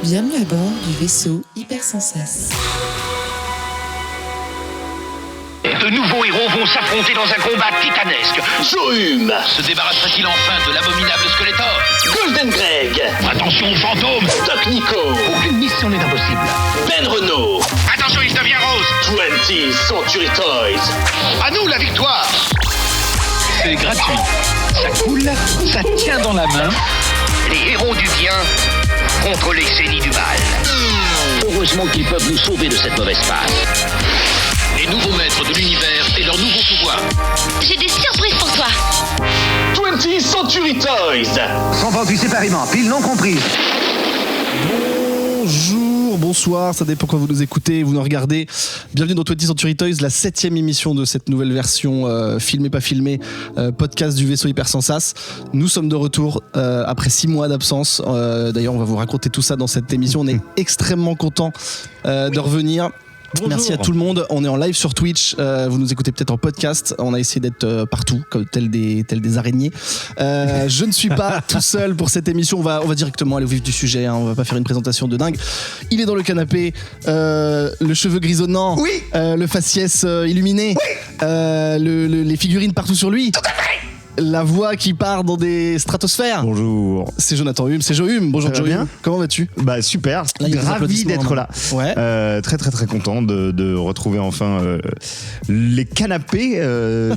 Bienvenue à bord du vaisseau Hypersensas. De nouveaux héros vont s'affronter dans un combat titanesque. Zoom se débarrassera-t-il enfin de l'abominable Skeletor? Golden Greg. Attention aux fantômes. Doc Nico. Aucune mission n'est impossible. Ben Renault. Attention, il devient rose. 20 Century Toys. À nous la victoire. C'est gratuit. Ça coule, ça tient dans la main. Les héros du bien contre les génies du mal. Heureusement qu'ils peuvent nous sauver de cette mauvaise passe. Les nouveaux maîtres de l'univers et leurs nouveaux pouvoirs. J'ai des surprises pour toi. 20 Century Toys. Sans focus séparément, pile non comprise. Bonjour, bonsoir, ça dépend quand vous nous écoutez, vous nous regardez. Bienvenue dans 20 Century Toys, la 7e émission de cette nouvelle version filmé pas filmé, podcast du vaisseau Hypersensas. Nous sommes de retour après 6 mois d'absence. D'ailleurs, on va vous raconter tout ça dans cette émission. On est extrêmement content de revenir. Bonjour. Merci à tout le monde. On est en live sur Twitch. Vous nous écoutez peut-être en podcast. On a essayé d'être partout, comme tel des araignées. Je ne suis pas tout seul pour cette émission. On va directement aller au vif du sujet. On va pas faire une présentation de dingue. Il est dans le canapé, le cheveu grisonnant, oui. Le faciès illuminé, oui. Les figurines partout sur lui. Tout à fait. La voix qui part dans des stratosphères. Bonjour. C'est Jonathan Hume, c'est Jo Hume. Bonjour Jo Hume. Comment vas-tu ? Bah super, ravi d'être là. Ouais. Très content de retrouver enfin les canapés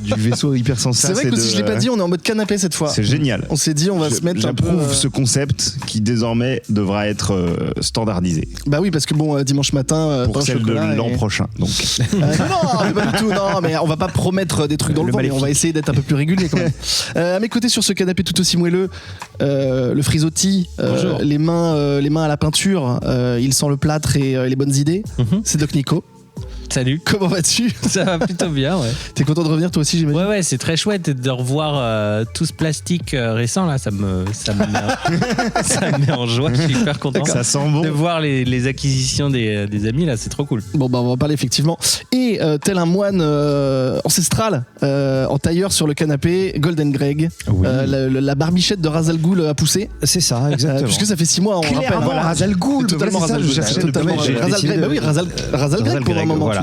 du vaisseau Hypersensas. C'est vrai que si je l'ai pas dit, on est en mode canapé cette fois. C'est génial. On s'est dit on va se mettre un peu. J'approuve ce concept qui désormais devra être standardisé. Bah oui, parce que bon, dimanche matin pour celle de l'an prochain. Donc. Non, mais pas du tout. Non, mais on va pas promettre des trucs dans le vent, mais on va essayer d'être un peu plus régulier quand même. À mes côtés sur ce canapé tout aussi moelleux, le Frisotti, les mains à la peinture, il sent le plâtre et les bonnes idées. C'est Doc Nico. Salut. Comment vas-tu ? Ça va plutôt bien, ouais. T'es content de revenir toi aussi, j'imagine ? Ouais, c'est très chouette de revoir tout ce plastique récent là, ça me met en joie, je suis hyper content. Ça sent bon. De voir les acquisitions des amis là, c'est trop cool. Bon bah on va en parler effectivement. Et tel un moine ancestral en tailleur sur le canapé, Golden Greg, oui. La barbichette de Ra's al Ghul a poussé. C'est ça, exactement. Puisque ça fait 6 mois, on rappelle. Voilà, Ra's al Ghul, totalement Ra's al Ghul. Bah oui, Ra's al Greg pour un moment. Voilà.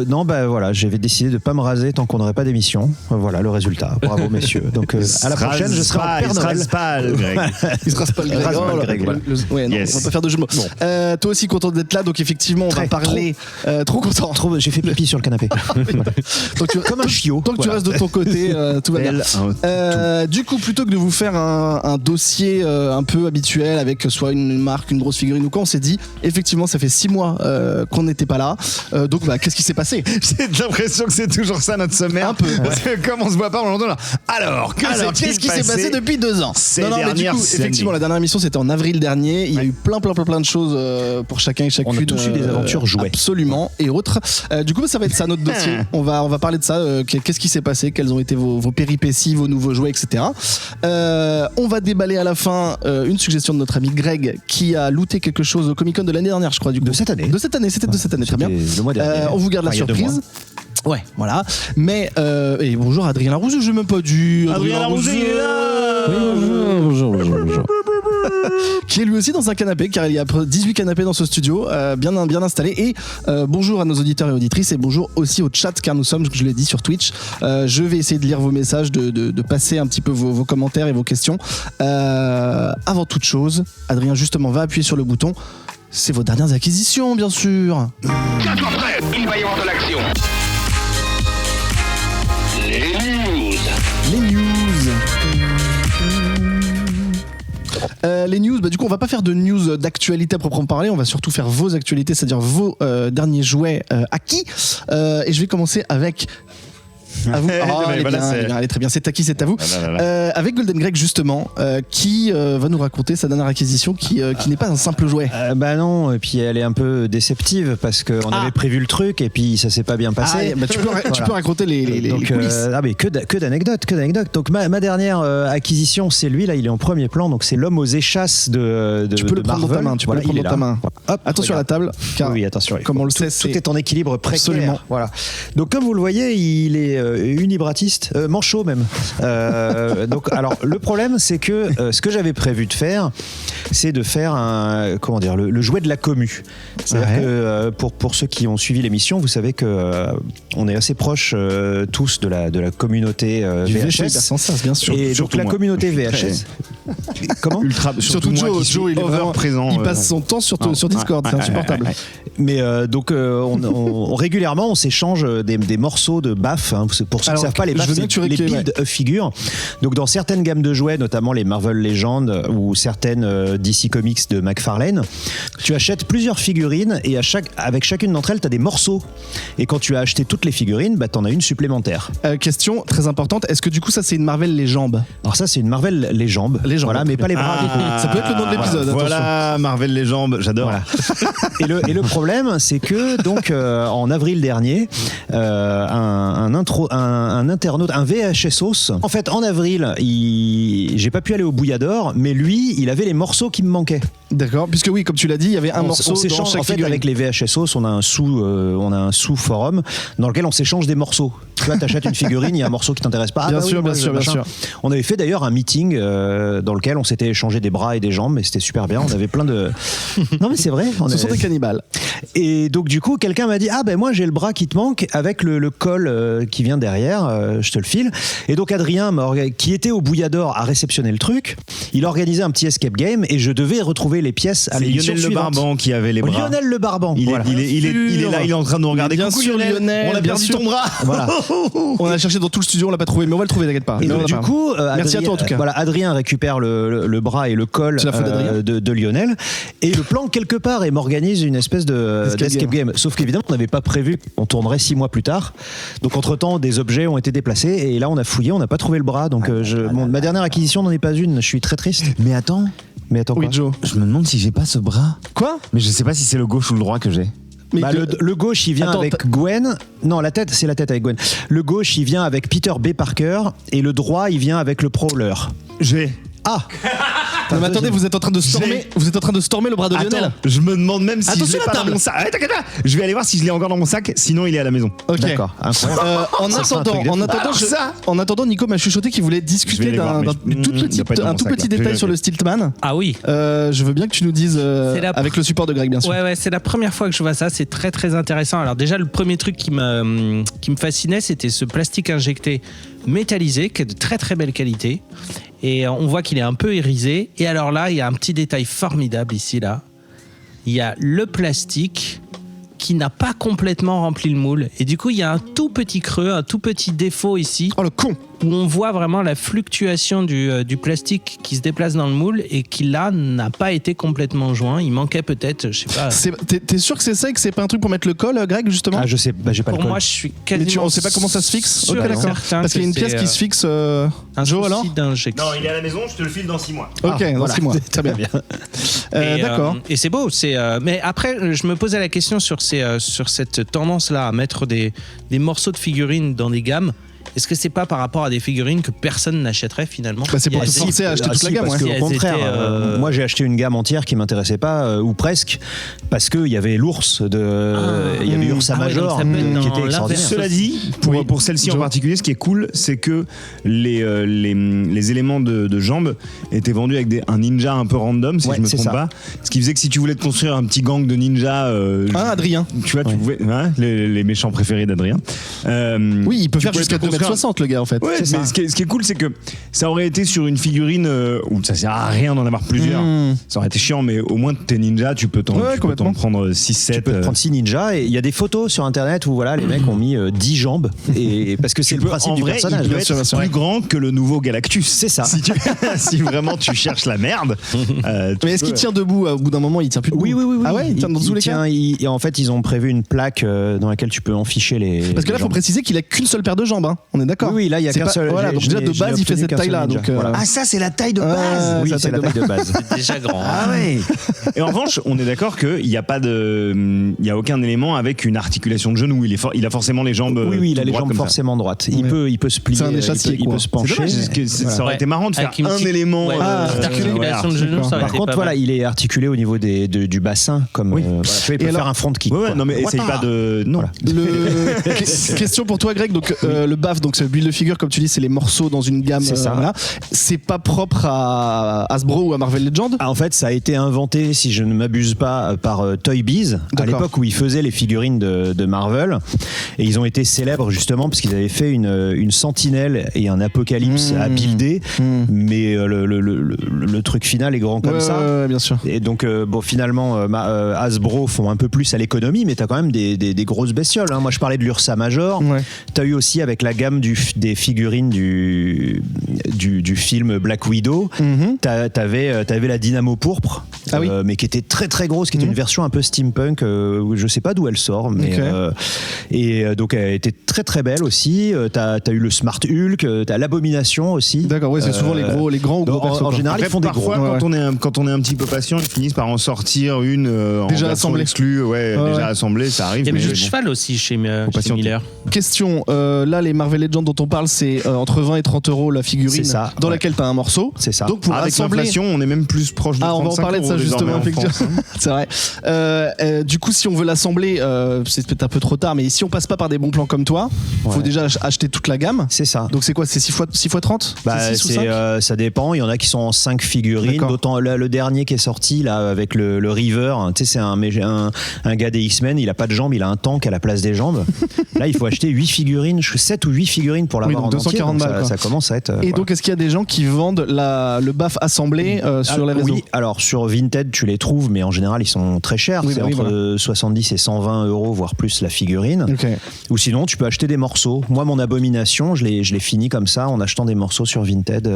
Non, bah voilà, j'avais décidé de pas me raser tant qu'on n'aurait pas d'émission. Voilà le résultat. Bravo messieurs. Donc à la prochaine, je serai en Père Noël. Il se rase pas le Greg. Il se rase pas le Greg. Ouais, non, yes. On va pas faire de jeu de mots. Bon. Toi aussi content d'être là, donc effectivement on va parler. Trop content. J'ai fait pipi sur le canapé. Donc, comme un chiot. Tant que tu restes de ton côté, tout va bien. Du coup, plutôt que de vous faire un dossier un peu habituel avec soit une marque, une grosse figurine ou quoi, on s'est dit effectivement ça fait 6 mois qu'on n'était pas là. Donc bah, qu'est-ce qui s'est passé ? J'ai l'impression que c'est toujours ça notre sommaire. Un peu. Parce que comme on se voit pas, on l'entend là. Alors qu'est-ce qui s'est passé depuis 2 ans ? Non, mais du coup, effectivement, la dernière émission c'était en avril dernier. Il y a eu plein de choses pour chacun et chacune. On a tous eu des aventures jouées. Absolument. Et autres. Du coup, ça va être ça notre dossier. On va parler de ça. Qu'est-ce qui s'est passé ? Quelles ont été vos péripéties, vos nouveaux jouets, etc. On va déballer à la fin une suggestion de notre ami Greg qui a looté quelque chose au Comic-Con de l'année dernière, je crois. Du coup. De cette année. C'était de cette année. Très bien. Le mois dernier. On vous garde la surprise. Ouais, voilà. Mais et bonjour Adrien Larousse, je n'ai même pas dit. Adrien Larousse est là. Bonjour. Qui est lui aussi dans un canapé, car il y a 18 canapés dans ce studio, bien installé. Et bonjour à nos auditeurs et auditrices, et bonjour aussi au chat, car nous sommes, je l'ai dit, sur Twitch. Je vais essayer de lire vos messages, de passer un petit peu vos commentaires et vos questions. Avant toute chose, Adrien justement va appuyer sur le bouton. C'est vos dernières acquisitions, bien sûr. Tiens-toi prêt, il va y avoir de l'action. Les news, bah du coup on va pas faire de news d'actualité à proprement parler, on va surtout faire vos actualités, c'est-à-dire vos derniers jouets acquis. Et je vais commencer avec... À vous. Elle est très bien. C'est à qui, c'est à vous. Avec Golden Greg justement, qui va nous raconter sa dernière acquisition, qui n'est pas un simple jouet. Bah non, et puis elle est un peu déceptive parce qu'on avait prévu le truc et puis ça s'est pas bien passé. Bah tu peux raconter les coulisses. Mais que d'anecdotes. Donc ma dernière acquisition, c'est lui là, il est en premier plan. Donc c'est l'homme aux échasses de Tu peux le prendre dans ta main. Tu peux le prendre dans ta main. Hop, attention à la table. Oui, attention. Comme on le sait, tout est en équilibre précaire. Absolument. Voilà. Donc comme vous le voyez, il est unibratiste, manchot même. Donc, alors, le problème, c'est que ce que j'avais prévu de faire, c'est de faire le jouet de la commu. C'est-à-dire que pour ceux qui ont suivi l'émission, vous savez que on est assez proches tous de la communauté Du VHS. VHS Hypersensas, bien sûr. Et donc Surtout la moi. communauté Je suis VHS. Comment Surtout moi Joe, qui suis il est vraiment présent. il passe son temps sur Discord, c'est insupportable. Mais donc on régulièrement on s'échange des morceaux de BAF. Hein, pour ceux qui ne savent pas, les je BAF, veux bien que tu c'est les récupères, build figures. Donc dans certaines gammes de jouets, notamment les Marvel Legends ou certaines DC Comics de McFarlane, tu achètes plusieurs figurines et avec chacune d'entre elles, tu as des morceaux. Et quand tu as acheté toutes les figurines, bah, tu en as une supplémentaire. Question très importante, est-ce que du coup ça c'est une Marvel les jambes? Alors ça, c'est une Marvel les jambes. Voilà, mais pas les bras. du coup. Ça peut être le nom de l'épisode. Voilà, Marvel les jambes, j'adore. Voilà. Et le problème, c'est que donc en avril dernier, un internaute, un VHSos, en fait en avril, j'ai pas pu aller au Bouillador, mais lui, il avait les morceaux qui me manquaient. D'accord, puisque oui, comme tu l'as dit, il y avait un morceau on dans s'échange chaque en fait figurine. avec les VHSos, on a un sous-forum dans lequel on s'échange des morceaux. Tu vois, t'achètes une figurine, il y a un morceau qui t'intéresse pas. Bien sûr. On avait fait d'ailleurs un meeting dans lequel on s'était échangé des bras et des jambes, et c'était super bien. On avait plein de. Non mais c'est vrai. Ce sont des cannibales. Et donc du coup, quelqu'un m'a dit moi j'ai le bras qui te manque avec le col qui vient derrière, je te le file. Et donc Adrien, qui était au Bouillador, a réceptionné le truc. Il a organisé un petit escape game et je devais retrouver les pièces à l'émission Lionel Le suivante. Barban qui avait les bras. Lionel Le Barban. Il est voilà. là, il est en train de nous regarder. Bien Coucou sûr, Lionel, on a bien perdu sûr. ton bras. Voilà. On a cherché dans tout le studio, on l'a pas trouvé, mais on va le trouver, t'inquiète pas. Et donc, du coup, merci à toi en tout cas. Voilà, Adrien récupère le bras et le col C'est la faute d'Adrien. de Lionel et le planque quelque part et m'organise une espèce d'escape game. Sauf qu'évidemment, on n'avait pas prévu qu'on tournerait 6 mois plus tard. Donc entre-temps, des objets ont été déplacés et là, on a fouillé, on n'a pas trouvé le bras. Donc ma dernière acquisition n'en est pas une. Je suis très triste. Mais attends, Mais attends, Oui, quoi Joe. je me demande si j'ai pas ce bras. Quoi? Mais je sais pas si c'est le gauche ou le droit que j'ai. Mais le gauche, il vient Attends, avec Gwen. Non, c'est la tête avec Gwen. Le gauche, il vient avec Peter B. Parker et le droit, il vient avec le Prowler. J'ai. Ah Non, mais attendez, vous êtes en train de stormer le bras de Lionel. Attends, je me demande même si Attention je l'ai à pas la dans table. mon sac. Ah, t'inquiète pas, je vais aller voir si je l'ai encore dans mon sac, sinon il est à la maison. Ok. D'accord, incroyable. En attendant, Nico m'a chuchoté qu'il voulait Je vais discuter aller voir, d'un mais tout il doit pas être dans un mon tout sac, petit là. Je détail vais sur le vérifier. Stiltman. Ah oui. Je veux bien que tu nous dises avec le support de Greg, bien sûr. Ouais, c'est la première fois que je vois ça, c'est très très intéressant. Alors déjà, le premier truc qui me fascinait, c'était ce plastique injecté métallisé, qui est de très très belle qualité. Et on voit qu'il est un peu irisé. Et alors là, il y a un petit détail formidable ici, là. Il y a le plastique qui n'a pas complètement rempli le moule. Et du coup, il y a un tout petit creux, un tout petit défaut ici. Oh le con! Où on voit vraiment la fluctuation du plastique qui se déplace dans le moule et qui là n'a pas été complètement joint. Il manquait peut-être, je sais pas. T'es sûr que c'est ça et que c'est pas un truc pour mettre le col, Greg, justement? Ah, je sais, j'ai pas le Pour col. moi, je suis Mais quasiment. on sait pas comment ça se fixe? sûr Ok, et d'accord. certain Parce qu'il y a une que pièce c'est, qui se fixe. un Joe, alors? souci d'injection. il est à la maison, je te le file dans 6 mois. Ok, dans voilà. 6 mois. Très bien. Et, D'accord. et c'est beau. Mais après, je me posais la question sur cette tendance-là à mettre des morceaux de figurines dans des gammes. Est-ce que c'est pas par rapport à des figurines que personne n'achèterait finalement? Bah, c'est pour te Si, forcer à acheter toute la gamme, parce ouais. que, Si au elles contraire, étaient, moi j'ai acheté une gamme entière qui m'intéressait pas, ou presque, parce qu'il y avait l'ours il y avait Ursa Ah ouais, Major donc ça peut être qui dans était l'inverse. extraordinaire. Cela dit, pour celle-ci en Joe. particulier, ce qui est cool, c'est que les éléments de jambes étaient vendus avec un ninja un peu random, si Ouais, je me c'est trompe ça. pas. Ce qui faisait que si tu voulais te construire un petit gang de ninjas, Adrien. tu vois, tu pouvais, hein, les méchants préférés d'Adrien. Oui, il peut tu faire pouvais jusqu'à te construire 2m60, le gars, en fait. Ouais, C'est mais ça. ce qui est cool, c'est que ça aurait été sur une figurine où ça sert à rien d'en avoir plusieurs. Ça aurait été chiant, mais au moins t'es ninja, tu peux t'en complètement. prendre 6-7. Tu peux te prendre 6 ninjas et il y a des photos sur internet où voilà, les mecs ont mis 10 jambes et parce que c'est le principe en du vrai, personnage. il peut bien sûr, bien être sûr. plus grand que le nouveau Galactus. C'est ça. Si vraiment tu cherches la merde. Mais est-ce qu'il tient debout au bout d'un moment? Il tient plus debout? Oui. Ah ouais, il tient dans tous les cas? En fait, ils ont prévu une plaque dans laquelle tu peux enficher les. Parce que là, il faut jambes. préciser qu'il a qu'une seule paire de jambes, hein. On est d'accord? Oui, là, il y a C'est qu'un pas- seul. Voilà, donc déjà de base, il fait cette taille-là. Donc, voilà. Ah, ça, c'est la taille de Ah, base. Oui, la c'est taille la de taille de base. C'est déjà grand. Ah ouais. Et en revanche, on est d'accord qu'il n'y a pas il y a aucun élément avec une articulation de genou. Il a forcément les jambes. Oui, il a tout les droites jambes comme ça. forcément droites. Il Ouais. peut se plier. C'est un échassier, il quoi. peut se C'est pencher. dommage, parce que ça aurait été marrant de faire Avec une un petite- élément. ouais, articulation de ouais, genou, ça aurait Par été contre, pas voilà, mal. il est articulé au niveau du bassin, comme Oui. voilà, tu vois, il peut Et faire alors- un front kick. Ouais, quoi. non, mais essaye pas de. Non. Voilà. Question pour toi, Greg. Donc, le BAF, donc c'est le build de figure, comme tu dis, c'est les morceaux dans une gamme. C'est ça. Voilà. C'est pas propre à Hasbro ou à Marvel Legends. En fait, ça a été inventé, si je ne m'abuse pas, par Toy Biz, à l'époque où ils faisaient les figurines de Marvel. Et ils ont été célèbres justement parce qu'ils avaient fait une sentinelle et un apocalypse à builder. Mais le truc final est grand comme ça. Ouais, bien sûr. Et donc, finalement, Hasbro font un peu plus à l'économie, mais t'as quand même des grosses bestioles. Hein. Moi, je parlais de l'Ursa Major. Ouais. T'as eu aussi avec la gamme des figurines du film Black Widow. T'avais la Dynamo pourpre, mais qui était très très grosse, qui était une version un peu steampunk. Je sais pas d'où elle sort, mais donc elle était très très belle aussi. T'as eu le Smart Hulk, t'as l'Abomination aussi. D'accord, ouais, c'est souvent les grands ou gros persos. En général, ils font des gros. Quand on est un petit peu patient, ils finissent par en sortir une déjà assemblée, exclue, déjà assemblée, ça arrive. Il y avait le cheval aussi chez Miller. Question, là les Marvel Legends dont on parle, c'est entre 20 et 30 euros la figurine, dans laquelle t'as un morceau. C'est ça. Donc pour avec assembler, l'inflation, on est même plus proche de 35 on va en parler de ça justement. C'est vrai. Du coup, si on veut l'assembler, c'est peut-être un peu trop tard, mais si on passe pas par des bons plans comme toi, faut déjà acheter toute la gamme. C'est ça. Donc c'est quoi, c'est 6 x 30 ça dépend. Il y en a qui sont en 5 figurines. D'autant le dernier qui est sorti là avec le Reaver. Tu sais, c'est un gars des X-Men. Il a pas de jambes, il a un tank à la place des jambes. Là, il faut acheter 8 figurines, 7 ou 8 figurines pour l'avoir en 240 entier. balles. Ça commence à être. Et donc, est-ce qu'il y a des gens qui vendent le BAF assemblé sur les réseaux? Oui. Alors sur Vinted, tu les trouves, mais en général, ils sont très chers. C'est entre 70 et 120 euros, voire plus la figurine. Ou sinon, tu peux acheter des morceaux. Moi, mon Abomination, je l'ai fini comme ça en achetant des morceaux sur Vinted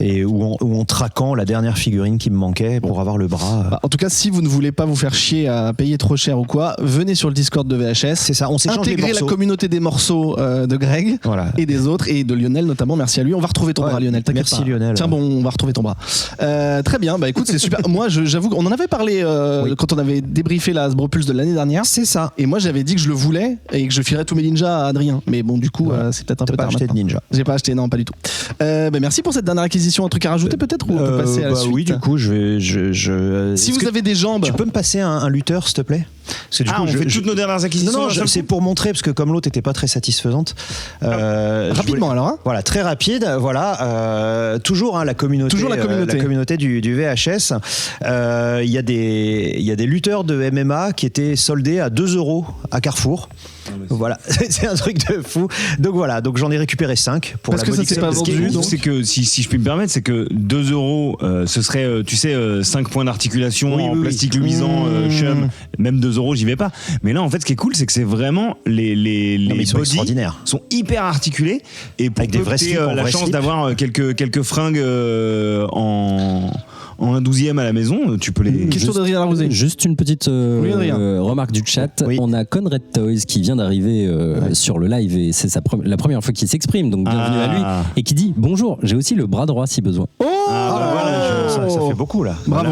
et ou en traquant la dernière figurine qui me manquait pour avoir le bras. En tout cas, si vous ne voulez pas vous faire chier à payer trop cher ou quoi, venez sur le Discord de VHS. C'est ça, on s'échange les morceaux. Intégrer la communauté des morceaux de Greg et des autres et de Lionel notamment. Merci à lui. On va retrouver ton bras, Lionel. Merci Lionel. Tiens, on va retrouver ton bras. Très bien. Bah écoute, c'est super. Moi, j'avoue qu'on en avait parlé quand on avait débriefé la Hasbro Pulse de l'année dernière. C'est ça. Et moi, j'avais dit que je le voulais et que je filerais tous mes ninjas à Adrien. Mais bon, du coup, c'est peut-être un peu tard. T'as pas acheté de ninja? J'ai pas acheté, non, pas du tout. Merci pour cette dernière acquisition. Un truc à rajouter peut-être ou on peut passer à la suite? Oui, du coup, si vous avez des jambes, tu peux me passer un lutteur, s'il te plaît? Parce que du coup, on fait toutes nos dernières acquisitions. Non, c'est pour montrer, parce que comme l'autre n'était pas très satisfaisante. Rapidement alors. Voilà, très rapide. Voilà, toujours la communauté. Toujours la communauté du VHS. Il y a des lutteurs de MMA qui étaient soldés à 2 € à Carrefour. Voilà, c'est un truc de fou. Donc voilà, j'en ai récupéré 5 pour parce la que ça s'est pas vendu. C'est que si je puis me permettre, c'est que 2 €, ce serait, tu sais, 5 points d'articulation en plastique luisant, chum. Même 2 €, j'y vais pas. Mais là, en fait, ce qui est cool, c'est que c'est vraiment les sont extraordinaires. Sont hyper articulés et pour avec des vrais slips, la chance d'avoir quelques fringues en un 12e à la maison, tu peux les... Question d'Adrien Larousé. Juste une petite remarque du chat. On a Conrad Toys qui vient d'arriver sur le live et c'est la première fois qu'il s'exprime, donc bienvenue à lui. Et qui dit bonjour, j'ai aussi le bras droit si besoin. Ça fait beaucoup là. Bravo.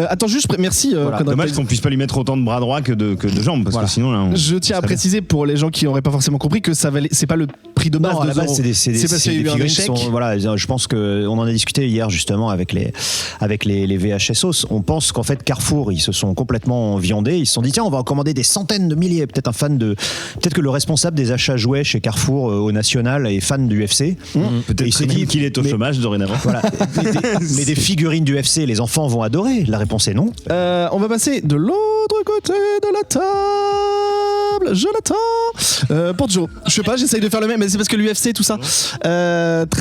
Attends, juste, merci. Dommage qu'on puisse pas lui mettre autant de bras droits que de jambes, parce que sinon là. Je tiens à préciser pour les gens qui n'auraient pas forcément compris que c'est pas le prix de base. Non, à la base, c'est des figurines qui sont, voilà, je pense qu'on en a discuté hier justement avec les VHSOS. On pense qu'en fait Carrefour, ils se sont complètement viandés. Ils se sont dit tiens, on va en commander des centaines de milliers. Peut-être que le responsable des achats jouets chez Carrefour au national est fan du UFC. Peut-être il s'est dit qu'il est au chômage dorénavant. Voilà. Mais des figurines du UFC, les enfants vont adorer. La réponse est non. On va passer de l'autre côté de la table. Jonathan. Pour Joe. Je sais pas, j'essaye de faire le même, mais c'est parce que l'UFC tout ça.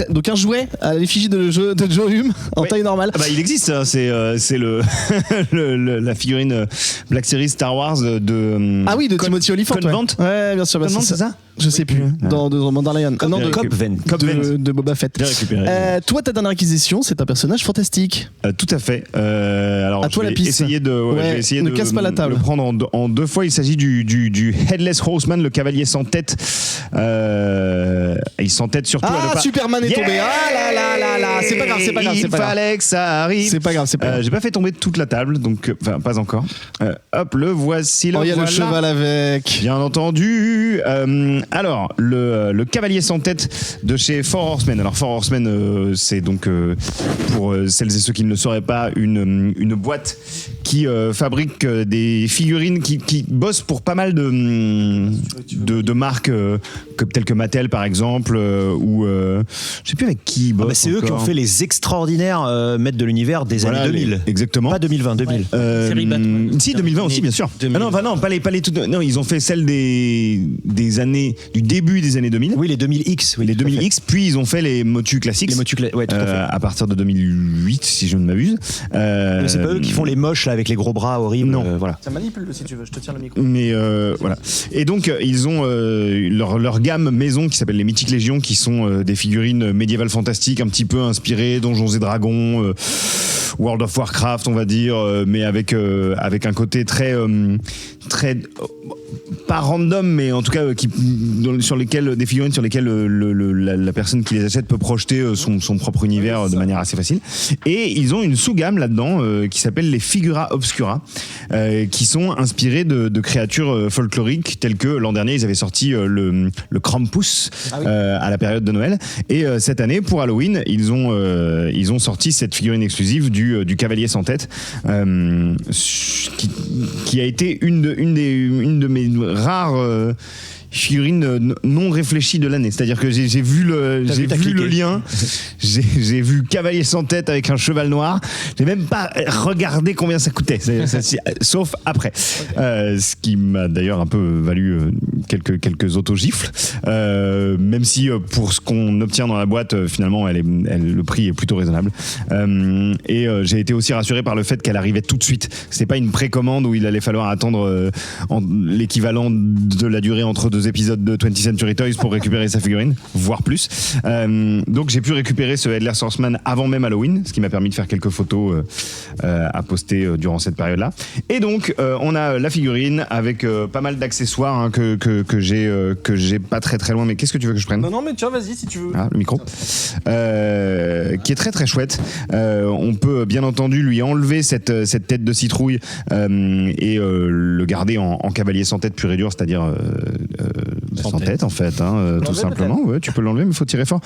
Donc un jouet à l'effigie de Joe Hume en taille normale. Bah, il existe, hein, c'est la figurine Black Series Star Wars de de Timothy Olyphant. Ouais, bien sûr. Convent, c'est ça? Je sais plus. Dans Mandalorian. Non, de Boba Fett. Bien récupéré. Toi, ta dernière acquisition, c'est un personnage fantastique. Tout à fait. Alors, à toi je vais la piste. Essayer ne casse pas la table. Le prendre en 2 fois. Il s'agit du Headless Horseman, le cavalier sans tête. Il s'entête surtout à ne pas... Superman est tombé. Ah là. C'est pas grave. Il fallait que ça arrive. C'est pas grave. J'ai pas fait tomber toute la table, donc enfin pas encore. Hop, le voici. Il y a le cheval avec. Bien entendu. Alors, le cavalier sans tête de chez Four Horsemen. Alors, Four Horsemen, c'est donc, pour celles et ceux qui ne le sauraient pas, une boîte qui fabrique des figurines qui bossent pour pas mal de marques telles que Mattel, par exemple, ou je sais plus avec qui ils bossent. C'est eux qui ont fait les extraordinaires maîtres de l'univers des années 2000. Exactement. Pas 2020, 2000. Série Batman. Si, 2020 aussi, bien sûr. 2000. Non, pas les toutes. Non, ils ont fait celle des années, du début des années 2000. Oui, les 2000X. Oui, les 2000X, puis ils ont fait les Motu Classics. Les Motu ouais, tout à fait. À partir de 2008, si je ne m'abuse. Mais c'est pas eux qui font les moches là, avec les gros bras horribles. Non. Voilà. Ça manipule si tu veux, je te tiens le micro. Mais voilà. Et donc, ils ont leur gamme maison qui s'appelle les Mythic Légion, qui sont des figurines médiévales fantastiques, un petit peu inspirées Donjons et Dragons, World of Warcraft, on va dire, mais avec un côté très pas random, mais en tout cas sur lesquels des figurines sur lesquelles la personne qui les achète peut projeter son propre univers de manière assez facile. Et ils ont une sous-gamme là-dedans qui s'appelle les Figura Obscura, qui sont inspirés de créatures folkloriques telles que l'an dernier ils avaient sorti le Krampus à la période de Noël, et cette année pour Halloween ils ont sorti cette figurine exclusive du cavalier sans tête, qui a été une de mes rares figurine non réfléchie de l'année. C'est-à-dire que j'ai vu le lien, j'ai vu cavalier sans tête avec un cheval noir, j'ai même pas regardé combien ça coûtait, sauf après. Ce qui m'a d'ailleurs un peu valu quelques auto-gifles, même si pour ce qu'on obtient dans la boîte, finalement le prix est plutôt raisonnable. Et j'ai été aussi rassuré par le fait qu'elle arrivait tout de suite. C'est pas une précommande où il allait falloir attendre l'équivalent de la durée entre deux épisodes de 20th Century Toys pour récupérer sa figurine, voire plus. Donc j'ai pu récupérer ce Headless Horseman avant même Halloween, ce qui m'a permis de faire quelques photos à poster durant cette période-là. Et donc on a la figurine avec pas mal d'accessoires que j'ai pas très loin. Mais qu'est-ce que tu veux que je prenne ? Non, mais tiens, vas-y si tu veux. Ah, le micro. Qui est très chouette. On peut bien entendu lui enlever cette tête de citrouille et le garder en cavalier sans tête pur et dur, c'est-à-dire sans tête en fait, tout simplement. Ouais, tu peux l'enlever, mais faut tirer fort.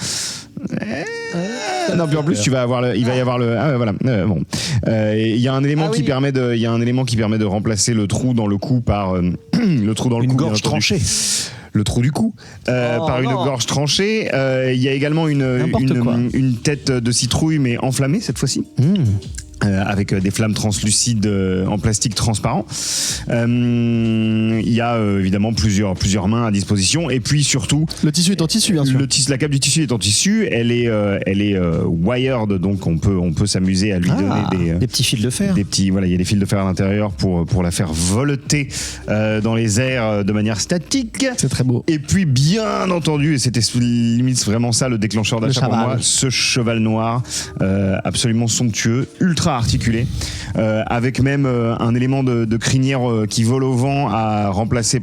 Non, puis en plus il va y avoir le voilà. Bon, il y a un élément qui permet de remplacer le trou dans le cou par le trou dans le cou, une gorge tranchée. Le trou du cou par une gorge tranchée. Il y a également une tête de citrouille mais enflammée cette fois-ci. Avec des flammes translucides en plastique transparent. Il y a évidemment plusieurs mains à disposition, et puis surtout le tissu est en tissu, bien sûr. La cape du tissu est en tissu. Elle est wired, donc on peut s'amuser à lui donner des petits fils de fer. Il y a des fils de fer à l'intérieur pour la faire voleter dans les airs de manière statique. C'est très beau. Et puis bien entendu, et c'était limite vraiment ça le déclencheur d'achat pour moi, ce cheval noir absolument somptueux, ultra articulé, avec même un élément de crinière qui vole au vent à remplacer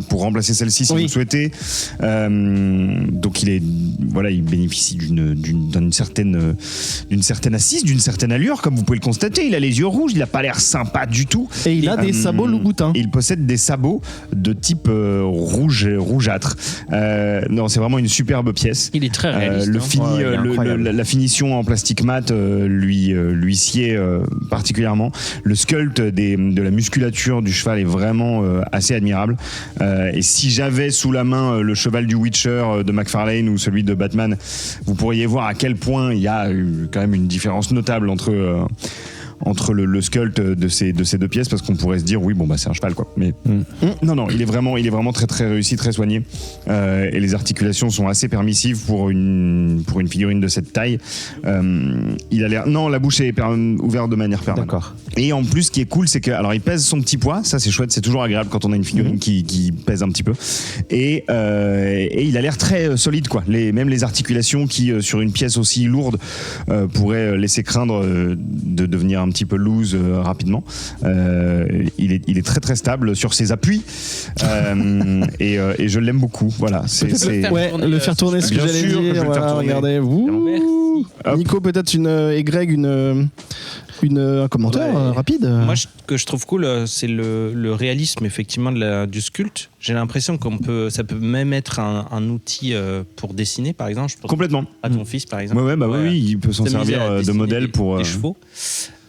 pour remplacer celle-ci si vous le souhaitez. Donc il bénéficie d'une certaine assise, d'une certaine allure, comme vous pouvez le constater. Il a les yeux rouges, il a pas l'air sympa du tout. Et il a des sabots Louboutin. Il possède des sabots de type rougeâtre. Non, c'est vraiment une superbe pièce. Il est très réaliste. La finition en plastique mat lui sied particulièrement. Le sculpt de la musculature du cheval est vraiment assez admirable. Et si j'avais sous la main le cheval du Witcher de McFarlane ou celui de Batman, vous pourriez voir à quel point il y a quand même une différence notable entre le sculpt de ces deux pièces, parce qu'on pourrait se dire c'est un cheval quoi, mais non, il est vraiment très très réussi, très soigné, et les articulations sont assez permissives pour une figurine de cette taille. Il a l'air, la bouche est ouverte de manière permanente. D'accord. Et en plus, ce qui est cool, c'est que alors il pèse son petit poids, ça c'est chouette, c'est toujours agréable quand on a une figurine qui pèse un petit peu, et il a l'air très solide quoi. Même les articulations qui sur une pièce aussi lourde pourraient laisser craindre de devenir un petit peu loose rapidement. Il est très très stable sur ses appuis, et je l'aime beaucoup. Voilà, le faire tourner, ce que j'allais dire. Voilà, regardez, Nico, peut-être et Greg Un commentaire rapide. Moi, ce que je trouve cool, c'est le réalisme effectivement du sculpte. J'ai l'impression ça peut même être un outil pour dessiner, par exemple. Complètement. À ton fils, par exemple. Oui, il peut s'en servir de modèle pour des chevaux.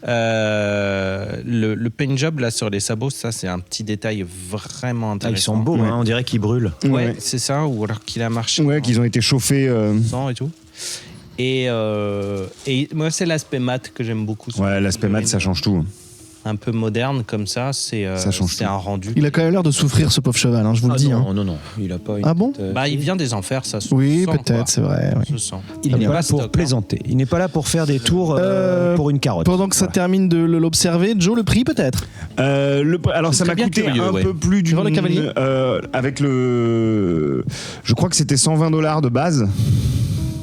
Le paint job là sur les sabots, ça c'est un petit détail vraiment intéressant. Ils sont beaux, on dirait qu'ils brûlent. Ouais, c'est ça, ou alors qu'il a marché. Ouais, qu'ils ont été chauffés. Sang et tout. Et moi c'est l'aspect mat que j'aime beaucoup. Ouais, l'aspect mat, ça change tout. Un peu moderne comme ça, c'est un rendu. Il a quand même l'air de souffrir ce pauvre cheval, je vous le dis. Non, il a pas. Ah bon il vient des enfers, ça. Oui, peut-être, c'est vrai. Je sens. Il n'est pas là pour plaisanter. Il n'est pas là pour faire des tours pour une carotte. Pendant que ça termine de l'observer, Joe, le prix peut-être. Alors ça m'a coûté un peu plus le cavalier. avec je crois que c'était $120 de base.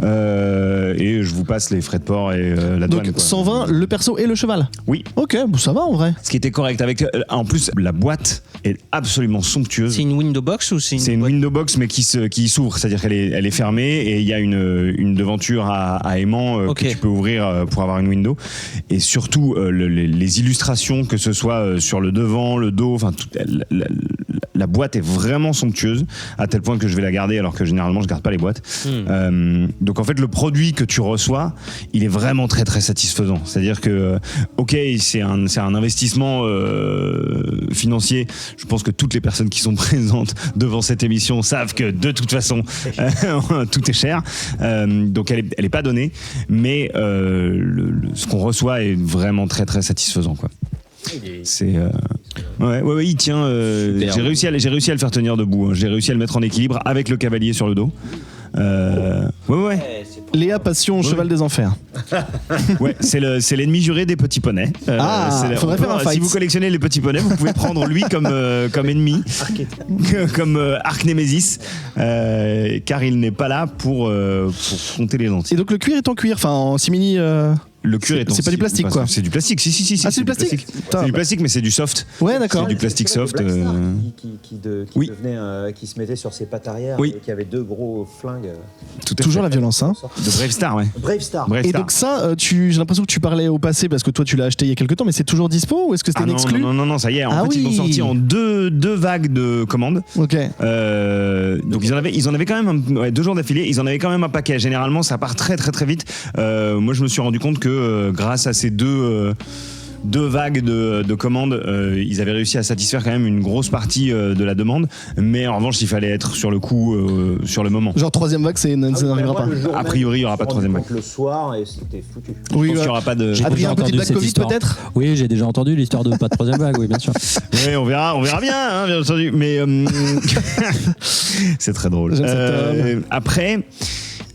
Et je vous passe les frais de port et la douane. Donc 120 le perso et le cheval. Oui. Ok, ça va en vrai. Ce qui était correct avec en plus la boîte est absolument somptueuse. C'est une window box ou c'est une window box mais qui s'ouvre, c'est-à-dire qu'elle est fermée et il y a une devanture à aimant que tu peux ouvrir pour avoir une window. Et surtout les illustrations, que ce soit sur le devant, le dos, enfin la boîte est vraiment somptueuse à tel point que je vais la garder alors que généralement je garde pas les boîtes. Donc en fait le produit que tu reçois, il est vraiment très très satisfaisant. C'est-à-dire que c'est un investissement financier. Je pense que toutes les personnes qui sont présentes devant cette émission savent que de toute façon tout est cher. Donc elle est pas donnée, mais ce qu'on reçoit est vraiment très très satisfaisant, quoi. C'est ouais, il tient. J'ai réussi à le faire tenir debout. J'ai réussi à le mettre en équilibre avec le cavalier sur le dos. Ouais. Léa Passion, cheval des enfers. Ouais, c'est l'ennemi juré des petits poneys. Faudrait faire un fight. Si vous collectionnez les petits poneys, vous pouvez prendre lui comme ennemi, comme arc Némésis, car il n'est pas là pour compter les lentilles. Et donc le cuir est en cuir, en simili. Le cuir c'est pas du plastique, quoi. C'est du plastique, si. Ah, c'est du plastique. C'est du plastique, mais c'est du soft. Ouais, d'accord. C'est du plastique soft. Qui se mettait sur ses pattes arrière, et qui avait deux gros flingues. Toujours la violence, hein. De Brave Star, ouais. Brave Star. Et donc ça, j'ai l'impression que tu parlais au passé parce que toi tu l'as acheté il y a quelques temps, mais c'est toujours dispo ou est-ce que c'était une exclue ? Non, ça y est. En fait, ils l'ont sorti en deux vagues de commandes. Ok. Donc ils en avaient quand même 2 jours d'affilée. Ils en avaient quand même un paquet. Généralement, ça part très très très vite. Moi, je me suis rendu compte que grâce à ces deux vagues de commandes, ils avaient réussi à satisfaire quand même une grosse partie de la demande, mais en revanche il fallait être sur le coup sur le moment. Genre 3e vague, ça n'arrivera pas. A priori il n'y aura pas de 3e vague. Le soir et c'était foutu. Oui, il n'y aura pas de. Adrien, petite blague Covid peut-être ? Oui, j'ai déjà entendu l'histoire de pas de 3e vague, oui bien sûr. Oui, on verra bien, bien entendu, mais c'est très drôle. Après,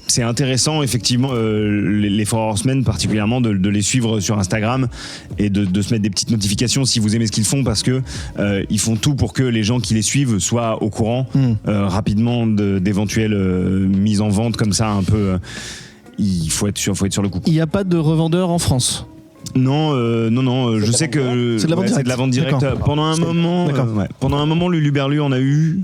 c'est intéressant effectivement les Four Horsemen particulièrement de les suivre sur Instagram et de se mettre des petites notifications si vous aimez ce qu'ils font, parce que ils font tout pour que les gens qui les suivent soient au courant rapidement d'éventuelles mises en vente comme ça un peu. Il faut être sur le coup. Il n'y a pas de revendeur en France ? Non, je sais que c'est de la vente directe. Pendant un moment, Luluberlu en a eu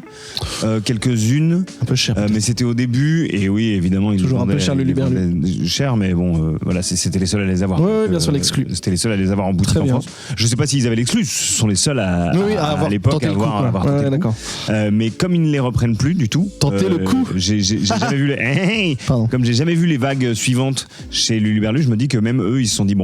quelques-unes. Un peu cher. Mais c'était au début, et oui, évidemment, ils toujours un peu cher Luluberlu. Cher, mais bon, voilà, c'était les seuls à les avoir. Oui, bien sûr, l'exclu. C'était les seuls à les avoir en boutique en France. Je sais pas s'ils avaient l'exclu, ce sont les seuls à l'époque à avoir tenté le coup. Mais comme ils ne les reprennent plus du tout, tenter le coup. J'ai jamais vu comme j'ai jamais vu les vagues suivantes chez Luluberlu, je me dis que même eux, ils se sont dit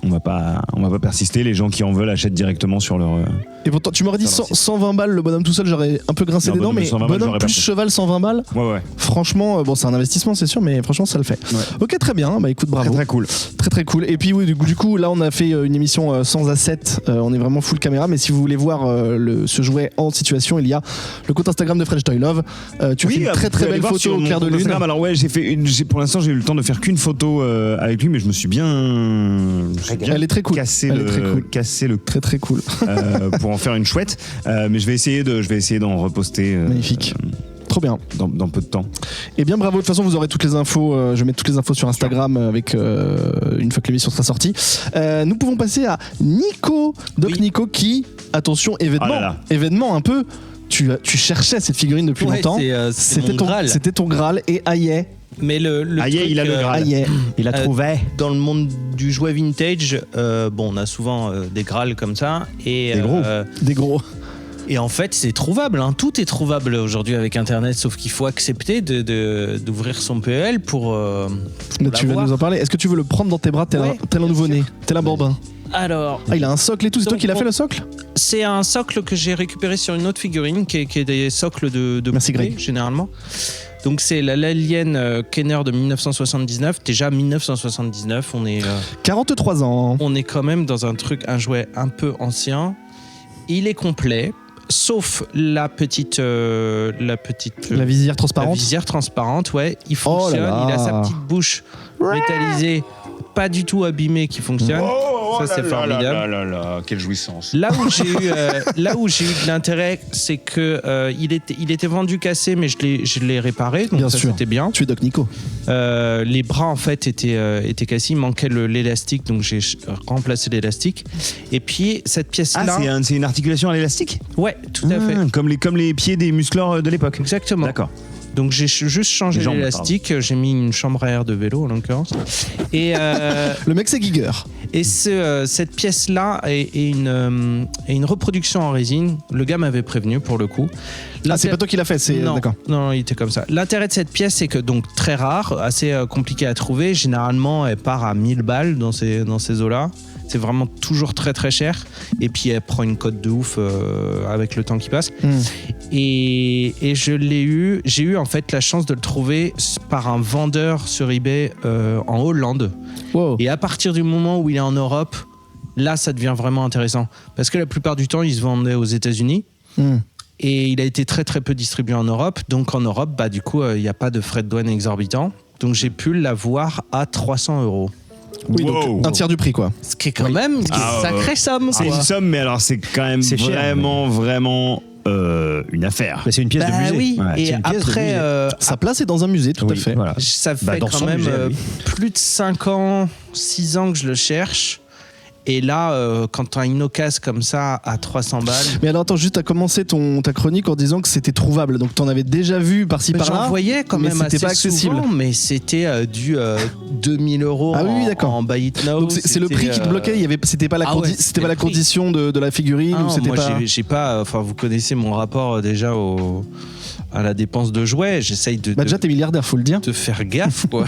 on va pas persister, les gens qui en veulent achètent directement sur leur. Et pourtant tu m'aurais dit 120 balles le bonhomme tout seul, j'aurais un peu grincé des dents, mais bonhomme plus cheval 120 balles. Ouais. Franchement, c'est un investissement c'est sûr, mais franchement ça le fait. Ouais. Ok, très bien, écoute, bravo. Très cool. Très cool. Et puis oui, du coup là on a fait une émission sans asset, on est vraiment full caméra, mais si vous voulez voir ce jouet en situation, il y a le compte Instagram de French Toy Love. Tu fais une très belle photo au clair de lune. Alors ouais, pour l'instant j'ai eu le temps de faire qu'une photo avec lui, mais je me suis bien. Elle est très cool. Casser le très cool pour en faire une chouette. Mais je vais essayer d'en reposter. Magnifique. Trop bien. Dans peu de temps. Et bien bravo, de toute façon vous aurez toutes les infos, je vais mettre toutes les infos sur Instagram avec une fois que l'émission sera sortie. Nous pouvons passer à Nico. Donc Nico qui, attention, événement un peu, tu cherchais cette figurine depuis longtemps. C'était mon Graal. C'était ton Graal et aïe. Mais le Aïe, truc, il a le Graal. Il a trouvé. Dans le monde du jouet vintage, on a souvent des Graals comme ça. Et, Des gros. Et en fait, c'est trouvable. Tout est trouvable aujourd'hui avec Internet, sauf qu'il faut accepter d'ouvrir son PEL pour Tu vas nous en parler. Est-ce que tu veux le prendre dans tes bras tel un nouveau-né, tel un bambin? Alors, il a un socle et tout. C'est toi qui l'as fait, le socle? C'est un socle que j'ai récupéré sur une autre figurine qui est des socles de Merci, poupée, Greg. généralement. Donc c'est l'Alien Kenner de 1979. Déjà 1979, on est 43 ans. On est quand même dans un jouet un peu ancien. Il est complet, sauf la visière transparente. La visière transparente, ouais. Il fonctionne. Il a sa petite bouche métallisée, pas du tout abîmée, qui fonctionne. Ça c'est formidable. Quelle jouissance. Là où j'ai eu de l'intérêt, c'est que il était vendu cassé, mais je l'ai réparé, donc bien ça sûr. c'était bien. Tu es Doc Nico. Les bras en fait étaient cassés, il manquait l'élastique, donc j'ai remplacé l'élastique. Et puis cette pièce-là, c'est une articulation à l'élastique. Ouais, tout à fait. Comme les pieds des muscleurs de l'époque. Exactement. D'accord. Donc j'ai juste changé l'élastique, j'ai mis une chambre à air de vélo en l'occurrence. Et le mec c'est Giger. Et cette pièce-là est une reproduction en résine. Le gars m'avait prévenu pour le coup. C'est pas toi qui l'as fait, c'est d'accord. Non, il était comme ça. L'intérêt de cette pièce, c'est que donc très rare, assez compliqué à trouver. Généralement, elle part à 1000 balles dans ces eaux-là. C'est vraiment toujours très très cher. Et puis elle prend une cote de ouf avec le temps qui passe. Et j'ai eu en fait la chance de le trouver par un vendeur sur eBay en Hollande. Wow. Et à partir du moment où il est en Europe, là ça devient vraiment intéressant. Parce que la plupart du temps, il se vendait aux États-Unis. Et il a été très très peu distribué en Europe. Donc en Europe, du coup, il n'y a pas de frais de douane exorbitants. Donc j'ai pu l'avoir à 300 €. Oui, donc un tiers du prix, quoi. Ce qui est quand même une sacrée somme. C'est une somme, mais alors c'est quand même vraiment une affaire. C'est une pièce de musée. Oui. Ouais, Et après, sa place est dans un musée, tout à fait. Voilà. Ça fait quand même plus de 5 ans, 6 ans que je le cherche. Et là, quand tu as une occasion comme ça à 300 balles. Mais alors attends, juste, tu as commencé ta chronique en disant que c'était trouvable. Donc tu en avais déjà vu par-ci par-là. J'en voyais quand même assez pas accessible. souvent, mais c'était du 2000 € en buy it now. Donc c'est le prix qui te bloquait. C'était pas la condition de la figurine. Ou c'était moi, pas... j'ai pas. Enfin, vous connaissez mon rapport déjà à la dépense de jouets. J'essaye de. Déjà, t'es milliardaire, faut le dire. De faire gaffe, quoi.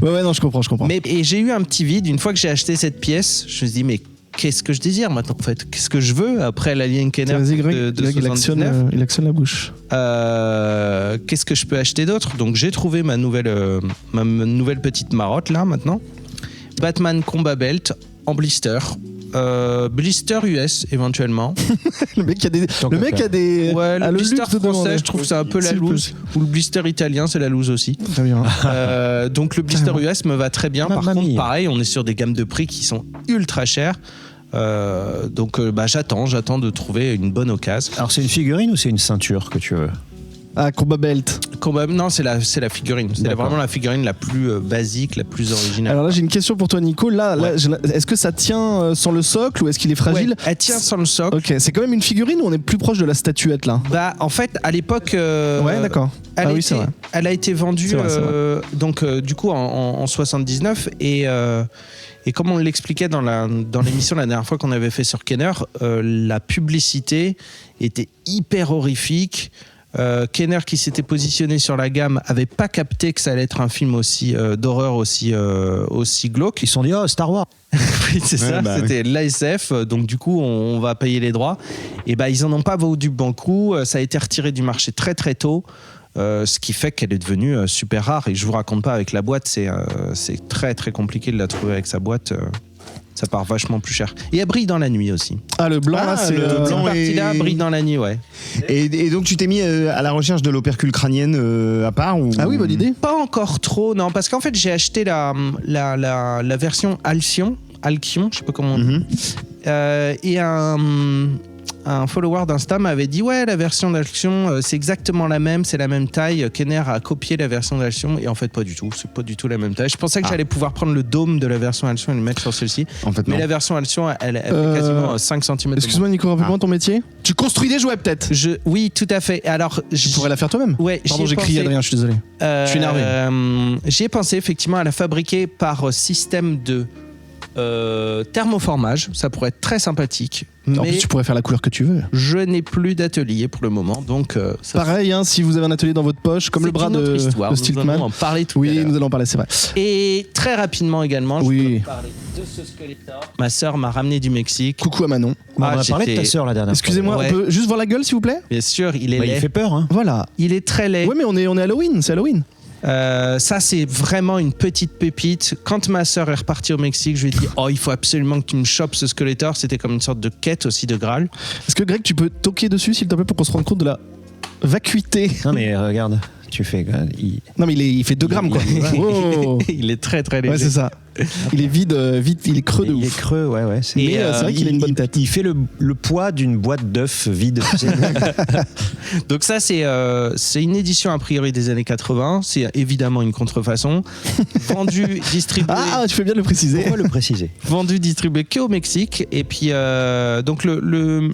ouais, non, je comprends. Et j'ai eu un petit vide une fois que j'ai acheté cette pièce. Je me suis dit, mais qu'est-ce que je désire maintenant en fait? Qu'est-ce que je veux après l'Alien Kenner de 79? Il actionne la bouche. Qu'est-ce que je peux acheter d'autre? Donc j'ai trouvé ma nouvelle petite marotte là maintenant. Batman Combat Belt en blister. Blister US éventuellement. le mec a des. Ouais, le blister luxe de français, demander. je trouve que c'est un peu la loose. Ou le blister italien, c'est la loose aussi. Très bien. Donc le blister US me va très bien. Par contre, pareil, on est sur des gammes de prix qui sont ultra chères. Donc j'attends de trouver une bonne occasion. Alors c'est une figurine ou c'est une ceinture que tu veux? Ah, Combat Belt. Non, c'est la figurine. C'est vraiment la figurine la plus basique, la plus originale. Alors là, j'ai une question pour toi, Nico. Là, est-ce que ça tient sans le socle ou est-ce qu'il est fragile? Ouais, elle tient sans le socle. Ok, c'est quand même une figurine ou on est plus proche de la statuette là? En fait, à l'époque. Ouais, d'accord. C'est vrai. Elle a été vendue donc du coup en 79 et comme on l'expliquait dans l'émission la dernière fois qu'on avait fait sur Kenner, la publicité était hyper horrifique. Kenner, qui s'était positionné sur la gamme, avait pas capté que ça allait être un film d'horreur aussi glauque. Ils se sont dit Star Wars. Oui, c'est ça, c'était l'ASF, donc du coup on va payer les droits. Et ils en ont pas vendu bon coup, ça a été retiré du marché très très tôt. Ce qui fait qu'elle est devenue super rare. Et je vous raconte pas, avec la boîte, c'est très très compliqué de la trouver avec sa boîte. Ça part vachement plus cher. Et elle brille dans la nuit aussi. Ah, le blanc là, c'est le blanc. Cette partie-là brille dans la nuit, ouais. Et donc tu t'es mis à la recherche de l'opercule crânienne à part ou... Ah oui, bonne idée. Pas encore trop, non, parce qu'en fait j'ai acheté la version Alcyon, je sais pas comment on dit, et un follower d'Insta m'avait dit ouais, la version d'Alcyon c'est exactement la même, c'est la même taille. Kenner a copié la version d'Alcyon et en fait pas du tout, c'est pas du tout la même taille. Je pensais que j'allais pouvoir prendre le dôme de la version Alcyon et le mettre sur celle-ci. En fait, mais non. la version Alcyon, elle fait quasiment 5 cm. Excuse-moi Nico, rappelle-moi ton métier. Tu construis des jouets peut-être. Oui, tout à fait. Alors, tu pourrais la faire toi-même. Ouais, pardon, j'ai crié Adrien, je suis désolé. Je suis énervé. J'y ai pensé effectivement à la fabriquer par système de thermoformage, ça pourrait être très sympathique. En plus, tu pourrais faire la couleur que tu veux. Je n'ai plus d'atelier pour le moment, donc pareil, hein, si vous avez un atelier dans votre poche, comme le bras de Stiltman. Nous allons en parler tout à l'heure. Oui, nous allons en parler, c'est vrai. Et très rapidement également, je peux parler de ce Skeletor. Ma sœur m'a ramené du Mexique. Coucou à Manon. On a parlé de ta sœur la dernière Excusez-moi, fois. on peut juste voir la gueule, s'il vous plaît. Bien sûr, il est laid. Il fait peur, hein. Voilà. Il est très laid. Oui, mais on est Halloween, c'est Halloween. Ça, c'est vraiment une petite pépite. Quand ma sœur est repartie au Mexique, je lui ai dit il faut absolument que tu me chopes ce Skeletor. C'était comme une sorte de quête aussi de Graal. Est-ce que Greg, tu peux toquer dessus, s'il te plaît, pour qu'on se rende compte de la vacuité? Non, mais regarde, tu fais. Non, mais il fait 2 grammes, quoi. Oh. Il est très très léger. Ouais, c'est ça. Il est vide, il est creux de ouf. Il est creux, ouais. Mais c'est vrai qu'il a une bonne tête. Il fait le poids d'une boîte d'œufs vide. Donc ça, c'est une édition a priori des années 80. C'est évidemment une contrefaçon. Vendu, distribué... Ah, tu fais bien de le préciser. Pourquoi le préciser? Vendu, distribué qu'au Mexique. Et puis, donc le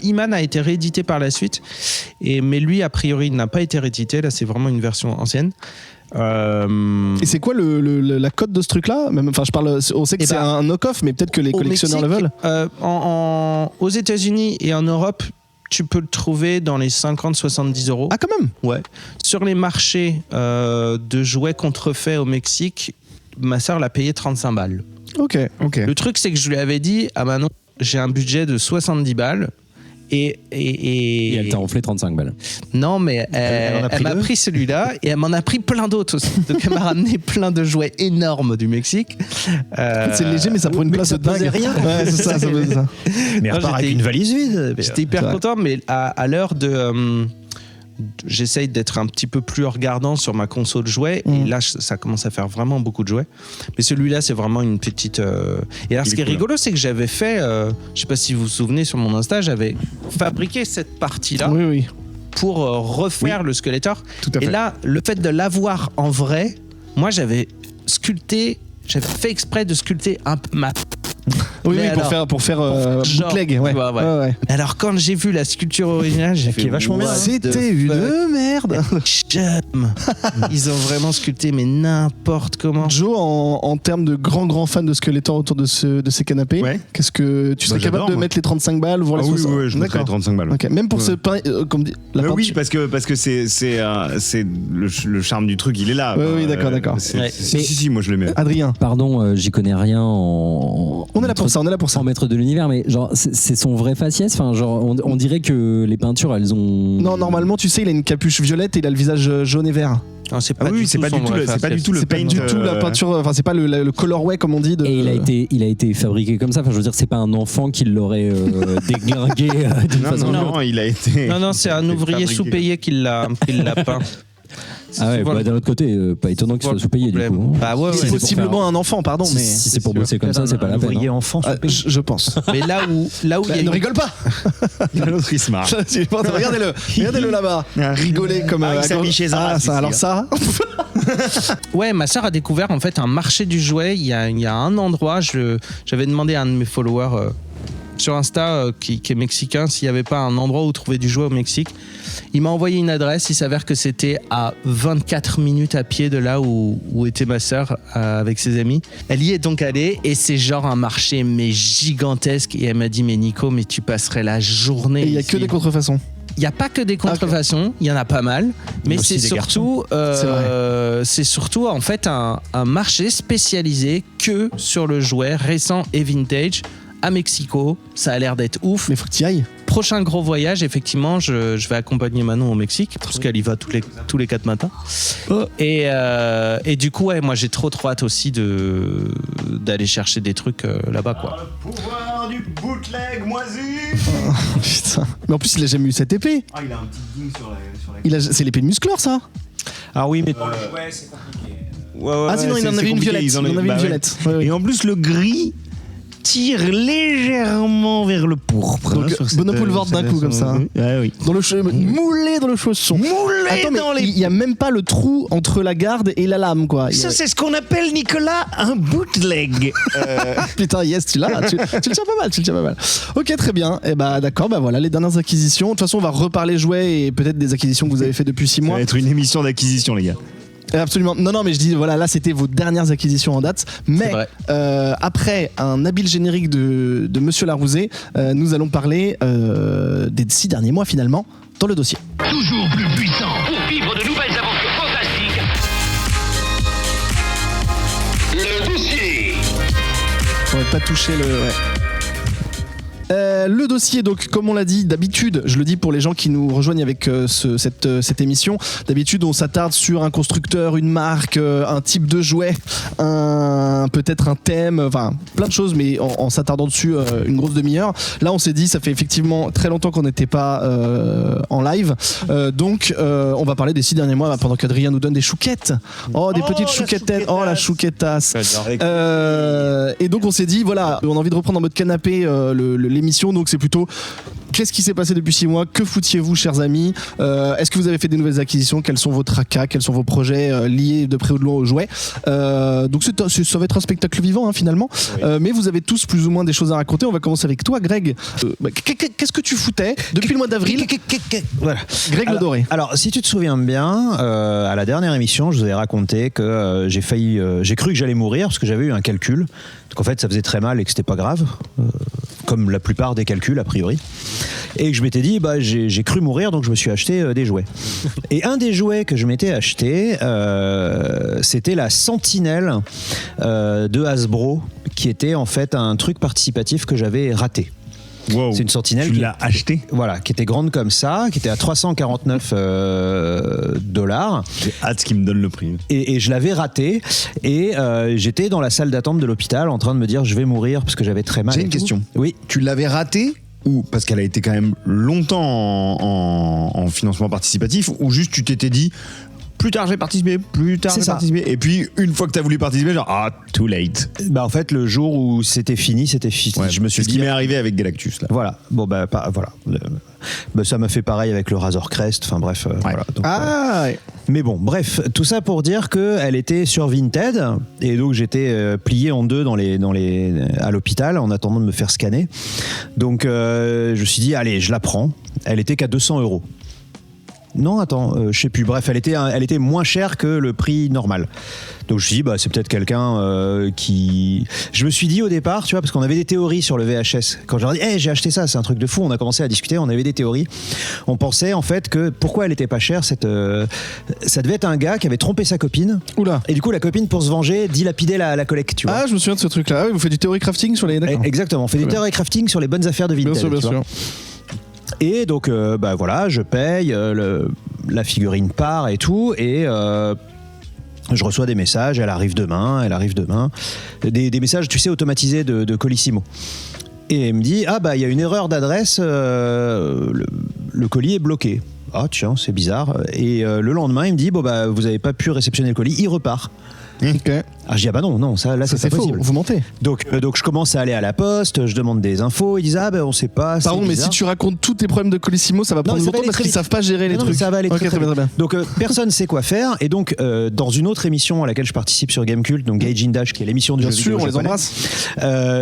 He-Man a été réédité par la suite. Mais lui, a priori, il n'a pas été réédité. Là, c'est vraiment une version ancienne. Et c'est quoi la cote de ce truc-là? Enfin, on sait que c'est un knock-off, mais peut-être que les collectionneurs le veulent. Aux États-Unis et en Europe, tu peux le trouver dans les 50-70 €. Ah, quand même. Ouais. Sur les marchés de jouets contrefaits au Mexique, ma sœur l'a payé 35 balles. Ok. Le truc, c'est que je lui avais dit Manon, j'ai un budget de 70 balles. Et elle t'a enflé 35 balles. Non, mais elle m'a pris celui-là et elle m'en a pris plein d'autres aussi. Donc elle m'a ramené plein de jouets énormes du Mexique. C'est léger, mais ça prend une place de dingue. Rien. Ouais, c'est ça, ça faisait ça. Mais repart avec une valise vide. J'étais hyper content, mais à l'heure de... j'essaye d'être un petit peu plus regardant sur ma console de jouets et là ça commence à faire vraiment beaucoup de jouets, mais celui-là c'est vraiment une petite et alors ce qui est rigolo c'est que j'avais fait je sais pas si vous vous souvenez, sur mon Insta j'avais fabriqué cette partie là pour refaire le Skeletor. Et là le fait de l'avoir en vrai, moi j'avais fait exprès de sculpter un peu ma... Oui, pour faire bootleg. Ouais. Ouais. Alors quand j'ai vu la sculpture originale, j'ai fait vachement bien. C'était une merde. Ils ont vraiment sculpté mais n'importe comment. Joe, en termes de grand fan de Skeletor autour de ces canapés, qu'est-ce que tu serais capable de mettre les 35 balles, voir les 60? Oui, je mettrais les 35 balles. Okay. Même pour ce pain, comme dit, oui, parce que c'est le charme du truc, il est là. Oui, d'accord. Si, moi je le mets. Adrien. Pardon, j'y connais rien on est là pour ça. En maître de l'univers, mais genre c'est son vrai faciès. Enfin, genre on dirait que les peintures elles ont. Non, normalement, tu sais, il a une capuche violette et il a le visage jaune et vert. Non, c'est pas du tout le paint. Du tout la peinture. Enfin, c'est pas le colorway comme on dit. Et il a été fabriqué comme ça. Enfin, je veux dire, c'est pas un enfant qui l'aurait déglingué d'une façon. Non, il a été. Non, c'est un ouvrier sous-payé qui l'a peint. Ah ouais, d'un autre côté, pas étonnant qu'il soit sous-payé du coup. Bah ouais, c'est possiblement un enfant, pardon, mais si c'est pour bosser comme ça, c'est pas la peine. Ouvrier enfant, je pense. Mais là où il y a ne rigole pas. L'autre il se marre. Regardez-le là-bas, rigoler comme il s'habille chez Zara. Alors ça. Ouais, ma sœur a découvert en fait un marché du jouet. Il y a un endroit, j'avais demandé à un de mes followers sur Insta qui est mexicain s'il n'y avait pas un endroit où trouver du jouet au Mexique. Il m'a envoyé une adresse, il s'avère que c'était à 24 minutes à pied de là où était ma sœur avec ses amis. Elle y est donc allée et c'est genre un marché mais gigantesque et elle m'a dit mais Nico, mais tu passerais la journée. Et il n'y a que des contrefaçons. Il n'y a pas que des contrefaçons, il y en a pas mal, mais c'est surtout en fait un marché spécialisé que sur le jouet récent et vintage à Mexico. Ça a l'air d'être ouf. Mais faut que tu y ailles. Prochain gros voyage, effectivement, je vais accompagner Manon au Mexique parce qu'elle y va tous les 4 matins. Et du coup, ouais, moi j'ai trop hâte aussi d'aller chercher des trucs là-bas, quoi. Le pouvoir du bootleg moisi. Putain. Mais en plus, il a jamais eu cette épée. Ah, il a un petit ding sur la... C'est l'épée de Musclor, ça. Ah oui, mais ouais, c'est compliqué. Sinon il en avait une violette. Et en plus le gris. tire légèrement vers le pourpre. Donc, Bono Boulevard d'un coup, comme ça. Oui. Dans le moulé dans le chausson. Attends, mais il y a même pas le trou entre la garde et la lame, quoi. Ça, c'est ce qu'on appelle, Nicolas, un bootleg. Putain, yes, tu l'as. Tu le tiens pas mal. Ok, très bien. Et bah, d'accord, bah voilà, les dernières acquisitions. De toute façon, on va reparler jouets et peut-être des acquisitions que vous avez fait depuis 6 mois. Ça va être une émission d'acquisition, les gars. Absolument. Non, mais je dis, voilà, là, c'était vos dernières acquisitions en date. Mais après un habile générique de Monsieur Larouzé, nous allons parler des 6 derniers mois, finalement, dans le dossier. Toujours plus puissant pour vivre de nouvelles aventures fantastiques. Le dossier. On va pas toucher le... Ouais. Le dossier, donc, comme on l'a dit, d'habitude, je le dis pour les gens qui nous rejoignent avec cette émission, d'habitude, on s'attarde sur un constructeur, une marque, un type de jouet, peut-être un thème, enfin, plein de choses, mais en s'attardant dessus une grosse demi-heure. Là, on s'est dit, ça fait effectivement très longtemps qu'on n'était pas en live, donc on va parler des 6 derniers mois pendant qu'Adrien nous donne des chouquettes. Oh, des petites chouquettes. Oh, la chouquettasse. Et donc, on s'est dit, voilà, on a envie de reprendre en mode canapé l'émission, donc c'est plutôt qu'est-ce qui s'est passé depuis 6 mois, que foutiez-vous, chers amis, est-ce que vous avez fait des nouvelles acquisitions, quels sont vos tracas, quels sont vos projets liés de près ou de loin aux jouets, donc ça va être un spectacle vivant, hein, finalement, mais vous avez tous plus ou moins des choses à raconter. On va commencer avec toi, Greg. Qu'est-ce que tu foutais depuis le mois d'avril? Voilà. Greg Le Doré. Alors, si tu te souviens bien, à la dernière émission, je vous ai raconté que j'ai cru que j'allais mourir parce que j'avais eu un calcul. Donc en fait, ça faisait très mal et que c'était pas grave, comme la plupart des calculs a priori. Et que je m'étais dit, j'ai cru mourir, donc je me suis acheté des jouets. Et un des jouets que je m'étais acheté, c'était la Sentinelle de Hasbro, qui était en fait un truc participatif que j'avais raté. Wow. C'est une sentinelle. Tu l'as acheté ? Voilà, qui était grande comme ça, qui était à $349. J'ai hâte qu'il me donne le prix. Et je l'avais raté. Et j'étais dans la salle d'attente de l'hôpital en train de me dire je vais mourir parce que j'avais très mal. J'ai une question. Oui. Tu l'avais raté ou parce qu'elle a été quand même longtemps en financement participatif, ou juste tu t'étais dit plus tard j'ai participé, et puis une fois que t'as voulu participer, genre too late. Bah en fait le jour où c'était fini. Ouais, je me suis dit, ce qui m'est arrivé avec Galactus là. Voilà. Bon voilà. Ça m'a fait pareil avec le Razor Crest. Enfin bref. Ouais. Voilà. Donc, ouais. Mais bon, bref, tout ça pour dire que elle était sur Vinted et donc j'étais plié en deux à l'hôpital en attendant de me faire scanner. Donc je me suis dit allez, je la prends. Elle était qu'à 200 €. Non, attends, je sais plus. Bref, elle était moins chère que le prix normal. Donc je me suis dit, c'est peut-être quelqu'un qui... Je me suis dit au départ, tu vois, parce qu'on avait des théories sur le VHS. Quand je leur ai dit, j'ai acheté ça, c'est un truc de fou, on a commencé à discuter, on avait des théories. On pensait en fait que pourquoi elle était pas chère, ça devait être un gars qui avait trompé sa copine. Oula. Et du coup, la copine, pour se venger, dilapidait la collecte, tu vois. Ah, je me souviens de ce truc-là. Ah oui, vous faites du théorie crafting sur les... D'accord. Exactement, on fait du théorie crafting sur les bonnes affaires de Vinted. Bien sûr. Et donc, voilà, je paye, la figurine part et tout, et je reçois des messages, elle arrive demain, des messages, tu sais, automatisés de Colissimo. Et elle me dit, il y a une erreur d'adresse, le colis est bloqué. Ah tiens, c'est bizarre. Et le lendemain, il me dit, vous n'avez pas pu réceptionner le colis, il repart. Ok. Ah, je dis non, ça c'est pas possible. Faux, vous mentez. Donc je commence à aller à la poste, je demande des infos, ils disent on sait pas. Pardon, mais si tu racontes tous tes problèmes de Colissimo, ça va prendre longtemps parce qu'ils savent pas gérer les trucs. Ça va aller très bien. Donc personne sait quoi faire, et donc dans une autre émission à laquelle je participe sur Gamecult, donc Gaijin Dash, qui est l'émission du jeu vidéo. Bien sûr, on les embrasse.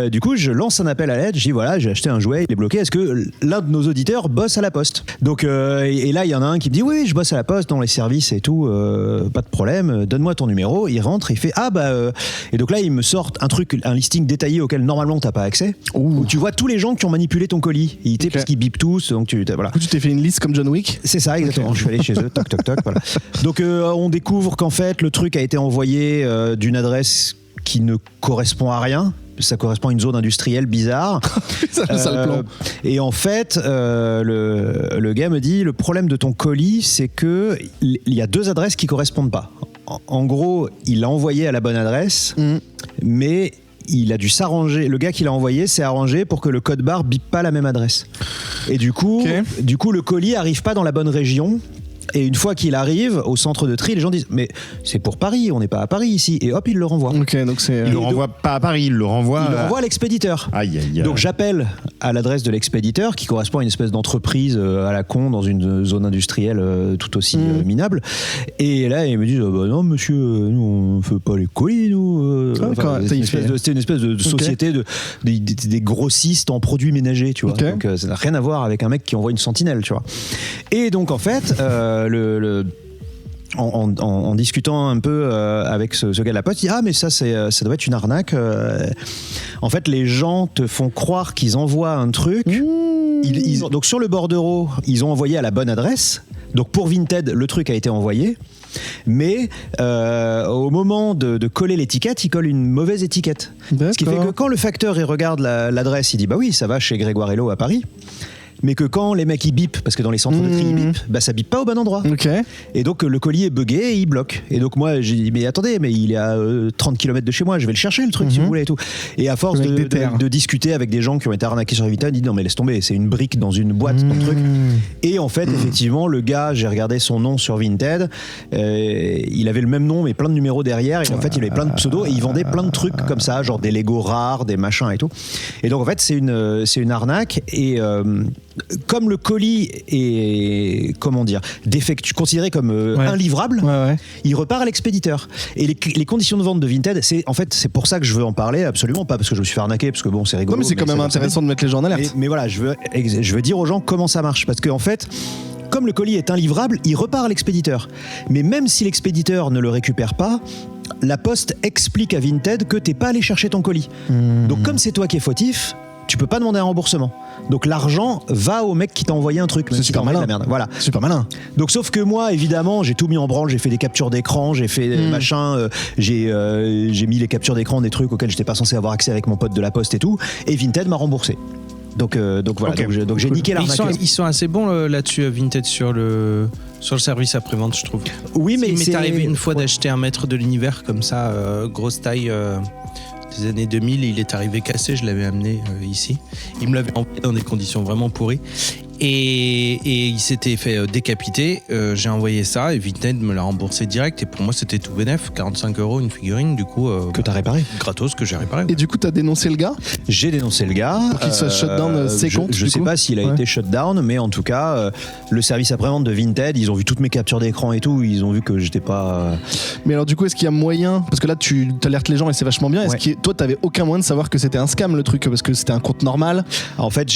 Du coup, je lance un appel à l'aide, je dis voilà, j'ai acheté un jouet, il est bloqué, est-ce que l'un de nos auditeurs bosse à la poste? Donc et là il y en a un qui me dit oui, je bosse à la poste dans les services et tout, pas de problème, donne-moi ton numéro. Il rentre, il fait et donc là il me sort un listing détaillé auquel normalement t'as pas accès, où tu vois tous les gens qui ont manipulé ton colis, parce qu'ils bipent tous, donc voilà. Tu t'es fait une liste comme John Wick? C'est ça, exactement. Okay. Je suis allé chez eux, toc toc toc, voilà. Donc on découvre qu'en fait le truc a été envoyé d'une adresse qui ne correspond à rien. Ça correspond à une zone industrielle bizarre. Ça le plan. Et en fait, le gars me dit, le problème de ton colis, c'est que il y a 2 adresses qui correspondent pas. En gros, il l'a envoyé à la bonne adresse, mais il a dû s'arranger. Le gars qui l'a envoyé s'est arrangé pour que le code barre bipe pas la même adresse. Et du coup, le colis arrive pas dans la bonne région. Et une fois qu'il arrive au centre de tri, les gens disent mais c'est pour Paris, on n'est pas à Paris ici. Et hop, il le renvoie. Ok, donc c'est. Il le renvoie pas à Paris, il le renvoie à l'expéditeur. Aïe, aïe, aïe. Donc j'appelle à l'adresse de l'expéditeur qui correspond à une espèce d'entreprise à la con dans une zone industrielle tout aussi minable. Et là, ils me disent bah non monsieur, nous on fait pas les colis nous. C'était une espèce de société des grossistes en produits ménagers, tu vois. Okay. Donc ça n'a rien à voir avec un mec qui envoie une sentinelle, tu vois. Et donc en fait, en discutant un peu avec ce gars de la poste, il dit ah mais ça doit être une arnaque. En fait, les gens te font croire qu'ils envoient un truc. Donc sur le bordereau, ils ont envoyé à la bonne adresse. Donc pour Vinted, le truc a été envoyé. Mais au moment de coller l'étiquette, il colle une mauvaise étiquette. D'accord. Ce qui fait que quand le facteur il regarde l'adresse, il dit bah oui, ça va chez Grégoire Hello à Paris. Mais que quand les mecs ils bipent, parce que dans les centres de tri ils bipent, bah ça bipe pas au bon endroit. Okay. Et donc le colis est buggé et il bloque. Et donc moi j'ai dit mais attendez, mais il est à 30 km de chez moi, je vais le chercher le truc si vous voulez et tout. Et à force de discuter avec des gens qui ont été arnaqués sur Vinted, il dit non mais laisse tomber, c'est une brique dans une boîte ton truc. Et en fait effectivement le gars, j'ai regardé son nom sur Vinted, il avait le même nom mais plein de numéros derrière et en fait il avait plein de pseudos et il vendait plein de trucs comme ça, genre des Lego rares, des machins et tout. Et donc en fait c'est une arnaque et comme le colis est considéré comme inlivrable, il repart à l'expéditeur. Et les conditions de vente de Vinted, c'est pour ça que je veux en parler, absolument pas parce que je me suis fait arnaquer, parce que bon c'est rigolo. Non mais c'est quand même intéressant de mettre les gens en alerte. Mais voilà, je veux dire aux gens comment ça marche, parce qu'en fait, comme le colis est inlivrable, il repart à l'expéditeur. Mais même si l'expéditeur ne le récupère pas, la poste explique à Vinted que t'es pas allé chercher ton colis. Donc comme c'est toi qui es fautif, tu peux pas demander un remboursement. Donc l'argent va au mec qui t'a envoyé un truc. C'est super malin. La merde. Voilà. Super malin. Donc sauf que moi, évidemment, j'ai tout mis en branle. J'ai fait des captures d'écran, j'ai fait des machins, j'ai mis les captures d'écran des trucs auxquels j'étais pas censé avoir accès avec mon pote de la poste et tout. Et Vinted m'a remboursé. Donc voilà. Okay. Donc j'ai niqué l'arnaque. Ils sont assez bons là-dessus, Vinted, sur le service après-vente, je trouve. Oui, mais il m'est arrivé une fois d'acheter un mètre de l'univers comme ça, grosse taille. Des années 2000, il est arrivé cassé, je l'avais amené ici. Il me l'avait envoyé dans des conditions vraiment pourries. Et il s'était fait décapiter. J'ai envoyé ça et Vinted me l'a remboursé direct. Et pour moi, c'était tout bénef. 45 € une figurine, du coup. Que t'as réparé. Gratos, que j'ai réparé. Et du coup, t'as dénoncé le gars ? J'ai dénoncé le gars. Pour qu'il soit shutdown ses comptes. Je sais pas s'il a été shutdown, mais en tout cas, le service après-vente de Vinted, ils ont vu toutes mes captures d'écran et tout. Ils ont vu que j'étais pas. Mais alors, du coup, est-ce qu'il y a moyen ? Parce que là, tu alertes les gens et c'est vachement bien. Est-ce que toi, t'avais aucun moyen de savoir que c'était un scam le truc ? Parce que c'était un compte normal ? En fait,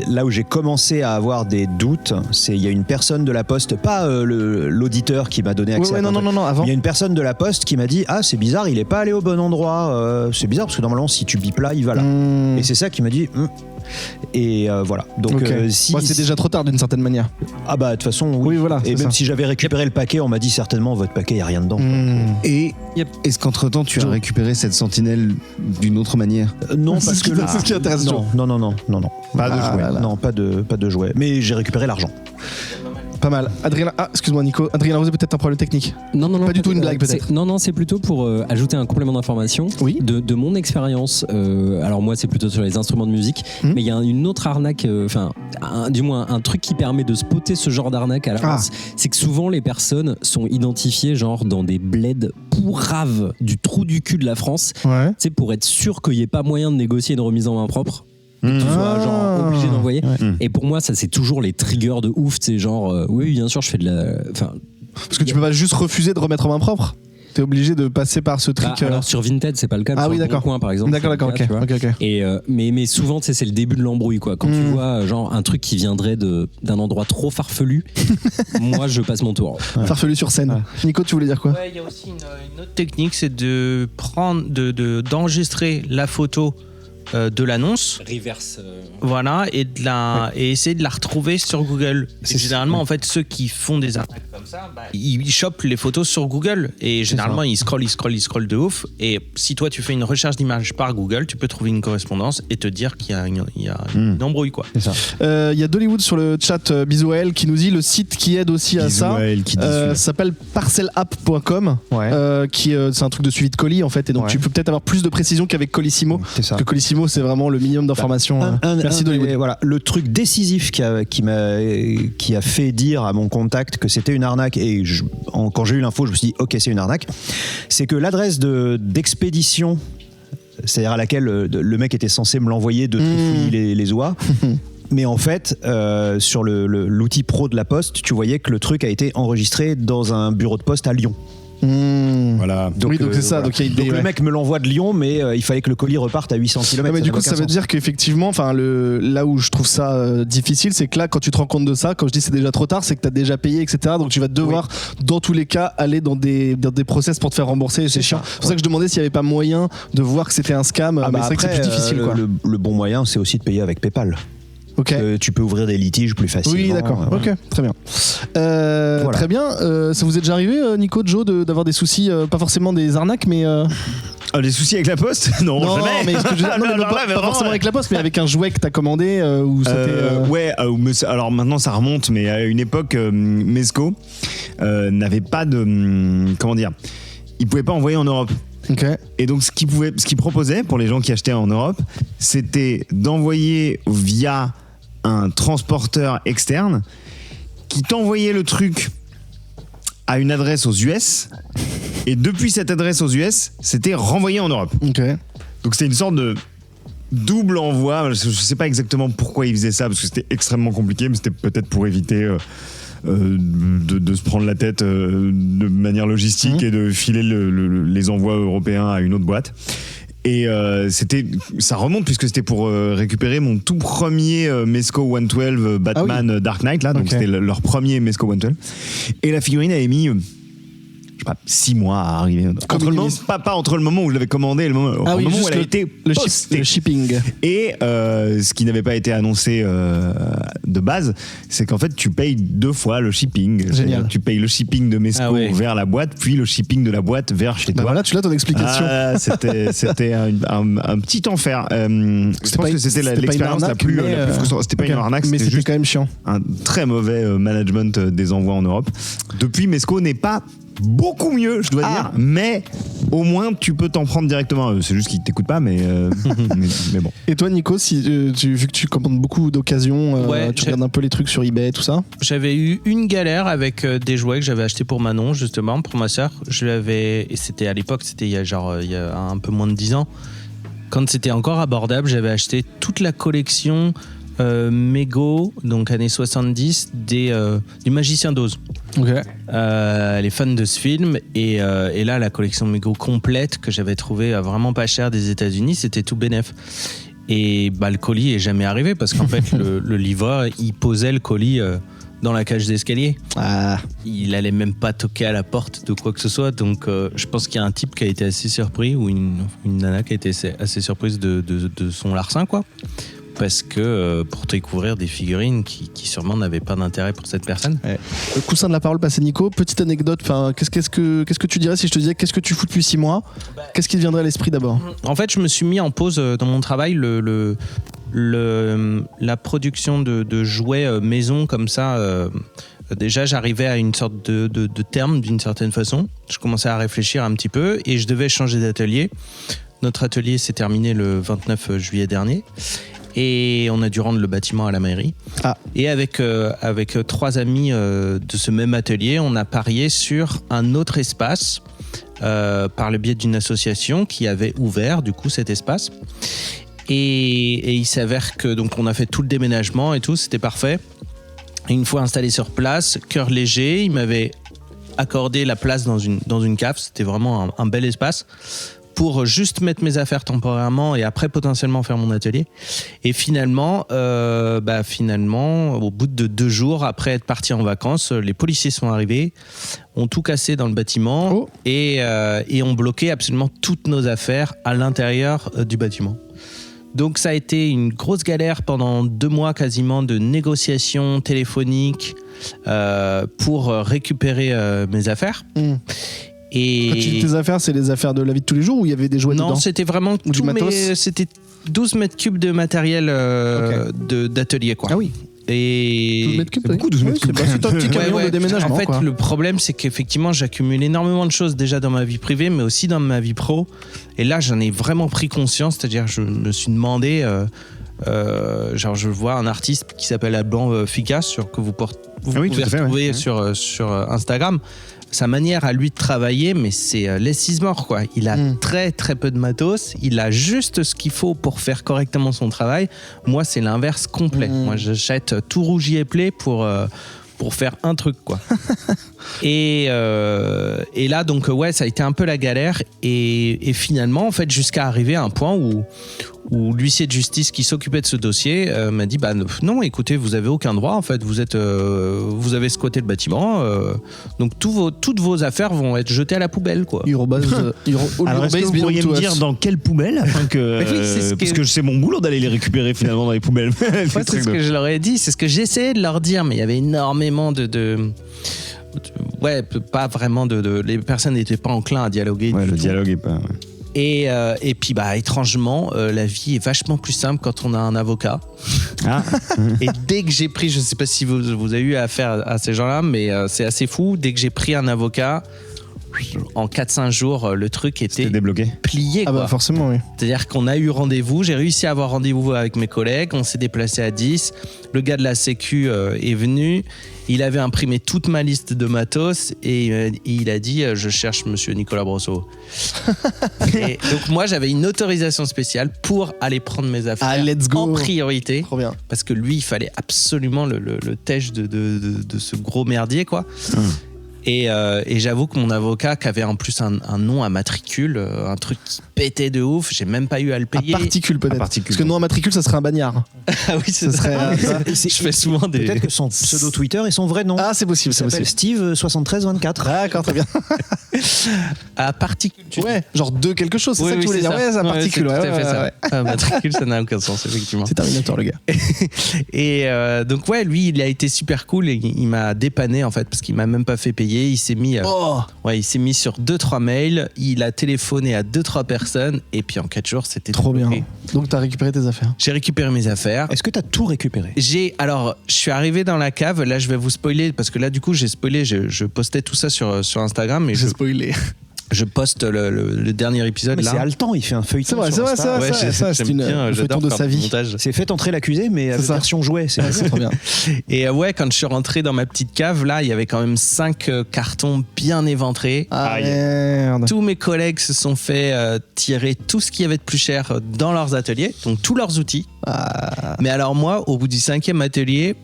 là où j'ai commencé à avoir des doutes, il y a une personne de la poste, pas l'auditeur qui m'a donné accès à non, avant. Il y a une personne de la poste qui m'a dit ah c'est bizarre, il est pas allé au bon endroit, c'est bizarre parce que normalement si tu bipes là il va là. Et c'est ça qui m'a dit et voilà. Donc c'est déjà trop tard d'une certaine manière. Ah bah de toute façon oui voilà. Et même si j'avais récupéré le paquet, on m'a dit certainement votre paquet il y a rien dedans. Et est-ce qu'entre-temps tu as récupéré cette sentinelle d'une autre manière ? Non, parce que là c'est ce qui intéresse. Non. Pas de jouets. Non, pas de jouets. Mais j'ai récupéré l'argent. Pas mal. Adrien, excuse-moi Nico. Adrien Larose, peut-être un problème technique. Non, pas du tout une blague peut-être. Non, c'est plutôt pour ajouter un complément d'information. Oui. De mon expérience. Alors moi, c'est plutôt sur les instruments de musique, mais il y a une autre arnaque. Du moins un truc qui permet de spotter ce genre d'arnaque à l'avance. C'est que souvent les personnes sont identifiées genre dans des bleds pourraves du trou du cul de la France. Ouais. Tu sais, pour être sûr qu'il n'y ait pas moyen de négocier une remise en main propre. Que tu sois genre obligé d'envoyer. Et pour moi, ça c'est toujours les triggers de ouf. C'est genre, oui, bien sûr, je fais de la. Parce que tu peux pas juste refuser de remettre en main propre. T'es obligé de passer par ce trick. Alors sur Vinted, c'est pas le cas. Ah oui, d'accord. Bon Coin, par exemple. D'accord, ok. Et mais souvent, c'est le début de l'embrouille, quoi. Quand tu vois genre un truc qui viendrait d'un endroit trop farfelu, moi, je passe mon tour. Farfelu sur scène. Nico, tu voulais dire quoi ? Ouais, il y a aussi une autre technique, c'est de d'enregistrer la photo de l'annonce, reverse, voilà, et essayer de la retrouver sur Google. C'est généralement en fait ceux qui font des arnaques comme ça, ils chopent les photos sur Google et généralement ils scrollent de ouf. Et si toi tu fais une recherche d'images par Google, tu peux trouver une correspondance et te dire qu'il y a une embrouille, quoi. C'est ça. Il y a Dollywood sur le chat, bisous à elle, qui nous dit le site qui aide aussi à ça. S'appelle parcelapp.com, c'est un truc de suivi de colis en fait, et donc tu peux peut-être avoir plus de précision qu'avec Colissimo. C'est ça. Que Colissimo Thibaut, c'est vraiment le minimum d'informations. Merci d'Hollywood. Voilà, le truc décisif qui a fait dire à mon contact que c'était une arnaque, et quand j'ai eu l'info, je me suis dit ok, c'est une arnaque, c'est que l'adresse d'expédition, c'est-à-dire à laquelle le mec était censé me l'envoyer de trifouiller les oies. Mais en fait, sur l'outil pro de la Poste, tu voyais que le truc a été enregistré dans un bureau de poste à Lyon. Voilà. Donc c'est ça. Voilà. Donc le mec me l'envoie de Lyon, mais il fallait que le colis reparte à 800 km. Mais du coup, ça veut dire qu'effectivement, là où je trouve ça difficile, c'est que là, quand tu te rends compte de ça, quand je dis c'est déjà trop tard, c'est que tu as déjà payé, etc. Donc tu vas devoir, dans tous les cas, aller dans des process pour te faire rembourser. C'est chiant. C'est pour ça que je demandais s'il n'y avait pas moyen de voir que c'était un scam. Mais c'est vrai que c'est plus difficile. Le bon moyen, c'est aussi de payer avec PayPal. Okay. Tu peux ouvrir des litiges plus facilement. Oui, d'accord. Ok, très bien. Voilà. Très bien. Ça vous est déjà arrivé, Nico, Joe, d'avoir des soucis, pas forcément des arnaques, mais des soucis avec la Poste ? Non, jamais. Mais ce que je veux dire, pas forcément avec la Poste, mais avec un jouet que t'as commandé ou c'était. Alors maintenant ça remonte, mais à une époque, Mezco n'avait pas de, comment dire, il pouvait pas envoyer en Europe. Okay. Et donc ce qu'il proposait pour les gens qui achetaient en Europe, c'était d'envoyer via un transporteur externe qui t'envoyait le truc à une adresse aux US, et depuis cette adresse aux US, c'était renvoyé en Europe. Okay. Donc c'était une sorte de double envoi. Je sais pas exactement pourquoi ils faisaient ça, parce que c'était extrêmement compliqué, mais c'était peut-être pour éviter de se prendre la tête de manière logistique et de filer les envois européens à une autre boîte. Et ça remonte, puisque c'était pour récupérer mon tout premier Mezco 112 Batman Dark Knight, là, donc c'était leur premier Mezco 112. Et la figurine avait mis 6 mois à arriver. Pas entre le moment où je l'avais commandé et le moment où elle a été postée. Le shipping. Et ce qui n'avait pas été annoncé de base, c'est qu'en fait tu payes 2 fois le shipping. Génial. Tu payes le shipping de Mezco vers la boîte, puis le shipping de la boîte vers chez toi. Voilà, tu l'as ton explication. C'était un petit enfer. Je pense que c'était l'expérience la plus frustrante. C'était pas une arnaque, mais c'était juste quand même chiant. Un très mauvais management des envois en Europe. Depuis, Mezco n'est pas beaucoup mieux, je dois dire, mais au moins tu peux t'en prendre directement à eux. C'est juste qu'ils t'écoutent pas, mais bon. Et toi, Nico, vu que tu commandes beaucoup d'occasions, tu regardes un peu les trucs sur eBay, tout ça. J'avais eu une galère avec des jouets que j'avais achetés pour Manon, justement, pour ma sœur. Et c'était à l'époque, c'était il y a un peu moins de 10 ans. Quand c'était encore abordable, j'avais acheté toute la collection Mego, donc années 70, du Magicien d'Oz. Okay. Elle est fan de ce film, et là la collection Mego complète que j'avais trouvée vraiment pas chère des États-Unis, c'était tout bénef. Et le colis est jamais arrivé, parce qu'en fait le livreur il posait le colis dans la cage d'escalier. Il allait même pas toquer à la porte de quoi que ce soit, donc je pense qu'il y a un type qui a été assez surpris, ou une nana qui a été assez surprise de son larcin, quoi. Parce que pour découvrir des figurines qui sûrement n'avaient pas d'intérêt pour cette personne. Le coussin de la parole passé, Nico. Petite anecdote, qu'est-ce que tu dirais si je te disais qu'est-ce que tu fous depuis 6 mois ? Qu'est-ce qui te viendrait à l'esprit d'abord ? En fait, je me suis mis en pause dans mon travail. La production de jouets maison comme ça, déjà j'arrivais à une sorte de terme d'une certaine façon. Je commençais à réfléchir un petit peu et je devais changer d'atelier. Notre atelier s'est terminé le 29 juillet dernier. Et on a dû rendre le bâtiment à la mairie. Et avec 3 amis de ce même atelier, on a parié sur un autre espace par le biais d'une association qui avait ouvert du coup cet espace. Et il s'avère que donc on a fait tout le déménagement et tout, c'était parfait. Et une fois installé sur place, cœur léger, il m'avait accordé la place dans une cave. C'était vraiment un bel espace, pour juste mettre mes affaires temporairement et après potentiellement faire mon atelier. Et finalement, au bout de 2 jours, après être parti en vacances, les policiers sont arrivés, ont tout cassé dans le bâtiment et ont bloqué absolument toutes nos affaires à l'intérieur du bâtiment. Donc ça a été une grosse galère pendant 2 mois quasiment de négociations téléphoniques pour récupérer mes affaires. Et quand tu dis tes affaires, c'est les affaires de la vie de tous les jours ou il y avait des jouets dedans ? Non, c'était vraiment tout, c'était 12 mètres cubes de matériel d'atelier, quoi. Ah oui. Et 12 mètres cubes, beaucoup, 12 mètres cubes. C'est un petit camion de déménagement. En fait, quoi. le problème, c'est qu'effectivement, j'accumule énormément de choses déjà dans ma vie privée, mais aussi dans ma vie pro. Et là, j'en ai vraiment pris conscience. C'est-à-dire, je me suis demandé, genre, je vois un artiste qui s'appelle Alban Ficas, que vous pouvez retrouver sur Instagram. Sa manière à lui de travailler, mais c'est less is more, quoi. Il a très très peu de matos, il a juste ce qu'il faut pour faire correctement son travail. Moi, c'est l'inverse complet. Moi, j'achète tout rouge et play pour faire un truc, quoi. Et là, donc, ouais, ça a été un peu la galère. Et finalement, en fait, jusqu'à arriver à un point où l'huissier de justice qui s'occupait de ce dossier m'a dit, bah non, écoutez, vous avez aucun droit, en fait, vous avez squatté le bâtiment, donc toutes vos affaires vont être jetées à la poubelle, quoi. Alors, est-ce que vous pourriez me dire dans quelle poubelle, afin que, parce que c'est mon boulot d'aller les récupérer finalement dans les poubelles. Ouais, c'est ce que je leur ai dit, c'est ce que j'essayais de leur dire, mais il y avait énormément ouais, pas vraiment les personnes n'étaient pas enclins à dialoguer. Ouais, le dialogue est pas. Ouais. Et puis, bah, étrangement, la vie est vachement plus simple quand on a un avocat. Ah. Et dès que j'ai pris, je sais pas si vous avez eu affaire à ces gens-là, mais c'est assez fou. Dès que j'ai pris un avocat, en 4-5 jours, le truc était débloqué. Plié. Ah bah forcément, oui. C'est-à-dire qu'on a eu rendez-vous, j'ai réussi à avoir rendez-vous avec mes collègues, on s'est déplacé à 10, le gars de la Sécu est venu, il avait imprimé toute ma liste de matos et il a dit je cherche monsieur Nicolas Brosseau. Et donc moi j'avais une autorisation spéciale pour aller prendre mes affaires let's go. en priorité. Trop bien. Parce que lui il fallait absolument le tèche de ce gros merdier, quoi. Et j'avoue que mon avocat, qui avait en plus un nom à matricule, un truc qui pétait de ouf, j'ai même pas eu à le payer. À particule peut-être. Parce que non à matricule, ça serait un bagnard. Ah oui, c'est ça. Je fais souvent des. Peut-être que son pseudo Twitter est son vrai nom. Ah, c'est possible, c'est possible. Steve 7324. D'accord, très bien. À particule. Ouais, genre de quelque chose, c'est ça que tu voulais dire. Ouais, c'est à particule. C'est tout à fait ouais, ça. ouais. À matricule, ça n'a aucun sens, effectivement. C'est Terminator, le gars. Et donc, ouais, lui, il a été super cool et il m'a dépanné, en fait, parce qu'il m'a même pas fait payer. Il s'est mis, il s'est mis sur 2-3 mails, il a téléphoné à 2-3 personnes, et puis en 4 jours, c'était trop bien. bloqué. Donc, t'as récupéré tes affaires. J'ai récupéré mes affaires. Est-ce que t'as tout récupéré? Alors, je suis arrivé dans la cave, là, je vais vous spoiler, parce que là, du coup, j'ai spoilé, je postais tout ça sur Instagram, mais J'ai spoilé. je poste le dernier épisode. Mais là. c'est haletant, il fait un feuilleton. C'est vrai, c'est une feuilleton de sa vie. C'est fait entrer l'accusé, mais avec version jouet. C'est trop bien. Et ouais, quand je suis rentré dans ma petite cave, là, il y avait quand même 5 cartons bien éventrés. Ah merde. Tous mes collègues se sont fait tirer tout ce qu'il y avait de plus cher dans leurs ateliers, donc tous leurs outils. Mais alors moi, au bout du 5e atelier,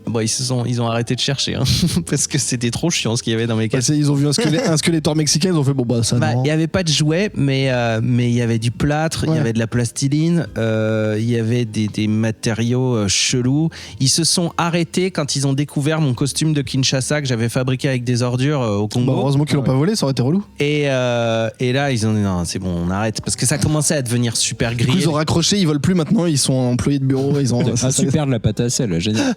bon, ils ont arrêté de chercher, hein, parce que c'était trop chiant ce qu'il y avait dans mes caisses. Ils ont vu un squelettor mexicain, ils ont fait bon bah ça non. Il n'y avait pas de jouets, mais il y avait du plâtre, il y avait de la plastiline, il y avait des matériaux chelous. Ils se sont arrêtés quand ils ont découvert mon costume de Kinshasa que j'avais fabriqué avec des ordures au Congo. Bah, heureusement qu'ils l'ont pas volé, ça aurait été relou. Et là, ils ont dit non, c'est bon, on arrête, parce que ça commençait à devenir super Du coup, grillé. ils ont raccroché, ils volent plus maintenant, ils sont employés de bureau, ils ont super de la pâte à sel, génial.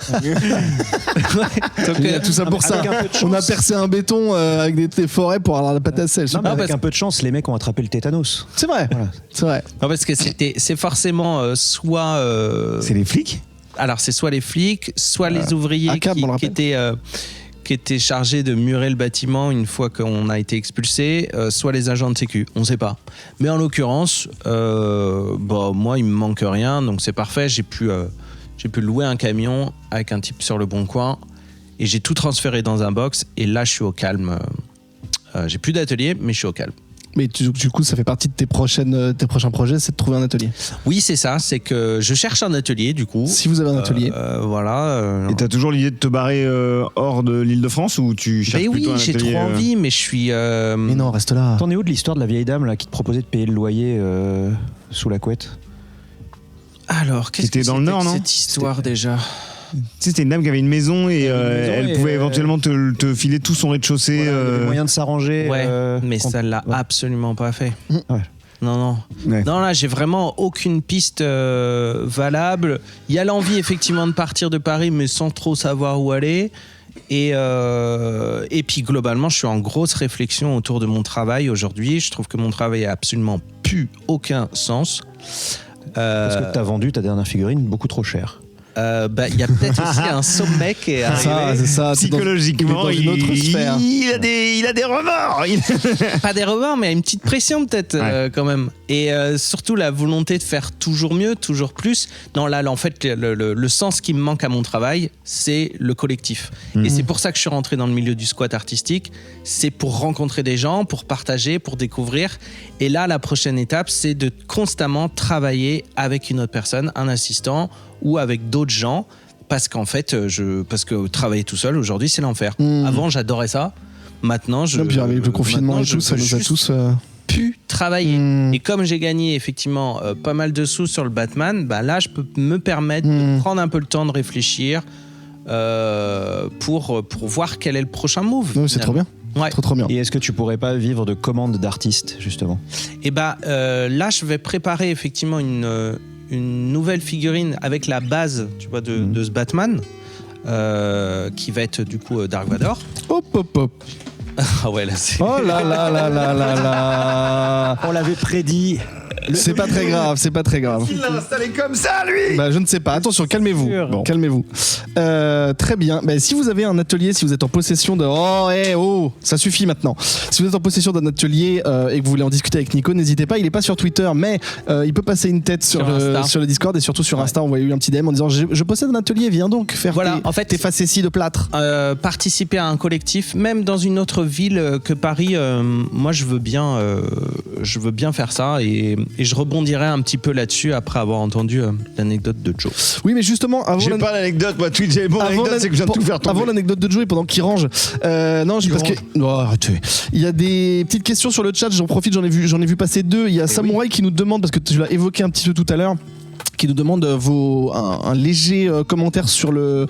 Tout ça pour ça. On a percé un béton avec des forêts pour avoir la pâte à sel. Non, mais avec un peu de chance, les mecs ont attrapé le tétanos. C'est vrai. Voilà. C'est vrai. Non, parce que c'est forcément soit. C'est les flics. Alors, c'est soit les flics, soit les ouvriers ACAB, qui étaient chargés de murer le bâtiment une fois qu'on a été expulsé, soit les agents de sécu, on sait pas. Mais en l'occurrence, moi il me manque rien, donc c'est parfait. J'ai pu louer un camion avec un type sur le bon coin et j'ai tout transféré dans un box, et là je suis au calme. J'ai plus d'atelier, mais je suis au calme. Mais du coup, ça fait partie de tes prochains projets, c'est de trouver un atelier. Oui, c'est ça, c'est que je cherche un atelier du coup. Si vous avez un atelier. Voilà. Et t'as toujours l'idée de te barrer hors de l'Île-de-France, ou tu cherches plutôt un atelier? Oui, j'ai trop envie, mais je suis. Mais non, reste là. T'en es où de l'histoire de la vieille dame là, qui te proposait de payer le loyer sous la couette? Alors, qu'est-ce que c'était dans le Nord, non? cette histoire déjà? Tu sais, c'était une dame qui avait une maison et elle pouvait éventuellement te filer tout son rez-de-chaussée. Voilà, moyen de s'arranger. Ouais, mais ça l'a absolument pas fait. Ouais. Non. Ouais. Non, là, j'ai vraiment aucune piste valable. Il y a l'envie, effectivement, de partir de Paris, mais sans trop savoir où aller. Et puis, globalement, je suis en grosse réflexion autour de mon travail aujourd'hui. Je trouve que mon travail a absolument plus aucun sens. Parce que t'as vendu ta dernière figurine beaucoup trop cher. il y a peut-être aussi un sommet qui est arrivé. C'est ça. Psychologiquement, dans une autre sphère. il a des remords. Pas des remords, mais une petite pression peut-être quand même. Et surtout la volonté de faire toujours mieux, toujours plus. Non, là en fait, le sens qui me manque à mon travail, c'est le collectif. Et c'est pour ça que je suis rentré dans le milieu du squat artistique. C'est pour rencontrer des gens, pour partager, pour découvrir. Et là, la prochaine étape, c'est de constamment travailler avec une autre personne, un assistant ou avec d'autres gens. Parce qu'en fait, parce que travailler tout seul aujourd'hui, c'est l'enfer. Avant, j'adorais ça. Maintenant, puis avec le confinement et tout, ça nous a tous pu travailler. Et comme j'ai gagné effectivement pas mal de sous sur le Batman, là, je peux me permettre de prendre un peu le temps de réfléchir pour voir quel est le prochain move. Non, c'est trop bien. Ouais. Trop bien. Et est-ce que tu pourrais pas vivre de commandes d'artistes, justement? Et là, je vais préparer effectivement une nouvelle figurine avec la base, tu vois, de ce Batman, qui va être du coup Dark Vador. Hop. Ah ouais, là c'est... Oh là. On l'avait prédit. C'est pas très grave. Il l'a installé comme ça, lui. Je ne sais pas. Attention, calmez-vous. Bon, calmez-vous. Très bien. Si vous avez un atelier, si vous êtes en possession de... ça suffit maintenant. Si vous êtes en possession d'un atelier et que vous voulez en discuter avec Nico, n'hésitez pas. Il est pas sur Twitter, mais il peut passer une tête sur le Discord et surtout sur Insta. Envoyez-lui un petit DM en disant je possède un atelier, viens donc faire tes facéties de plâtre. Participer à un collectif, même dans une autre ville que Paris, moi je veux bien faire ça et je rebondirai un petit peu là-dessus après avoir entendu l'anecdote de Joe. Oui, mais justement, avant j'ai pas l'anecdote, moi. Twitch, j'ai bon l'anecdote, c'est que je viens de tout faire tomber. Avant l'anecdote de Joe, et pendant qu'il range, arrêtez. Il y a des petites questions sur le chat. J'en profite, j'en ai vu passer 2. Il y a Samouraï qui nous demande, parce que tu l'as évoqué un petit peu tout à l'heure, qui nous demande un léger commentaire sur la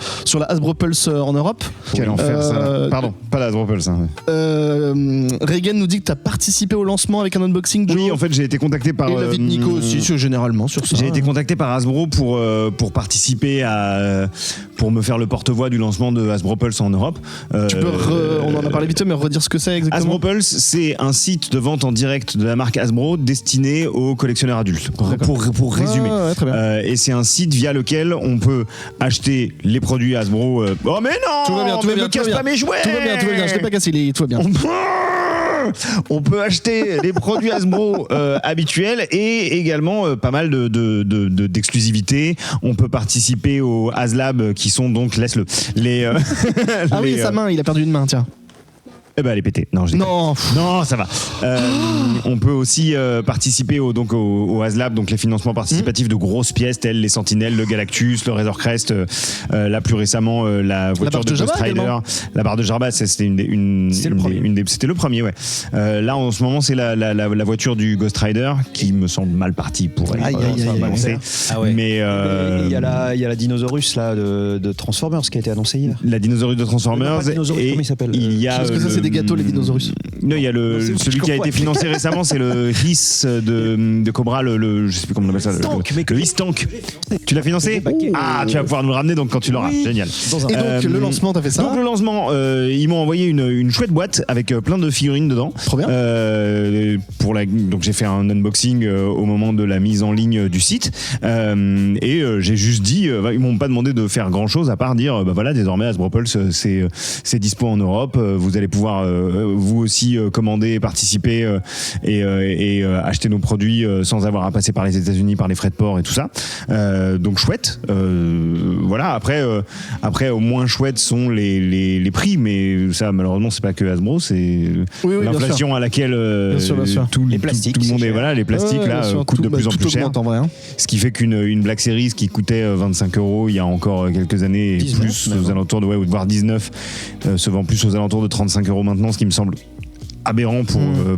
Hasbro Pulse en Europe. Quel enfer ça. Pardon, pas la Hasbro Pulse. Reagan nous dit que tu as participé au lancement avec un unboxing, Joe. Oui, en fait, j'ai été contacté par... Et David Nico aussi, généralement, sur ça. J'ai été contacté par Hasbro pour participer pour me faire le porte-voix du lancement de Hasbro Pulse en Europe. Tu peux, on en a parlé vite, mais redire ce que c'est exactement. Hasbro Pulse, c'est un site de vente en direct de la marque Hasbro destiné aux collectionneurs adultes. Pour résumer. Très bien. Et c'est un site via lequel on peut acheter les produits Hasbro. Oh mais non, tout va bien, ne casse pas mes jouets. Tout va bien, je t'ai pas cassé, tout va bien. On peut acheter les produits Hasbro habituels et également pas mal d'exclusivités. On peut participer au HasLab qui sont donc, laisse-le, les... oui, sa main, il a perdu une main, tiens. Elle est pétée. Non, ça va. On peut aussi participer au HasLab, donc les financements participatifs de grosses pièces telles les Sentinelles, le Galactus, le Razor Crest, là plus récemment la voiture de Ghost Rider, la barre de Jarba, c'était c'était le premier, ouais. Là en ce moment c'est la voiture du Ghost Rider qui me semble mal partie pour elle. Mais il y a la Dinosaurus là de Transformers qui a été annoncée hier. La Dinosaurus de Transformers et comment il s'appelle parce que ça c'est des gâteaux, les Dinosaurus. Non, il y a celui qui a été financé récemment, c'est le Hiss de Cobra, je sais plus comment on appelle ça. Le Hiss Tank. Tu l'as financé? Tu vas pouvoir nous le ramener donc quand tu l'auras. Génial. Et donc le lancement, t'as fait ça? Donc le lancement, ils m'ont envoyé une chouette boîte avec plein de figurines dedans. Trop bien. Donc j'ai fait un unboxing au moment de la mise en ligne du site et j'ai juste dit, ils m'ont pas demandé de faire grand chose à part dire voilà, désormais Hasbro Pulse c'est dispo en Europe, vous allez pouvoir vous aussi commander, participer et acheter nos produits sans avoir à passer par les États-Unis, par les frais de port et tout ça. Donc chouette. Voilà. Après, au moins chouette sont les prix, mais ça malheureusement c'est pas que Hasbro, c'est l'inflation à laquelle tout le monde est. Voilà, les plastiques coûtent de plus en plus cher. Ce qui fait qu'une Black Series qui coûtait 25 € il y a encore quelques années, 19, plus aux alentours de voire 19, se vend plus aux alentours de 35 € maintenant, ce qui me semble aberrant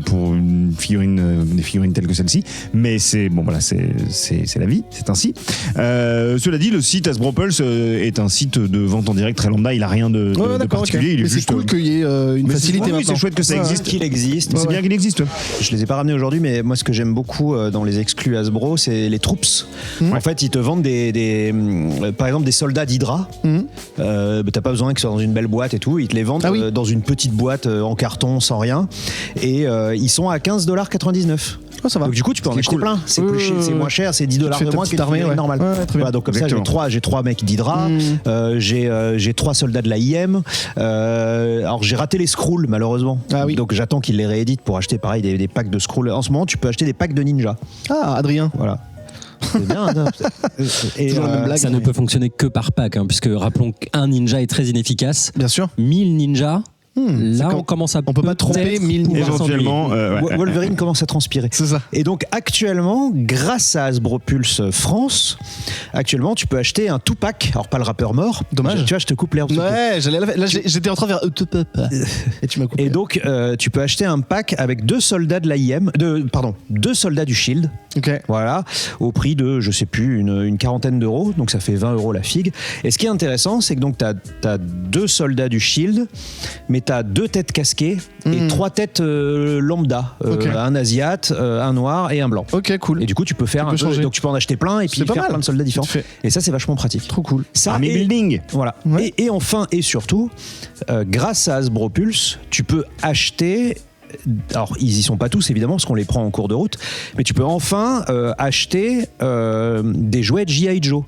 pour une figurine, des figurines telles que celle-ci, mais c'est la vie, c'est ainsi. Cela dit, le site Hasbro Pulse est un site de vente en direct très lambda, il a rien de particulier. Il est juste cool qu'il y ait une facilité maintenant. C'est chouette que ça existe. Qu'il existe. C'est bien qu'il existe. Je les ai pas ramenés aujourd'hui, mais moi ce que j'aime beaucoup dans les exclus Hasbro, c'est les troops. En fait, ils te vendent par exemple des soldats d'Hydra. T'as pas besoin qu'ils soient dans une belle boîte et tout, ils te les vendent dans une petite boîte en carton sans rien. Et ils sont à $15,99. Oh, ça va. Donc du coup, tu peux en acheter plein. C'est plus cher, c'est moins cher, c'est $10 de moins qu'une figurine normale. Voilà, donc comme ça, j'ai trois mecs d'Hydra, j'ai 3 soldats de la IM. Alors j'ai raté les Skrulls malheureusement. Ah oui. Donc j'attends qu'ils les rééditent pour acheter pareil des packs de Skrulls. En ce moment, tu peux acheter des packs de Ninja. Ah, Adrien. Voilà. C'est bien. Et ça ne peut fonctionner que par pack, puisque rappelons qu'un ninja est très inefficace. Bien sûr. 1000 ninjas. Là, on commence à. On peut pas tromper 1000 éventuellement. Wolverine commence à transpirer. C'est ça. Et donc, actuellement, grâce à Hasbro Pulse France, actuellement, tu peux acheter un two-pack. Alors, pas le rappeur mort. Dommage. Tu vois, je te coupe l'herbe. Ouais, là, j'étais en train de faire. Et tu m'as coupé. Et donc, tu peux acheter un pack avec 2 soldats de l'AIM. Deux soldats du Shield. Ok. Voilà. Au prix de, je sais plus, une quarantaine d'euros. Donc, ça fait 20 € la figue. Et ce qui est intéressant, c'est que donc, t'as 2 soldats du Shield, mais t'as 2 têtes casquées et 3 têtes lambda, un asiate, un noir et un blanc. Ok, cool. Et du coup, tu peux faire donc tu peux en acheter plein et puis faire plein de soldats différents. Et ça, c'est vachement pratique. Trop cool. Ça, Army building. Voilà. Ouais. Et enfin et surtout, grâce à Hasbro Pulse, tu peux acheter. Alors, ils y sont pas tous évidemment parce qu'on les prend en cours de route, mais tu peux enfin acheter des jouets de G.I. Joe.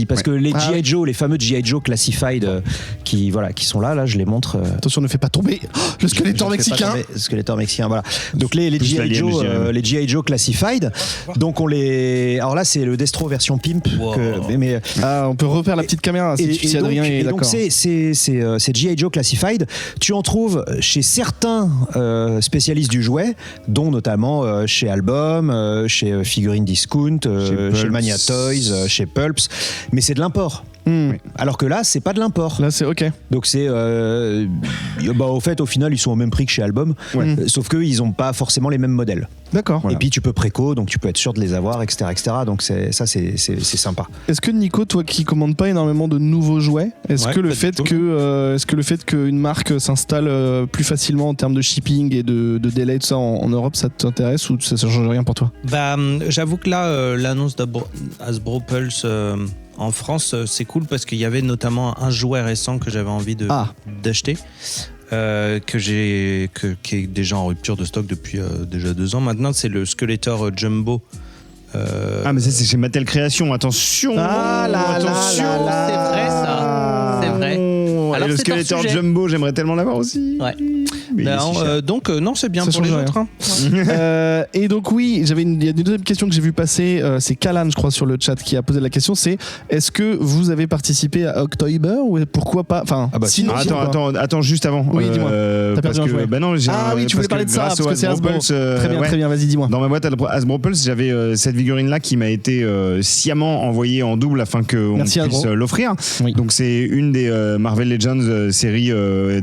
Parce que les G.I. Joe, les fameux G.I. Joe Classified qui sont là, je les montre. Attention, ne fais pas tomber le Skeletor mexicain. Le Skeletor mexicain, voilà. Donc les G.I. Joe Classified. Donc alors là, c'est le Destro version Pimp. Wow. On peut refaire la petite caméra si Adrien est d'accord. Donc ces G.I. Joe Classified, tu en trouves chez certains spécialistes du jouet, dont notamment chez Album, chez Figurine Discount, chez le Mania Toys, chez Pulps. Mais c'est de l'import. Alors que là, c'est pas de l'import. Là, c'est ok. Donc c'est, au fait, au final, ils sont au même prix que chez Album, sauf qu'ils ont pas forcément les mêmes modèles. D'accord. Et puis tu peux préco, donc tu peux être sûr de les avoir, etc., etc. Donc c'est sympa. Est-ce que Nico, toi qui commandes pas énormément de nouveaux jouets, est-ce que le fait qu'une marque s'installe plus facilement en termes de shipping et de délai tout ça en Europe, ça t'intéresse ou ça change rien pour toi? J'avoue que là, l'annonce d'Hasbro Pulse. En France, c'est cool parce qu'il y avait notamment un jouet récent que j'avais envie d'acheter, qui est déjà en rupture de stock depuis déjà 2 ans maintenant. C'est le Skeletor Jumbo. Mais ça, c'est chez Mattel Création. Attention. C'est vrai ça. C'est vrai. Alors, et le Skeletor Jumbo, j'aimerais tellement l'avoir aussi. Ouais. Donc non, c'est bien ça pour les autres. Et donc oui, il y a une deuxième question que j'ai vu passer, c'est Kalan, je crois, sur le chat qui a posé la question, c'est est-ce que vous avez participé à October ou pourquoi pas? Sinon, attends, juste avant. Oui, dis-moi. T'as perdu un jouet. Tu voulais parler de ça parce que c'est Hasbro. Très bien, vas-y, dis-moi. Dans ma boîte Hasbro Pulse, j'avais cette figurine là qui m'a été sciemment envoyée en double afin qu'on puisse l'offrir. Oui. Donc c'est une des Marvel Legends série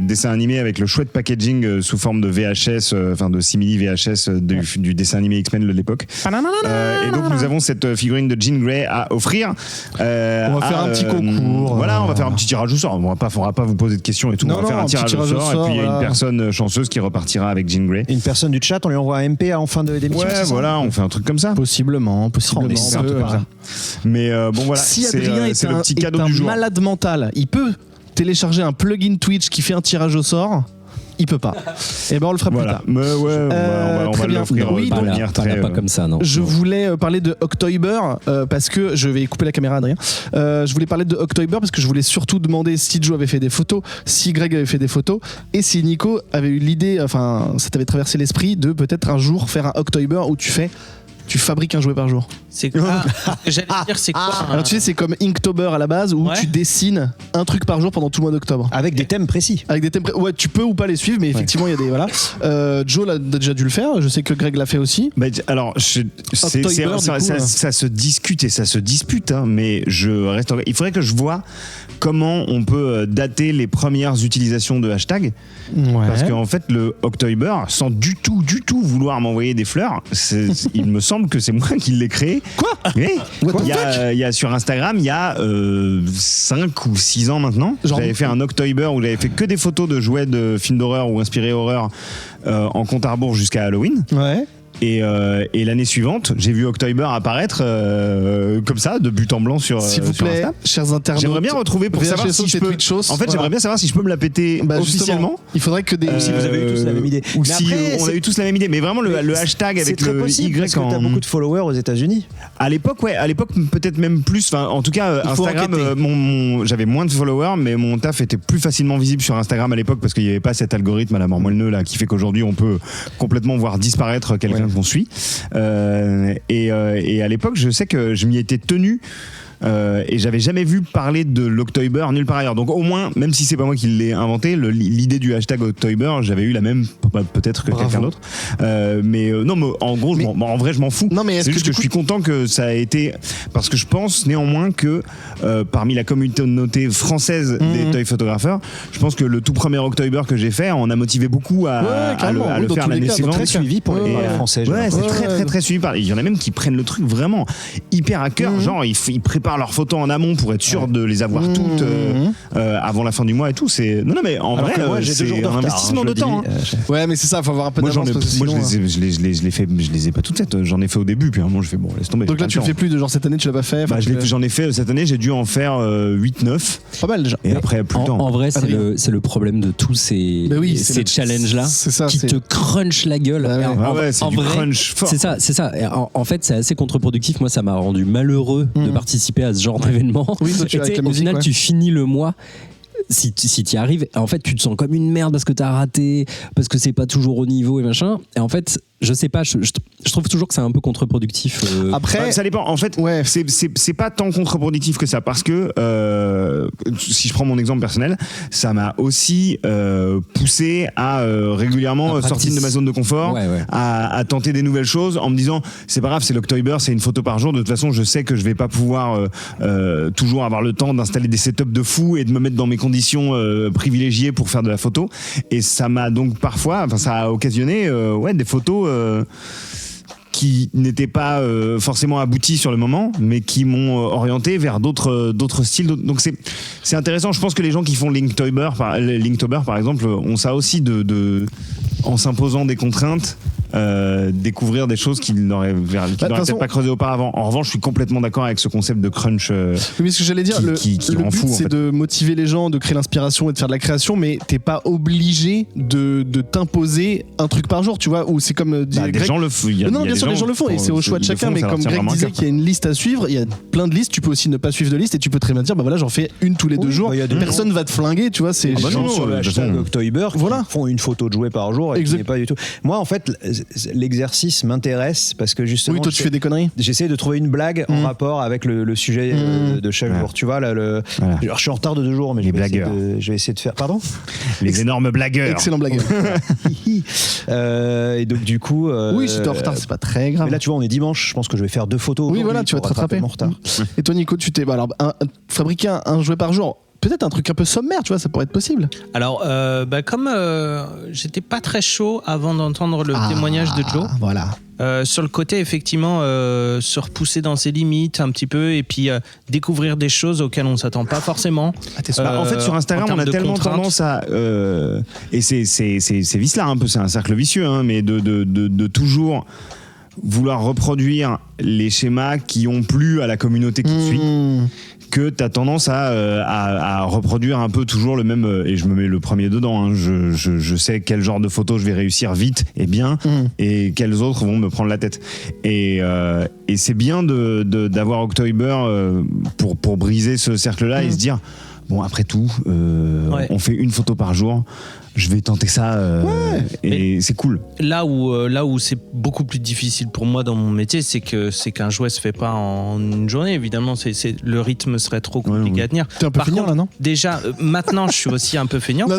dessin animé avec le chouette packaging sous forme de VHS, de simili VHS du dessin animé X-Men de l'époque. Et donc nous avons cette figurine de Jean Grey à offrir. On va faire un petit concours. Voilà, on va faire un petit tirage au sort. On va pas vous poser de questions et tout. On va faire un tirage au sort. Et puis il y a une personne chanceuse qui repartira avec Jean Grey. Une personne du chat, on lui envoie un MP en fin d'émission. Ouais, voilà, on fait un truc comme ça. Possiblement. Mais bon voilà. Si Adrien est le petit cadeau du jour. Malade mental, il peut télécharger un plugin Twitch qui fait un tirage au sort. Il peut pas. Et on le fera plus tard. Mais on va l'offrir. Oui, pas comme ça, non. Je voulais parler de October parce que je vais couper la caméra, Adrien. Je voulais parler de October parce que je voulais surtout demander si Joe avait fait des photos, si Greg avait fait des photos et si Nico avait eu l'idée, ça t'avait traversé l'esprit de peut-être un jour faire un October où tu fabriques un jouet par jour. C'est quoi? J'allais dire, c'est quoi? Alors tu sais, c'est comme Inktober à la base où tu dessines un truc par jour pendant tout le mois d'octobre. Avec des thèmes précis. Ouais, tu peux ou pas les suivre, mais effectivement, il y a des. Voilà. Joe l'a déjà dû le faire. Je sais que Greg l'a fait aussi. Alors, ça se discute et ça se dispute, mais il faudrait que je vois comment on peut dater les premières utilisations de hashtag. Ouais. Parce qu'en fait, le October, sans du tout vouloir m'envoyer des fleurs, il me semble que c'est moi qui l'ai créé. Quoi? Oui. Il y a sur Instagram, il y a 5 ou 6 ans maintenant, j'avais fait un October où j'avais fait que des photos de jouets de films d'horreur ou inspirés horreur en compte à rebours jusqu'à Halloween. Ouais. Et l'année suivante, j'ai vu October apparaître comme ça, de but en blanc sur S'il vous sur plaît, Insta. chers internautes. J'aimerais bien retrouver pour savoir si je peux. En fait, j'aimerais bien savoir si je peux me la péter officiellement. Il faudrait que des. Si vous avez eu tous la même idée. Ou Mais si après, on a eu tous la même idée. Mais vraiment, le hashtag avec c'est très le possible, parce Y que t'as beaucoup de followers aux États-Unis. À l'époque, ouais. À l'époque, peut-être même plus. Enfin, en tout cas, Il faut Instagram, enquêter. j'avais moins de followers, mais mon taf était plus facilement visible sur Instagram à l'époque parce qu'il n'y avait pas cet algorithme à la mort moelleux là qui fait qu'aujourd'hui on peut complètement voir disparaître quelqu'un qu'on suit. Et à l'époque, je sais que je m'y étais tenu. Et j'avais jamais vu parler de l'October nulle part ailleurs. Donc au moins, même si c'est pas moi qui l'ai inventé, l'idée du hashtag October, j'avais eu la même peut-être que quelqu'un d'autre. Mais non, mais en gros, en vrai, je m'en fous. Non, mais c'est juste que je suis content que ça a été, parce que je pense néanmoins que parmi la communauté française des toy photographeurs, je pense que le tout premier October que j'ai fait, on a motivé beaucoup à le faire l'année suivante. Très suivi pour les Français. Ouais, c'est très suivi. Il y en a même qui prennent le truc vraiment hyper à cœur. Genre, ils préparent leurs photos en amont pour être sûr de les avoir toutes avant la fin du mois et tout. Non, mais en vrai, c'est un investissement de temps. Ouais, mais c'est ça, il faut avoir un peu d'avance. Je les ai pas toutes faites. J'en ai fait au début, puis à un moment, je fais bon, laisse tomber. Donc là, tu le fais plus de genre cette année, tu l'as pas fait. J'en ai fait cette année, j'ai dû en faire 8-9. Pas mal déjà. Et après, plus de temps. En vrai, c'est le problème de tous ces challenges-là qui te crunchent la gueule. C'est du crunch fort. C'est ça. En fait, c'est assez contre-productif. Moi, ça m'a rendu malheureux de participer à ce genre d'événement. Oui, toi, au final, tu finis le mois. Si tu y arrives, en fait, tu te sens comme une merde parce que t'as raté, parce que c'est pas toujours au niveau et machin. Et en fait, je sais pas, je trouve toujours que c'est un peu contre-productif. Après, ça dépend. En fait, c'est pas tant contre-productif que ça, parce que si je prends mon exemple personnel, ça m'a aussi poussé à régulièrement sortir de ma zone de confort, à tenter des nouvelles choses, en me disant c'est pas grave, c'est l'October, c'est une photo par jour. De toute façon, je sais que je vais pas pouvoir toujours avoir le temps d'installer des setups de fou et de me mettre dans mes conditions privilégiées pour faire de la photo. Et ça m'a donc parfois, ça a occasionné des photos qui n'étaient pas forcément aboutis sur le moment, mais qui m'ont orienté vers d'autres styles. Donc c'est intéressant. Je pense que les gens qui font Linktober par exemple ont ça aussi en s'imposant des contraintes. Découvrir des choses qu'ils n'auraient peut-être pas creusé auparavant. En revanche, je suis complètement d'accord avec ce concept de crunch. Oui, mais ce que j'allais dire, le but, c'est de motiver les gens, de créer l'inspiration et de faire de la création, mais t'es pas obligé de t'imposer un truc par jour, tu vois, ou c'est comme des gens le font. Non, bien sûr, les gens le font et c'est au choix de chacun, mais comme Greg disait qu'il y a une liste à suivre, il y a plein de listes, tu peux aussi ne pas suivre de liste et tu peux très bien dire, bah voilà, j'en fais une tous les 2 jours, personne va te flinguer, tu vois, c'est sur le hashtag October, font une photo de jouet par jour et pas du tout. Moi, en fait, l'exercice m'intéresse parce que justement. Oui, toi, tu fais des conneries. J'essaie de trouver une blague en rapport avec le sujet de chaque jour. Tu vois, là, alors, je suis en retard de 2 jours, mais les blagueurs. Je vais essayer de faire. Pardon ? Les énormes blagueurs. Excellent blagueur. Et donc, du coup. Oui, si t'es en retard, c'est pas très grave. Mais là, tu vois, on est dimanche. Je pense que je vais faire 2 photos. Oui, voilà, tu vas te rattraper. Mon retard. Et toi, Nico, tu t'es. Fabriquer un jouet par jour. Peut-être un truc un peu sommaire, tu vois, ça pourrait être possible. Alors, comme j'étais pas très chaud avant d'entendre le témoignage de Joe. Voilà. Sur le côté, effectivement, se repousser dans ses limites un petit peu et puis découvrir des choses auxquelles on ne s'attend pas forcément. En fait, sur Instagram, on a tellement tendance à. Et c'est vice-là un peu, c'est un cercle vicieux, hein, mais de toujours vouloir reproduire les schémas qui ont plu à la communauté qui suit. Que tu as tendance à reproduire un peu toujours le même, et je me mets le premier dedans, hein, je sais quel genre de photos je vais réussir vite et bien, et quels autres vont me prendre la tête. Et c'est bien d'avoir October pour briser ce cercle-là et se dire, bon, après tout, on fait une photo par jour. Je vais tenter ça et c'est cool. Là où c'est beaucoup plus difficile pour moi dans mon métier, c'est qu'un jouet se fait pas en une journée. Évidemment, le rythme serait trop compliqué à tenir. T'es un peu feignant là, non ? Déjà, maintenant, je suis aussi un peu feignant non,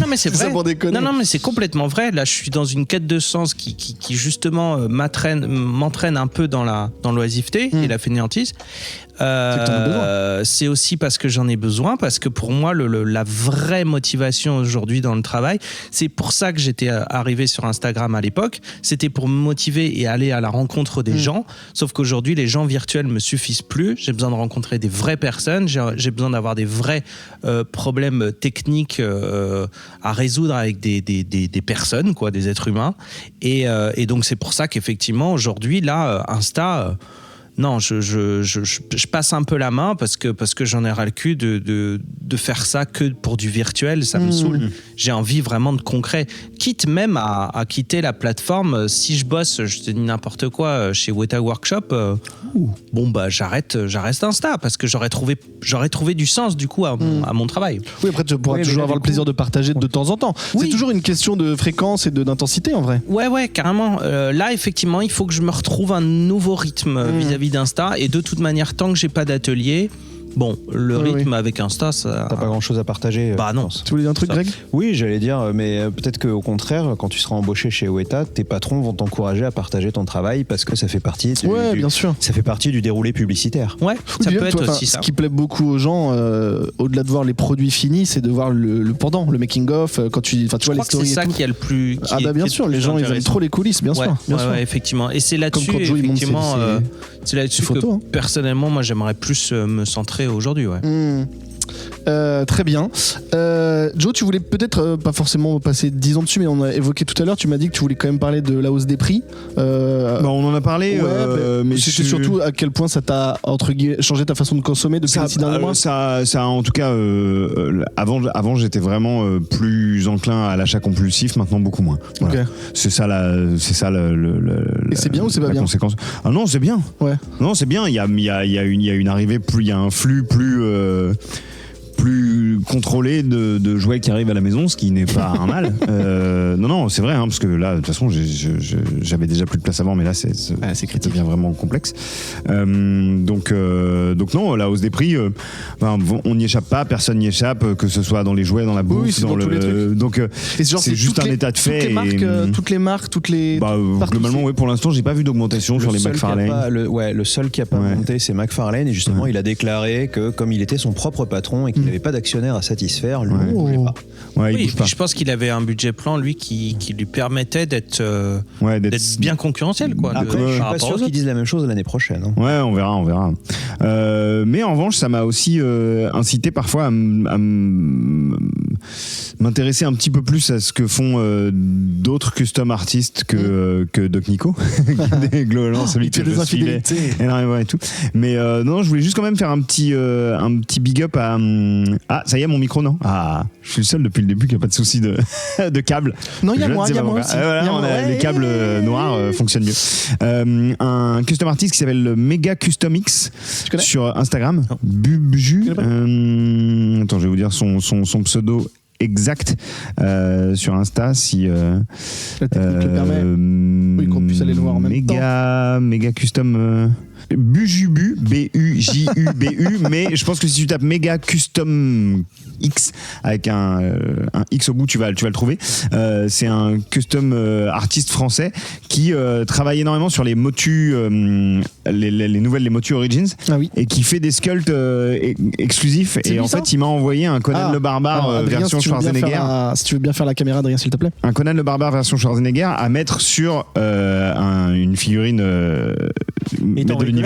mais c'est vrai. Non, mais c'est complètement vrai. Là, je suis dans une quête de sens qui justement m'entraîne un peu dans l'oisiveté et la fainéantise. C'est aussi parce que j'en ai besoin, parce que pour moi, la vraie motivation aujourd'hui dans le travail, c'est pour ça que j'étais arrivé sur Instagram à l'époque, c'était pour me motiver et aller à la rencontre des gens, sauf qu'aujourd'hui, les gens virtuels me suffisent plus, j'ai besoin de rencontrer des vraies personnes, j'ai besoin d'avoir des vrais problèmes techniques à résoudre avec des personnes, quoi, des êtres humains, et donc c'est pour ça qu'effectivement, aujourd'hui, là, Insta... non, je passe un peu la main parce que j'en ai ras le cul de faire ça que pour du virtuel, ça me saoule. J'ai envie vraiment de concret, quitte même à quitter la plateforme. Si je bosse, je te dis n'importe quoi, chez Weta Workshop, j'arrête Insta parce que j'aurais trouvé du sens du coup à mon travail. Oui, après tu pourras toujours avoir le plaisir de partager de temps en temps. Oui. C'est toujours une question de fréquence et d'intensité en vrai. Ouais, carrément. Là, effectivement, il faut que je me retrouve un nouveau rythme vis-à-vis d'Insta, et de toute manière, tant que j'ai pas d'atelier, le rythme avec Insta, ça... T'as pas grand chose à partager. Bah non. Tu voulais dire un truc, Greg ? Oui, j'allais dire, mais peut-être qu'au contraire, quand tu seras embauché chez Weta, tes patrons vont t'encourager à partager ton travail parce que ça fait partie bien sûr. Ça fait partie du déroulé publicitaire. Ouais, ça peut être aussi ce ça. qui plaît beaucoup aux gens, au-delà de voir les produits finis, c'est de voir le pendant, le making of, quand tu vois les stories. C'est ça qui est le plus. Bien sûr, les gens ils aiment trop les coulisses, bien sûr. Ouais, effectivement. Et c'est là-dessus, effectivement, c'est là-dessus que personnellement, moi, j'aimerais plus me centrer aujourd'hui. Ouais. Très bien. Joe, tu voulais peut-être pas forcément passer 10 ans dessus, mais on a évoqué tout à l'heure, tu m'as dit que tu voulais quand même parler de la hausse des prix. On en a parlé, mais c'était surtout à quel point ça t'a entre guillemets changé ta façon de consommer depuis ces derniers mois. Ça en tout cas, avant j'étais vraiment plus enclin à l'achat compulsif, maintenant beaucoup moins. Voilà. Okay. C'est ça Et c'est bien ou c'est pas bien ? Conséquence. Ah non, c'est bien. Ouais. Non, c'est bien. Il y a une arrivée, il y a un flux plus contrôlé de jouets qui arrivent à la maison, ce qui n'est pas un mal. Non, c'est vrai, parce que là, de toute façon, j'avais déjà plus de place avant, mais là, c'est critique, devient vraiment complexe. Donc non, la hausse des prix, on n'y échappe pas, personne n'y échappe, que ce soit dans les jouets, dans la bouffe, dans tous les trucs. Donc c'est juste un état de fait. Toutes les marques. Globalement, oui, pour l'instant, j'ai pas vu d'augmentation sur les McFarlane. Le seul qui a pas monté, c'est McFarlane, et justement, il a déclaré que comme il était son propre patron et qu'il n'avait pas d'actionnaire à satisfaire, lui, il ne bougeait pas. Ouais, oui, je pense qu'il avait un budget plan, lui, qui lui permettait d'être bien concurrentiel, quoi. Après, je suis pas sûr qu'ils disent la même chose l'année prochaine. Hein. Ouais, on verra. Mais en revanche, ça m'a aussi incité parfois à m'intéresser un petit peu plus à ce que font d'autres custom artistes que Doc Nico, qui est globalement celui que je suivais énormément et tout. Mais non, je voulais juste quand même faire un petit big up à... Ah, ça y est, mon micro, non ? Ah, je suis le seul depuis le début qui n'a pas de souci de câble. Non, il y a moi aussi. Les câbles noirs fonctionnent mieux. Un custom artist qui s'appelle Mega Custom X sur Instagram. Bubju. Attends, je vais vous dire son pseudo exact sur Insta si la technique le permet. Qu'on puisse aller le voir en même temps. Méga custom Bujubu, B-U-J-U-B-U, mais je pense que si tu tapes Méga Custom X avec un X au bout, tu vas le trouver. C'est un custom artiste français qui travaille énormément sur les motus, les nouvelles, les motus Origins, et qui fait des sculpts exclusifs. Et en fait, il m'a envoyé un Conan le Barbare version Schwarzenegger. Si tu veux bien faire la caméra, Adrien, s'il te plaît. Un Conan le Barbare version Schwarzenegger à mettre sur une figurine de l'univers.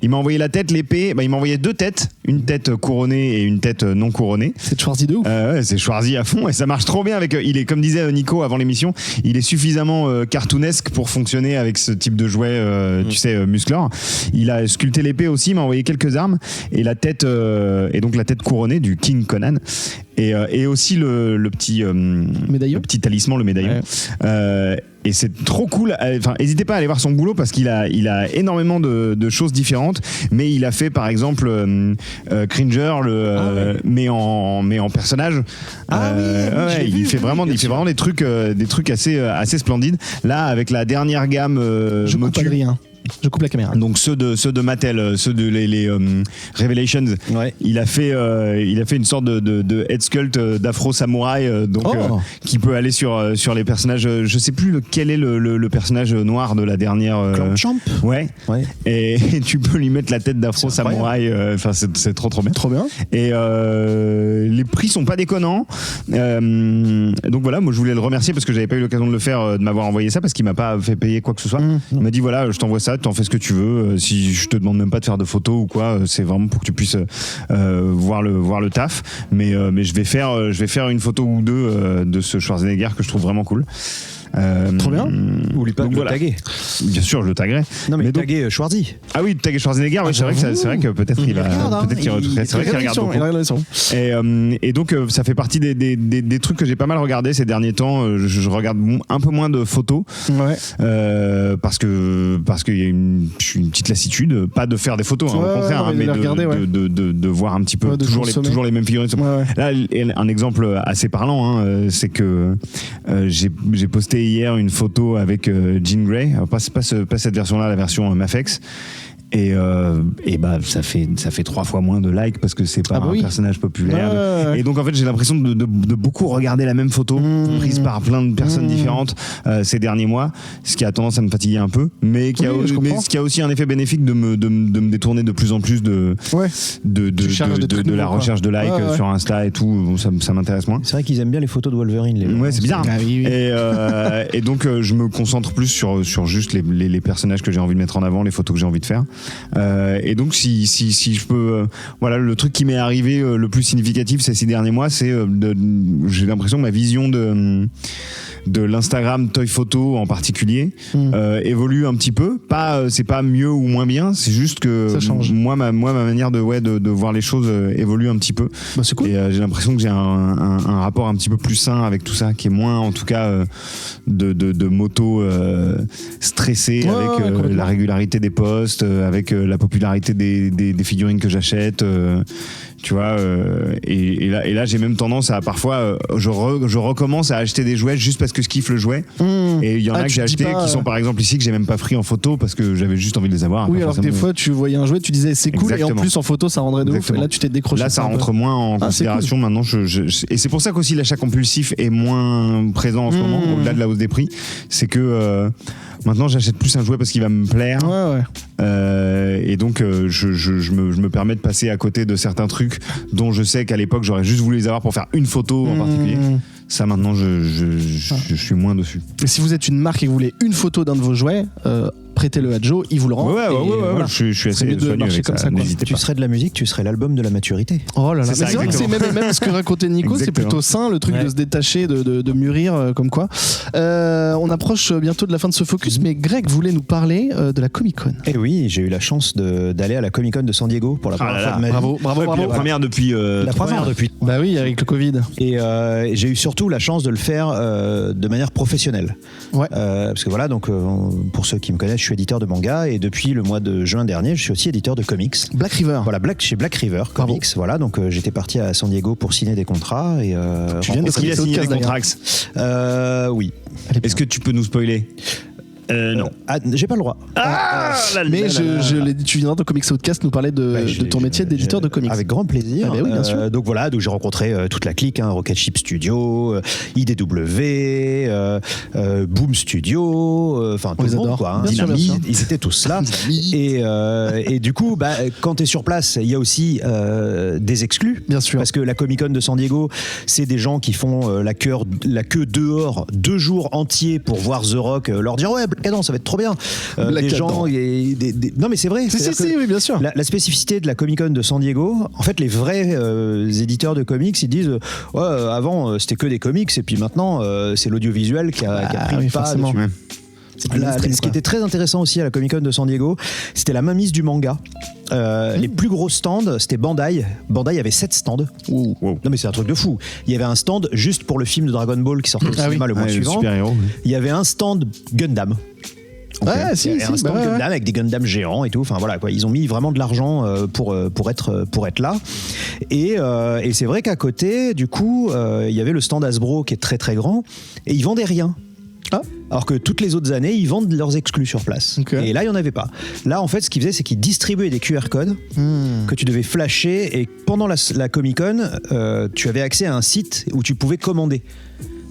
Il m'a envoyé la tête, l'épée. Il m'a envoyé 2 têtes, une tête couronnée et une tête non couronnée. C'est Schwarzy de ouf. Ouais, c'est Schwarzy à fond et ça marche trop bien avec. Il est, comme disait Nico avant l'émission, il est suffisamment cartoonesque pour fonctionner avec ce type de jouet, tu sais, musclore. Il a sculpté l'épée aussi, il m'a envoyé quelques armes et la tête et donc la tête couronnée du King Conan. Et aussi le petit médaillon, le petit talisman, le médaillon. Ouais. Et c'est trop cool. Enfin, n'hésitez pas à aller voir son boulot parce qu'il a énormément de choses différentes. Mais il a fait par exemple Cringer, mais en personnage. Il fait vraiment des trucs assez splendides. Là, avec la dernière gamme je coupe Adrien. Je coupe la caméra. Donc ceux de Mattel, ceux de les Revelations. Ouais. Il a fait une sorte de head sculpt d'afro samouraï, qui peut aller sur les personnages. Je sais plus quel est le personnage noir de la dernière. Champ. Ouais. Et tu peux lui mettre la tête d'afro samouraï. Enfin, c'est trop bien. Trop bien. Et les prix sont pas déconnants. Donc voilà, moi je voulais le remercier parce que j'avais pas eu l'occasion de le faire, de m'avoir envoyé ça, parce qu'il m'a pas fait payer quoi que ce soit. Il m'a dit voilà, je t'envoie ça, tu en fais ce que tu veux. Si je te demande même pas de faire de photos ou quoi, c'est vraiment pour que tu puisses voir le taf. Mais je vais faire une photo ou deux de ce Schwarzenegger que je trouve vraiment cool. Trop bien. Oublie pas de le taguer. Bien sûr, je le taguerai. Non, mais taguer Schwarzy. Ah oui, taguer Schwarzenegger, c'est vrai que peut-être il va. Peut-être qu'il retrouverait. C'est vrai qu'il regarde beaucoup. Et donc, ça fait partie des trucs que j'ai pas mal regardé ces derniers temps. Je regarde un peu moins de photos. Ouais. Parce qu'il y a une petite lassitude. Pas de faire des photos, au contraire, mais de voir un petit peu toujours les mêmes figurines. Là, un exemple assez parlant, c'est que j'ai posté hier une photo avec Jean Grey, alors pas cette version-là, la version Mafex. Et bah ça fait 3 fois moins de likes parce que c'est pas un personnage populaire. Et donc en fait j'ai l'impression de beaucoup regarder la même photo prise par plein de personnes différentes ces derniers mois, ce qui a tendance à me fatiguer un peu, mais qui a aussi un effet bénéfique de me détourner de plus en plus de la recherche de likes sur Insta et tout. Ça m'intéresse moins. C'est vrai qu'ils aiment bien les photos de Wolverine. Ouais, c'est bizarre. Et donc je me concentre plus sur juste les personnages que j'ai envie de mettre en avant, les photos que j'ai envie de faire. Et donc si je peux voilà, le truc qui m'est arrivé le plus significatif ces 6 derniers mois, c'est j'ai l'impression que ma vision de l'Instagram Toy Photo en particulier évolue un petit peu. C'est pas mieux ou moins bien, c'est juste que moi ma manière de voir les choses évolue un petit peu. Bah, c'est cool. Et j'ai l'impression que j'ai un rapport un petit peu plus sain avec tout ça, qui est moins en tout cas de moto stressé avec la régularité des posts, avec la popularité des figurines que j'achète. Tu vois, et là j'ai même tendance à parfois je recommence à acheter des jouets juste parce que je kiffe le jouet. Et il y en a que j'ai acheté qui sont par exemple ici que j'ai même pas pris en photo parce que j'avais juste envie de les avoir. Oui, alors que des fois tu voyais un jouet, tu disais c'est cool. Exactement. Et en plus en photo ça rendrait de ouf. Et là tu t'es décroché. Là ça rentre moins en considération cool. Maintenant. Et c'est pour ça qu'aussi l'achat compulsif est moins présent en ce moment, au-delà de la hausse des prix. C'est que maintenant j'achète plus un jouet parce qu'il va me plaire. Et donc je me permets de passer à côté de certains trucs dont je sais qu'à l'époque j'aurais juste voulu les avoir pour faire une photo en particulier. Ça maintenant je suis moins dessus. Et si vous êtes une marque et que vous voulez une photo d'un de vos jouets, prêtez-le à Joe, il vous le rend. Voilà. Je suis assez soigneux avec ça. N'hésitez pas. Tu serais de la musique, tu serais l'album de la maturité. Oh là là, c'est vrai que c'est même ce que racontait Nico, c'est plutôt sain, le truc de se détacher, de mûrir, comme quoi. On approche bientôt de la fin de ce focus, mais Greg voulait nous parler de la Comic-Con. Eh oui, j'ai eu la chance d'aller à la Comic-Con de San Diego pour la première fois de ma vie. Bravo. La première depuis. Bah oui, avec le Covid. Et j'ai eu surtout la chance de le faire de manière professionnelle. Ouais. Parce que voilà, donc pour ceux qui me connaissent, je suis éditeur de manga et depuis le mois de juin dernier, je suis aussi éditeur de comics. Black River. Voilà, chez Black River Comics. Voilà, donc j'étais parti à San Diego pour signer des contrats et. Tu viens de signer des contrats. Oui. Est-ce que tu peux nous spoiler? Non. J'ai pas le droit. Mais je l'ai dit, tu viendras dans Comics Outcast nous parler de ton métier d'éditeur de comics. Avec grand plaisir. Oui, bien sûr. Donc voilà, donc j'ai rencontré toute la clique, Rocket Ship Studio, IDW, Boom Studio, enfin tout le monde, quoi. Dynamite, ils étaient tous là. Et du coup, quand tu es sur place, il y a aussi des exclus. Bien sûr. Parce que la Comic-Con de San Diego, c'est des gens qui font la queue dehors 2 jours entiers pour voir The Rock, leur dire ouais, Black, ça va être trop bien. Des gens, non mais c'est vrai. Si, oui, bien sûr. La spécificité de la Comic-Con de San Diego, en fait, les vrais éditeurs de comics, ils disent avant c'était que des comics et puis maintenant c'est l'audiovisuel qui a pris le pas dessus. Ce qui était très intéressant aussi à la Comic-Con de San Diego, c'était la mainmise du manga. Les plus gros stands, c'était Bandai. Bandai avait 7 stands. Wow. Non mais c'est un truc de fou. Il y avait un stand juste pour le film de Dragon Ball qui sortait au cinéma le mois suivant. Il y avait un stand Gundam. Un stand Gundam avec des Gundam géants et tout. Enfin voilà quoi. Ils ont mis vraiment de l'argent pour être là. Et c'est vrai qu'à côté, du coup, il y avait le stand Hasbro qui est très très grand et ils vendaient rien. Alors que toutes les autres années, ils vendent leurs exclus sur place. Okay. Et là, il n'y en avait pas. Là, en fait, ce qu'ils faisaient, c'est qu'ils distribuaient des QR codes que tu devais flasher. Et pendant la Comic-Con, tu avais accès à un site où tu pouvais commander.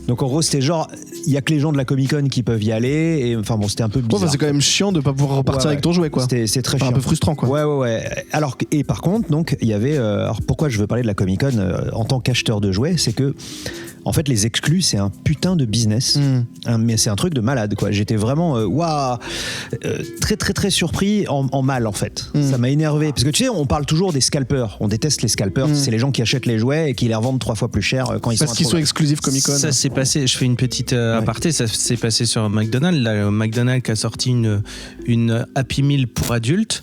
Donc en gros, c'était genre, il n'y a que les gens de la Comic-Con qui peuvent y aller. Et enfin bon, c'était un peu bizarre. C'est quand même chiant de ne pas pouvoir repartir avec ton jouet, quoi. C'est très chiant. Un peu frustrant, quoi. Ouais. Alors, et par contre, donc, il y avait. Alors pourquoi je veux parler de la Comic-Con en tant qu'acheteur de jouets, c'est que. En fait, les exclus, c'est un putain de business. Mais c'est un truc de malade, quoi. J'étais vraiment très, très, très surpris en mal, en fait. Ça m'a énervé. Parce que tu sais, on parle toujours des scalpers. On déteste les scalpers. C'est les gens qui achètent les jouets et qui les revendent 3 fois plus cher quand ils sont parce qu'ils sont exclusifs Comic-Con. Ça s'est passé, je fais une petite aparté, ça s'est passé sur McDonald's. Là, McDonald's a sorti une Happy Meal pour adultes.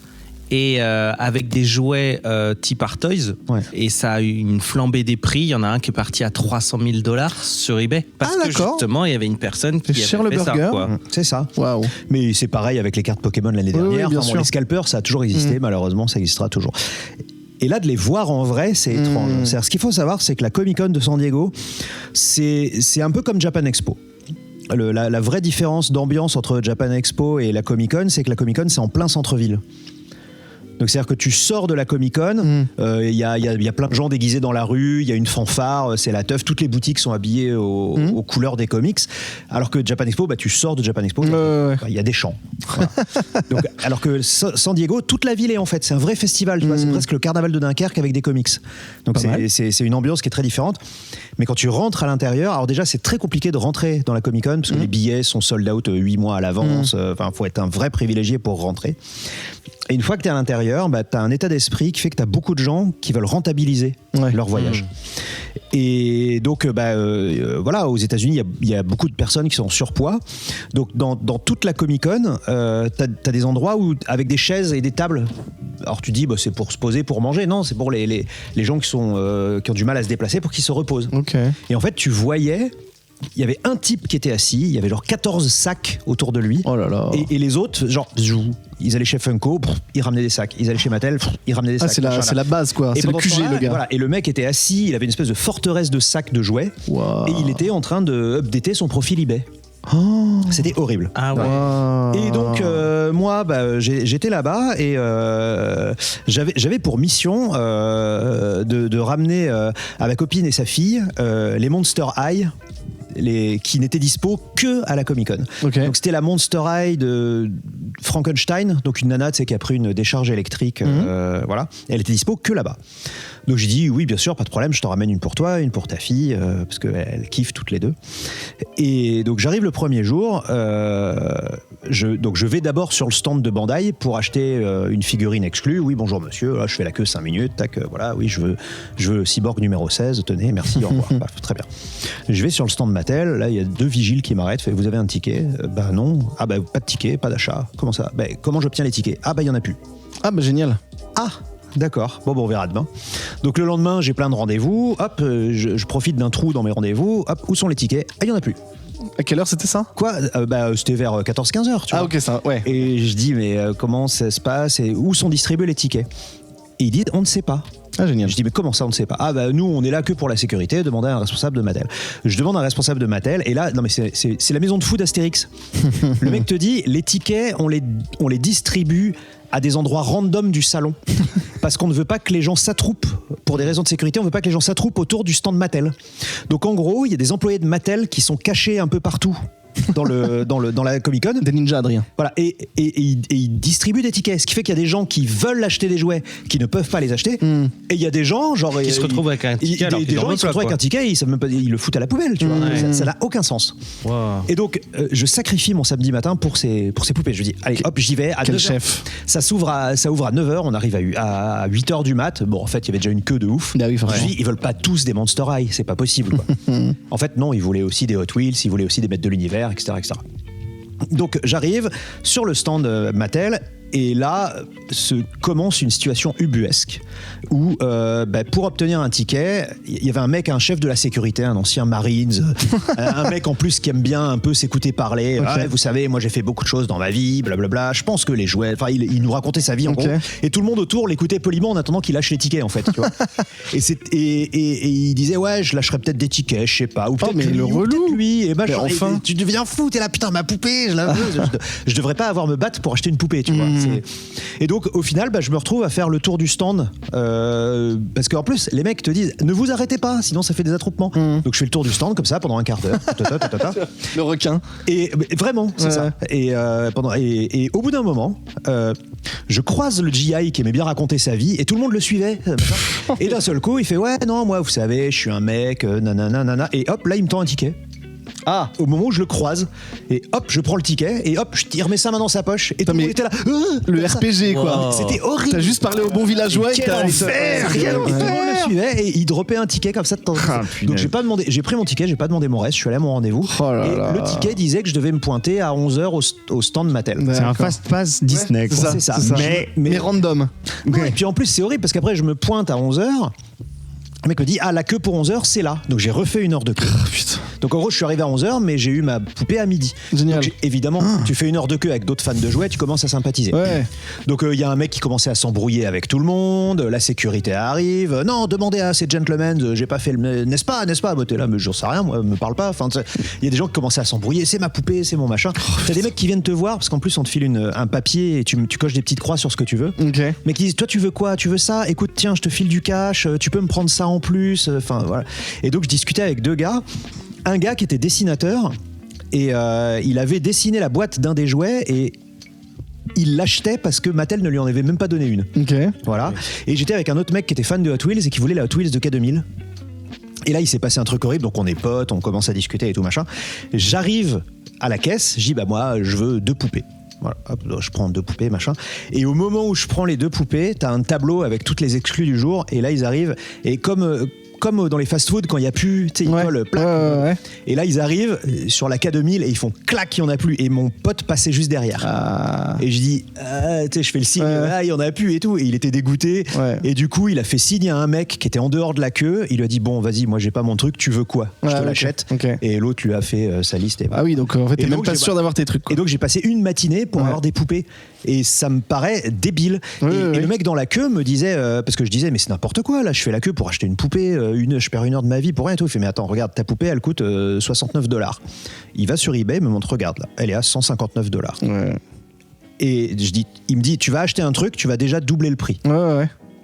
Et avec des jouets type Art Toys, et ça a eu une flambée des prix. Il y en a un qui est parti à $300,000 sur eBay parce que justement il y avait une personne qui avait fait ça, quoi. C'est ça. Waouh. Mais c'est pareil avec les cartes Pokémon l'année dernière. bien sûr. Les scalpers, ça a toujours existé. Malheureusement, ça existera toujours. Et là, de les voir en vrai, c'est étrange. C'est-à-dire, ce qu'il faut savoir, c'est que la Comic-Con de San Diego, c'est un peu comme Japan Expo. La vraie différence d'ambiance entre Japan Expo et la Comic-Con, c'est que la Comic-Con, c'est en plein centre-ville. Donc c'est-à-dire que tu sors de la Comic-Con, il y a plein de gens déguisés dans la rue, il y a une fanfare, c'est la teuf, toutes les boutiques sont habillées aux couleurs des comics, alors que Japan Expo, tu sors de Japan Expo, il y a des champs. Voilà. Donc, alors que San Diego, toute la ville est en fait, c'est un vrai festival, tu vois, c'est presque le carnaval de Dunkerque avec des comics. Donc c'est une ambiance qui est très différente. Mais quand tu rentres à l'intérieur, alors déjà c'est très compliqué de rentrer dans la Comic-Con parce que les billets sont sold out 8 mois à l'avance, faut être un vrai privilégié pour rentrer. Et une fois que tu es à l'intérieur, tu as un état d'esprit qui fait que tu as beaucoup de gens qui veulent rentabiliser leur voyage. Et donc, voilà, aux États-Unis, il y a beaucoup de personnes qui sont en surpoids. Donc, dans toute la Comic-Con, tu as des endroits où, avec des chaises et des tables, alors tu dis, c'est pour se poser, pour manger. Non, c'est pour les gens qui ont du mal à se déplacer pour qu'ils se reposent. Okay. Et en fait, tu voyais... Il y avait un type qui était assis, il y avait genre 14 sacs autour de lui. Oh là là. Et les autres, genre, ils allaient chez Funko, ils ramenaient des sacs. Ils allaient chez Mattel, ils ramenaient des sacs. C'est la base, quoi. C'est le QG, le gars. Voilà. Et le mec était assis, il avait une espèce de forteresse de sacs de jouets. Wow. Et il était en train de updater son profil eBay. Oh. C'était horrible. Ah ouais. Et donc moi j'étais là-bas et j'avais pour mission de ramener à ma copine et sa fille les Monster High qui n'étaient dispo que à la Comic-Con. Okay. Donc c'était la Monster High de Frankenstein, donc une nana qui a pris une décharge électrique, voilà. Et elle était dispo que là-bas. Donc j'ai dit oui, bien sûr, pas de problème, je t'en ramène une pour toi, une pour ta fille, parce qu'elles kiffent toutes les deux. Et donc j'arrive le premier jour, je vais d'abord sur le stand de Bandai pour acheter une figurine exclue. Oui, bonjour monsieur, là, je fais la queue 5 minutes, tac, voilà, oui, je veux Cyborg numéro 16, tenez, merci, au revoir. Très bien. Je vais sur le stand Mattel, là il y a 2 vigiles qui m'arrêtent, fait, vous avez un ticket? Non. Ah pas de ticket, pas d'achat. Comment ça? Comment j'obtiens les tickets? Ah il y en a plus. Ah génial. Ah d'accord, bon on verra demain. Donc le lendemain j'ai plein de rendez-vous, hop, je profite d'un trou dans mes rendez-vous, hop, où sont les tickets? Ah il y en a plus. À quelle heure c'était ça? Quoi? C'était vers 14-15 heures, tu vois. Ah ok, ça, ouais. Et je dis mais comment ça se passe et où sont distribués les tickets? Et il dit on ne sait pas. Ah génial. Je dis mais comment ça on ne sait pas? Ah nous on est là que pour la sécurité, demandez à un responsable de Mattel. Je demande à un responsable de Mattel et là non mais c'est la maison de fou d'Astérix. Le mec te dit les tickets on les distribue à des endroits random du salon parce qu'on ne veut pas que les gens s'attroupent pour des raisons de sécurité, on ne veut pas que les gens s'attroupent autour du stand Mattel. Donc en gros il y a des employés de Mattel qui sont cachés un peu partout dans la Comic-Con. Des ninjas, Adrien. Voilà, et ils distribuent des tickets, ce qui fait qu'il y a des gens qui veulent acheter des jouets qui ne peuvent pas les acheter, et il y a des gens genre qui se retrouvent avec un ticket, des gens qui se retrouvent avec un ticket, ils savent même pas, ils le foutent à la poubelle, tu vois. Ça n'a aucun sens. Wow. Et donc je sacrifie mon samedi matin pour ces poupées. Je dis allez hop, j'y vais à 9h. Chef. Ça ouvre à 9h, on arrive à 8h du mat. Bon en fait, il y avait déjà une queue de ouf. Ah oui, je dis ils veulent pas tous des Monster High, c'est pas possible quoi. En fait non, ils voulaient aussi des Hot Wheels, ils voulaient aussi des maîtres de l'univers, etc. Donc j'arrive sur le stand Mattel Et là se commence une situation ubuesque où pour obtenir un ticket, il y avait un chef de la sécurité, un ancien Marines, un mec en plus qui aime bien un peu s'écouter parler. Okay. Vous savez, moi j'ai fait beaucoup de choses dans ma vie, blablabla. Je pense que les jouets, enfin il nous racontait sa vie en gros. Et tout le monde autour l'écoutait poliment en attendant qu'il lâche les tickets en fait. Tu vois. et il disait ouais, je lâcherais peut-être des tickets, je sais pas, ou peut-être lui. Et enfin, tu deviens fou, t'es là putain ma poupée, je la veux. Je devrais pas avoir me battre pour acheter une poupée, tu vois. Et donc au final je me retrouve à faire le tour du stand parce qu'en plus les mecs te disent ne vous arrêtez pas sinon ça fait des attroupements. Donc je fais le tour du stand comme ça pendant un quart d'heure. Le requin. Et vraiment c'est ça. Et au bout d'un moment je croise le GI qui aimait bien raconter sa vie et tout le monde le suivait. Et d'un seul coup il fait ouais non moi vous savez je suis un mec nanana et hop là il me tend un ticket. Au moment où je le croise et hop je prends le ticket et hop il remet sa main dans sa poche et tout le monde était là le RPG quoi. C'était horrible. T'as juste parlé au bon villageois et tout le monde le suivait et il dropait un ticket comme ça de temps en temps. Donc j'ai pris mon ticket, j'ai pas demandé mon reste, je suis allé à mon rendez-vous et le ticket disait que je devais me pointer à 11h au stand Mattel. C'est un fast pass Disney quoi. C'est ça. Mais random. Non, et puis en plus c'est horrible parce qu'après je me pointe à 11h. Le mec me dit la queue pour 11h c'est là. Donc j'ai refait une heure de queue. Donc en gros je suis arrivé à 11h mais j'ai eu ma poupée à midi. Génial. Donc, évidemment tu fais une heure de queue avec d'autres fans de jouets, tu commences à sympathiser. Donc il y a un mec qui commençait à s'embrouiller avec tout le monde, la sécurité arrive. Non, demandez à ces gentlemen, j'ai pas fait le n'est-ce pas bah, t'es là mais j'en sais rien, moi me parle pas. Enfin il y a des gens qui commençaient à s'embrouiller, c'est ma poupée, c'est mon machin. T'as des mecs qui viennent te voir parce qu'en plus on te file un papier et tu coches des petites croix sur ce que tu veux. Mais qui disent toi tu veux quoi, tu veux ça, écoute tiens je te file du cash, tu peux me prendre ça en plus, enfin voilà. Et donc je discutais avec deux gars, un gars qui était dessinateur et il avait dessiné la boîte d'un des jouets et il l'achetait parce que Mattel ne lui en avait même pas donné une. Voilà. Et j'étais avec un autre mec qui était fan de Hot Wheels et qui voulait la Hot Wheels de K2000. Et là il s'est passé un truc horrible, donc on est potes, on commence à discuter et tout machin. J'arrive à la caisse, je dis bah moi je veux 2 poupées. Voilà, hop, je prends 2 poupées, machin. Et au moment où je prends les 2 poupées, t'as un tableau avec toutes les exclus du jour. Et là, ils arrivent. Et comme dans les fast-food, quand il n'y a plus, tu sais, ils collent plaque. Et là, ils arrivent sur la K2000 et ils font clac, il n'y en a plus. Et mon pote passait juste derrière. Et je dis, tu sais, je fais le signe, il n'y en a plus et tout. Et il était dégoûté. Et du coup, il a fait signe à un mec qui était en dehors de la queue. Il lui a dit, bon, vas-y, moi, j'ai pas mon truc, tu veux quoi ? Je te l'achète. Et l'autre lui a fait sa liste. Et oui, donc en fait, t'es même pas sûr d'avoir tes trucs. Quoi. Et donc, j'ai passé une matinée pour avoir des poupées. Et ça me paraît débile. Et le mec dans la queue me disait, parce que je disais, mais c'est n'importe quoi, là, je fais la queue pour acheter une poupée, je perds 1 heure de ma vie pour rien et tout. Il fait, mais attends, regarde, ta poupée, elle coûte $69. Il va sur eBay, me montre, regarde, là, elle est à $159. Et il me dit, tu vas acheter un truc, tu vas déjà doubler le prix.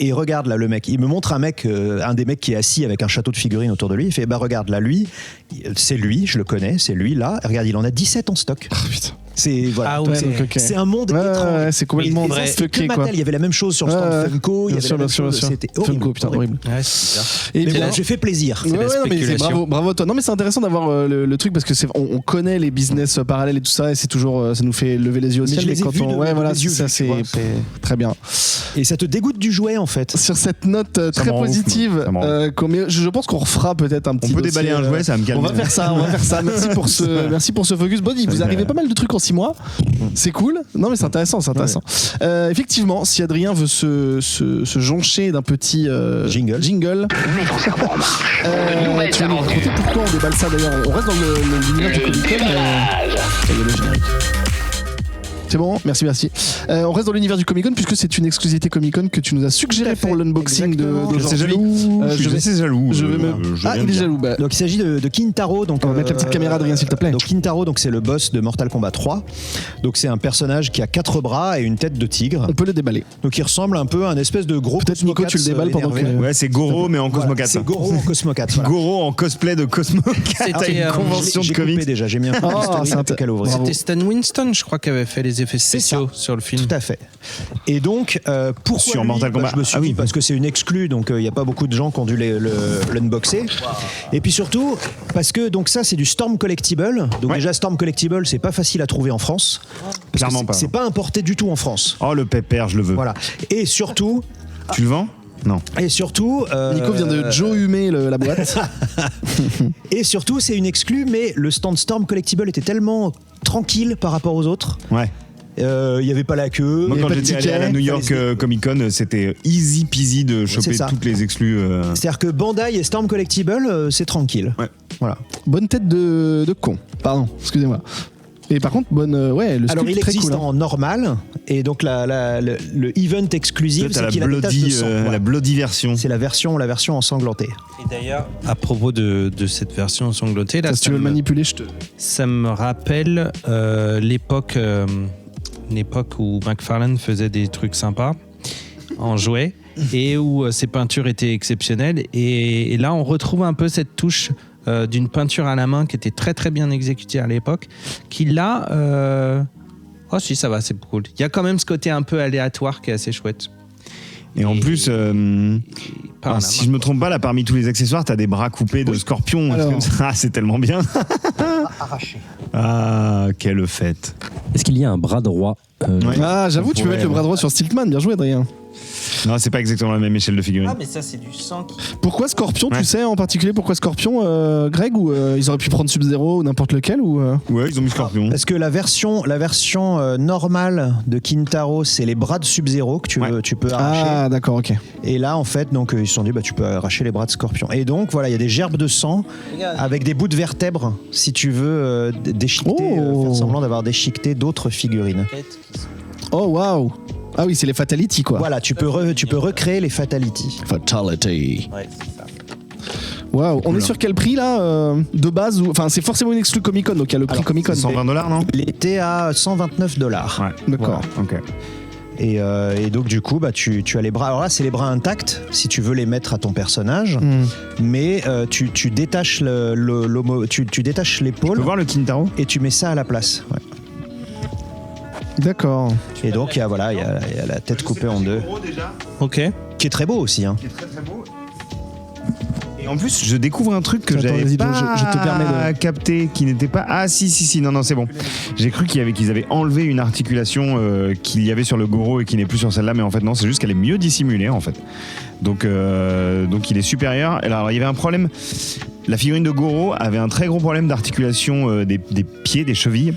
Et regarde là le mec, il me montre un mec, un des mecs qui est assis avec un château de figurines autour de lui. Il fait bah regarde là lui, c'est lui, je le connais, c'est lui là. Regarde, il en a 17 en stock. Putain. C'est voilà, c'est un monde étrange. C'est complètement vrai. C'était Mattel, il y avait la même chose sur le stand Funko, il y avait la même chose. C'était horrible. Funko, putain, horrible. Et mais bon, j'ai fait plaisir. Bravo à toi. Non mais c'est intéressant d'avoir le truc parce que on connaît les business parallèles et tout ça et c'est toujours ça nous fait lever les yeux au ciel. Mais quand ça c'est très bien. Et ça te dégoûte du jouet en fait. Sur cette note très positive, je pense qu'on refera peut-être un petit. On peut déballer un jouet, ça va me calmer. On va faire ça. Merci pour ce focus. Bon, vous arrivez pas mal de trucs en 6 mois. C'est cool. Non mais c'est intéressant. Effectivement, si Adrien veut se joncher d'un petit jingle. Mets ton cerveau en marche. Tu vas nous raconter pourquoi on déballe ça d'ailleurs. On reste dans l'univers du Comic-Con. Il y a le générique. C'est bon, merci. On reste dans l'univers du Comic-Con puisque c'est une exclusivité Comic-Con que tu nous as suggéré pour l'unboxing d'aujourd'hui. C'est jaloux. Je vais assez jaloux. Il est jaloux. Donc il s'agit de Kintaro. Donc on va mettre la petite caméra, Adrien, s'il te plaît. Donc Kintaro, donc c'est le boss de Mortal Kombat 3. Donc c'est un personnage qui a 4 bras et une tête de tigre. On peut le déballer. Donc il ressemble un peu à un espèce de gros. Peut-être Nico, tu le déballes pendant que. Ouais, c'est Goro mais en Cosmo 4. C'est Goro en Cosmo 4. Goro en cosplay de Cosmo 4. C'était une convention de comics déjà. J'ai mis un peu d'historique. C'était Stan Winston, je crois, qui avait fait les effets spéciaux sur le film. Tout à fait. Et donc, pourquoi sur Mortal Kombat je me suis dit, parce que c'est une exclue, donc il n'y a pas beaucoup de gens qui ont dû l'unboxer. Et puis surtout, parce que donc ça, c'est du Storm Collectible. Donc déjà, Storm Collectible, c'est pas facile à trouver en France. Clairement pas. C'est pas importé du tout en France. Oh, le pépère, je le veux. Voilà. Et surtout... Tu le vends ? Non. Et surtout... Nico vient de Joe humer la boîte. Et surtout, c'est une exclue, mais le stand Storm Collectible était tellement tranquille par rapport aux autres. Il n'y avait pas la queue. Moi, il y quand avait pas de j'étais allé ticket. à la New York Comic Con, c'était easy peasy de choper ça. toutes les exclus. C'est-à-dire que Bandai et Storm Collectible, c'est tranquille. Ouais. Voilà. Bonne tête de con. Pardon, excusez-moi. Et par contre, bonne. Ouais, le Alors, sculpt il très existe cool. en normal, et donc le event exclusif, T'as c'est la qu'il a des taches de sang. Voilà. la bloody version. C'est la version ensanglantée. Et d'ailleurs, à propos de cette version sanglantée, là, Si tu veux le manipuler, je te. ça me rappelle l'époque où McFarlane faisait des trucs sympas en jouet et où ses peintures étaient exceptionnelles. Et là, on retrouve un peu cette touche d'une peinture à la main qui était très très bien exécutée à l'époque, qui là... Oh si, ça va, c'est cool. Il y a quand même ce côté un peu aléatoire qui est assez chouette. Et en plus, si je me trompe pas, là, parmi tous les accessoires, t'as des bras coupés de scorpions. Alors. Comme ça. Ah, c'est tellement bien. Arraché. Ah, quelle fête. Est-ce qu'il y a un bras droit Ouais. Ah, j'avoue, tu peux pourrait, mettre le bras droit sur Stiltman. Bien joué, Adrien. Non, c'est pas exactement la même échelle de figurine. Ah mais ça c'est du sang qui... Pourquoi Scorpion, Ouais. tu sais en particulier pourquoi Scorpion, Greg, ou ils auraient pu prendre Sub-Zero ou n'importe lequel ou Ouais, ils ont mis scorpion. Parce que la version normale de Kintaro, c'est les bras de Sub-Zero que tu peux arracher. Ah, d'accord, ok. Et là, en fait, donc ils se sont dit, tu peux arracher les bras de Scorpion. Et donc, voilà, il y a des gerbes de sang avec des bouts de vertèbres, si tu veux déchiqueter, faire semblant d'avoir déchiqueté d'autres figurines. Oh, waouh. Ah oui, c'est les Fatality, quoi. Voilà, tu peux recréer les Fatality. Fatality. Ouais, c'est ça. Waouh. On est sur quel prix là de base ou... Enfin, c'est forcément une exclu Comic Con, donc il y a le prix Comic Con. $120, non? Il était à $129. Ouais. D'accord. Ok. Et donc, du coup, tu as les bras. Alors là, c'est les bras intacts, si tu veux les mettre à ton personnage. Mais tu détaches tu détaches Tu l'épaule peux voir le Kintaro? et tu mets ça à la place. Ouais. D'accord. Et donc, il y a la tête coupée en deux. Ok. Qui est très beau aussi. Hein. Qui est très très beau. Et en plus, je découvre un truc que Attends, j'avais vas-y, pas donc, je te permets de- capté, qui n'était pas... Ah si, non, c'est bon. J'ai cru qu'ils avaient enlevé une articulation qu'il y avait sur le Goro et qui n'est plus sur celle-là, mais en fait non, c'est juste qu'elle est mieux dissimulée en fait. Donc il est supérieur. Alors il y avait un problème, la figurine de Goro avait un très gros problème d'articulation des pieds, des chevilles.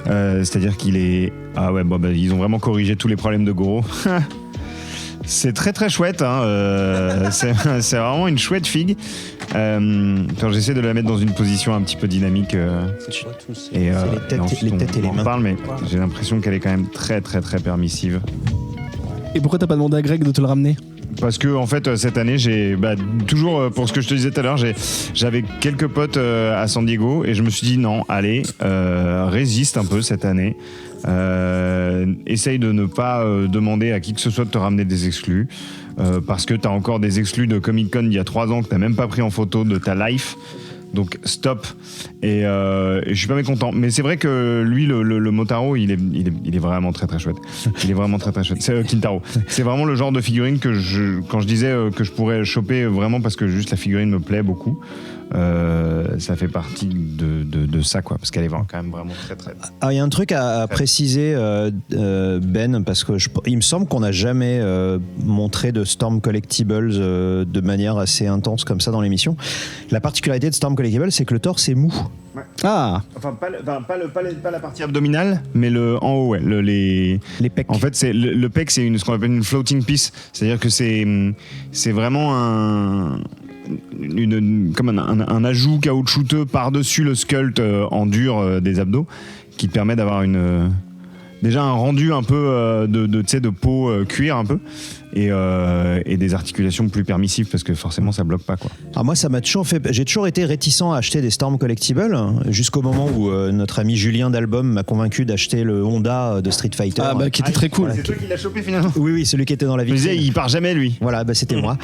C'est-à-dire qu'il est... Ah ouais, ils ont vraiment corrigé tous les problèmes de Goro. C'est très très chouette, hein. C'est vraiment une chouette figue. Quand j'essaie de la mettre dans une position un petit peu dynamique, et ensuite les têtes et les on en mains. parle, mais j'ai l'impression qu'elle est quand même très très très permissive. Et pourquoi t'as pas demandé à Greg de te le ramener? Parce que en fait cette année j'ai toujours pour ce que je te disais tout à l'heure, j'avais quelques potes à San Diego et je me suis dit non, allez, résiste un peu cette année. Essaye de ne pas demander à qui que ce soit de te ramener des exclus parce que t'as encore des exclus de Comic Con d'il y a 3 ans que t'as même pas pris en photo de ta life. Donc stop. Et je suis pas mécontent. Mais c'est vrai que lui, le Motaro, il est vraiment très très chouette. Il est vraiment très très chouette. C'est Kintaro. C'est vraiment le genre de figurine que quand je disais que je pourrais choper vraiment parce que juste la figurine me plaît beaucoup. Ça fait partie de ça, quoi, parce qu'elle est quand même vraiment très très. Ah, il y a un truc à préciser, Ben, parce que il me semble qu'on n'a jamais montré de Storm Collectibles de manière assez intense comme ça dans l'émission. La particularité de Storm Collectibles, c'est que le torse est mou. Ouais. Ah. Enfin, pas la partie abdominale, mais en haut, ouais. Les pecs. En fait, le pec, c'est ce qu'on appelle une floating piece. C'est-à-dire que c'est vraiment comme un ajout caoutchouteux par-dessus le sculpt en dur des abdos qui te permet d'avoir déjà un rendu un peu de peau cuir un peu et des articulations plus permissives parce que forcément ça bloque pas, quoi. Alors moi, ça m'a toujours fait. J'ai toujours été réticent à acheter des Storm Collectibles jusqu'au moment où notre ami Julien d'Album m'a convaincu d'acheter le Honda de Street Fighter. Qui était très cool. C'est toi qui l'as chopé finalement. Oui, celui qui était dans la Je me vitrine. disais, il part jamais lui. Voilà, c'était moi.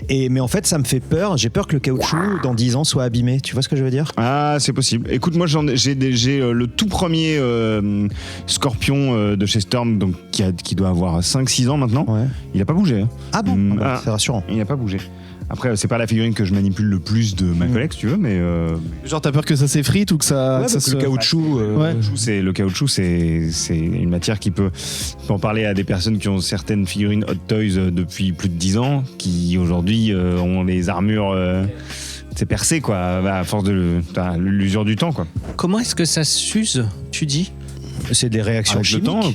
Mais en fait, ça me fait peur. J'ai peur que le caoutchouc, dans 10 ans, soit abîmé. Tu vois ce que je veux dire? Ah, c'est possible. Écoute, moi j'ai le tout premier Scorpion de chez Storm, donc qui doit avoir 5-6 ans maintenant. Ouais. Il a pas bougé. Hein. Ah bon, c'est rassurant. Il n'a pas bougé. Après, c'est pas la figurine que je manipule le plus de ma collecte, si tu veux, mais Genre t'as peur que ça s'effrite ou que ça, Ouais, que ça parce que se... le caoutchouc. Ouais. le caoutchouc, c'est une matière qui peut en parler à des personnes qui ont certaines figurines Hot Toys depuis plus de 10 ans, qui aujourd'hui ont les armures c'est percé, quoi, à force de l'usure du temps, quoi. Comment est-ce que ça s'use, tu dis? C'est des réactions avec le chimiques. temps,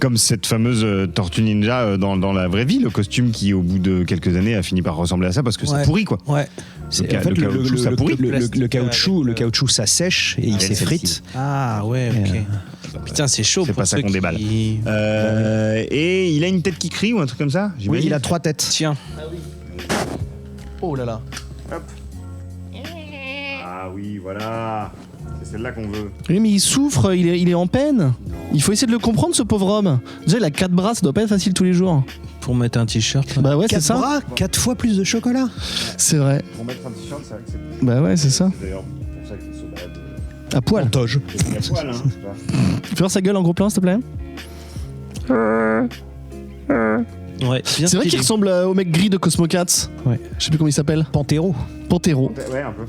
comme cette fameuse Tortue Ninja dans la vraie vie, le costume qui au bout de quelques années a fini par ressembler à ça parce que c'est pourri quoi. Ouais. En fait, le caoutchouc, ça pourrit. Le Le caoutchouc, ça sèche et il s'effrite. Ah ouais, ok. Putain, c'est chaud C'est pour pas ça ceux qu'on déballe. qui... Et il a une tête qui crie ou un truc comme ça, Oui, j'imagine. il a 3 têtes. Tiens. Oh là là. Ah oui, voilà. C'est celle-là qu'on veut. Oui, mais il souffre, il est en peine. Il faut essayer de le comprendre, ce pauvre homme. Déjà, il a 4 bras, ça doit pas être facile tous les jours. Pour mettre un t-shirt. Bah ouais, c'est 4 ça. bras, 4 fois plus de chocolat. C'est vrai. Pour mettre un t-shirt, c'est vrai que c'est Bah ouais, c'est ça. d'ailleurs pour ça qu'il se balade. À poil. Toge. Il a poil, hein. c'est pas- Tu peux voir sa gueule en gros plan, s'il te plaît? Ouais, C'est vrai qu'il ressemble au mec gris de Cosmo Cats. Ouais. Je sais plus comment il s'appelle. Panthéro. Panthéro. Ouais, un peu.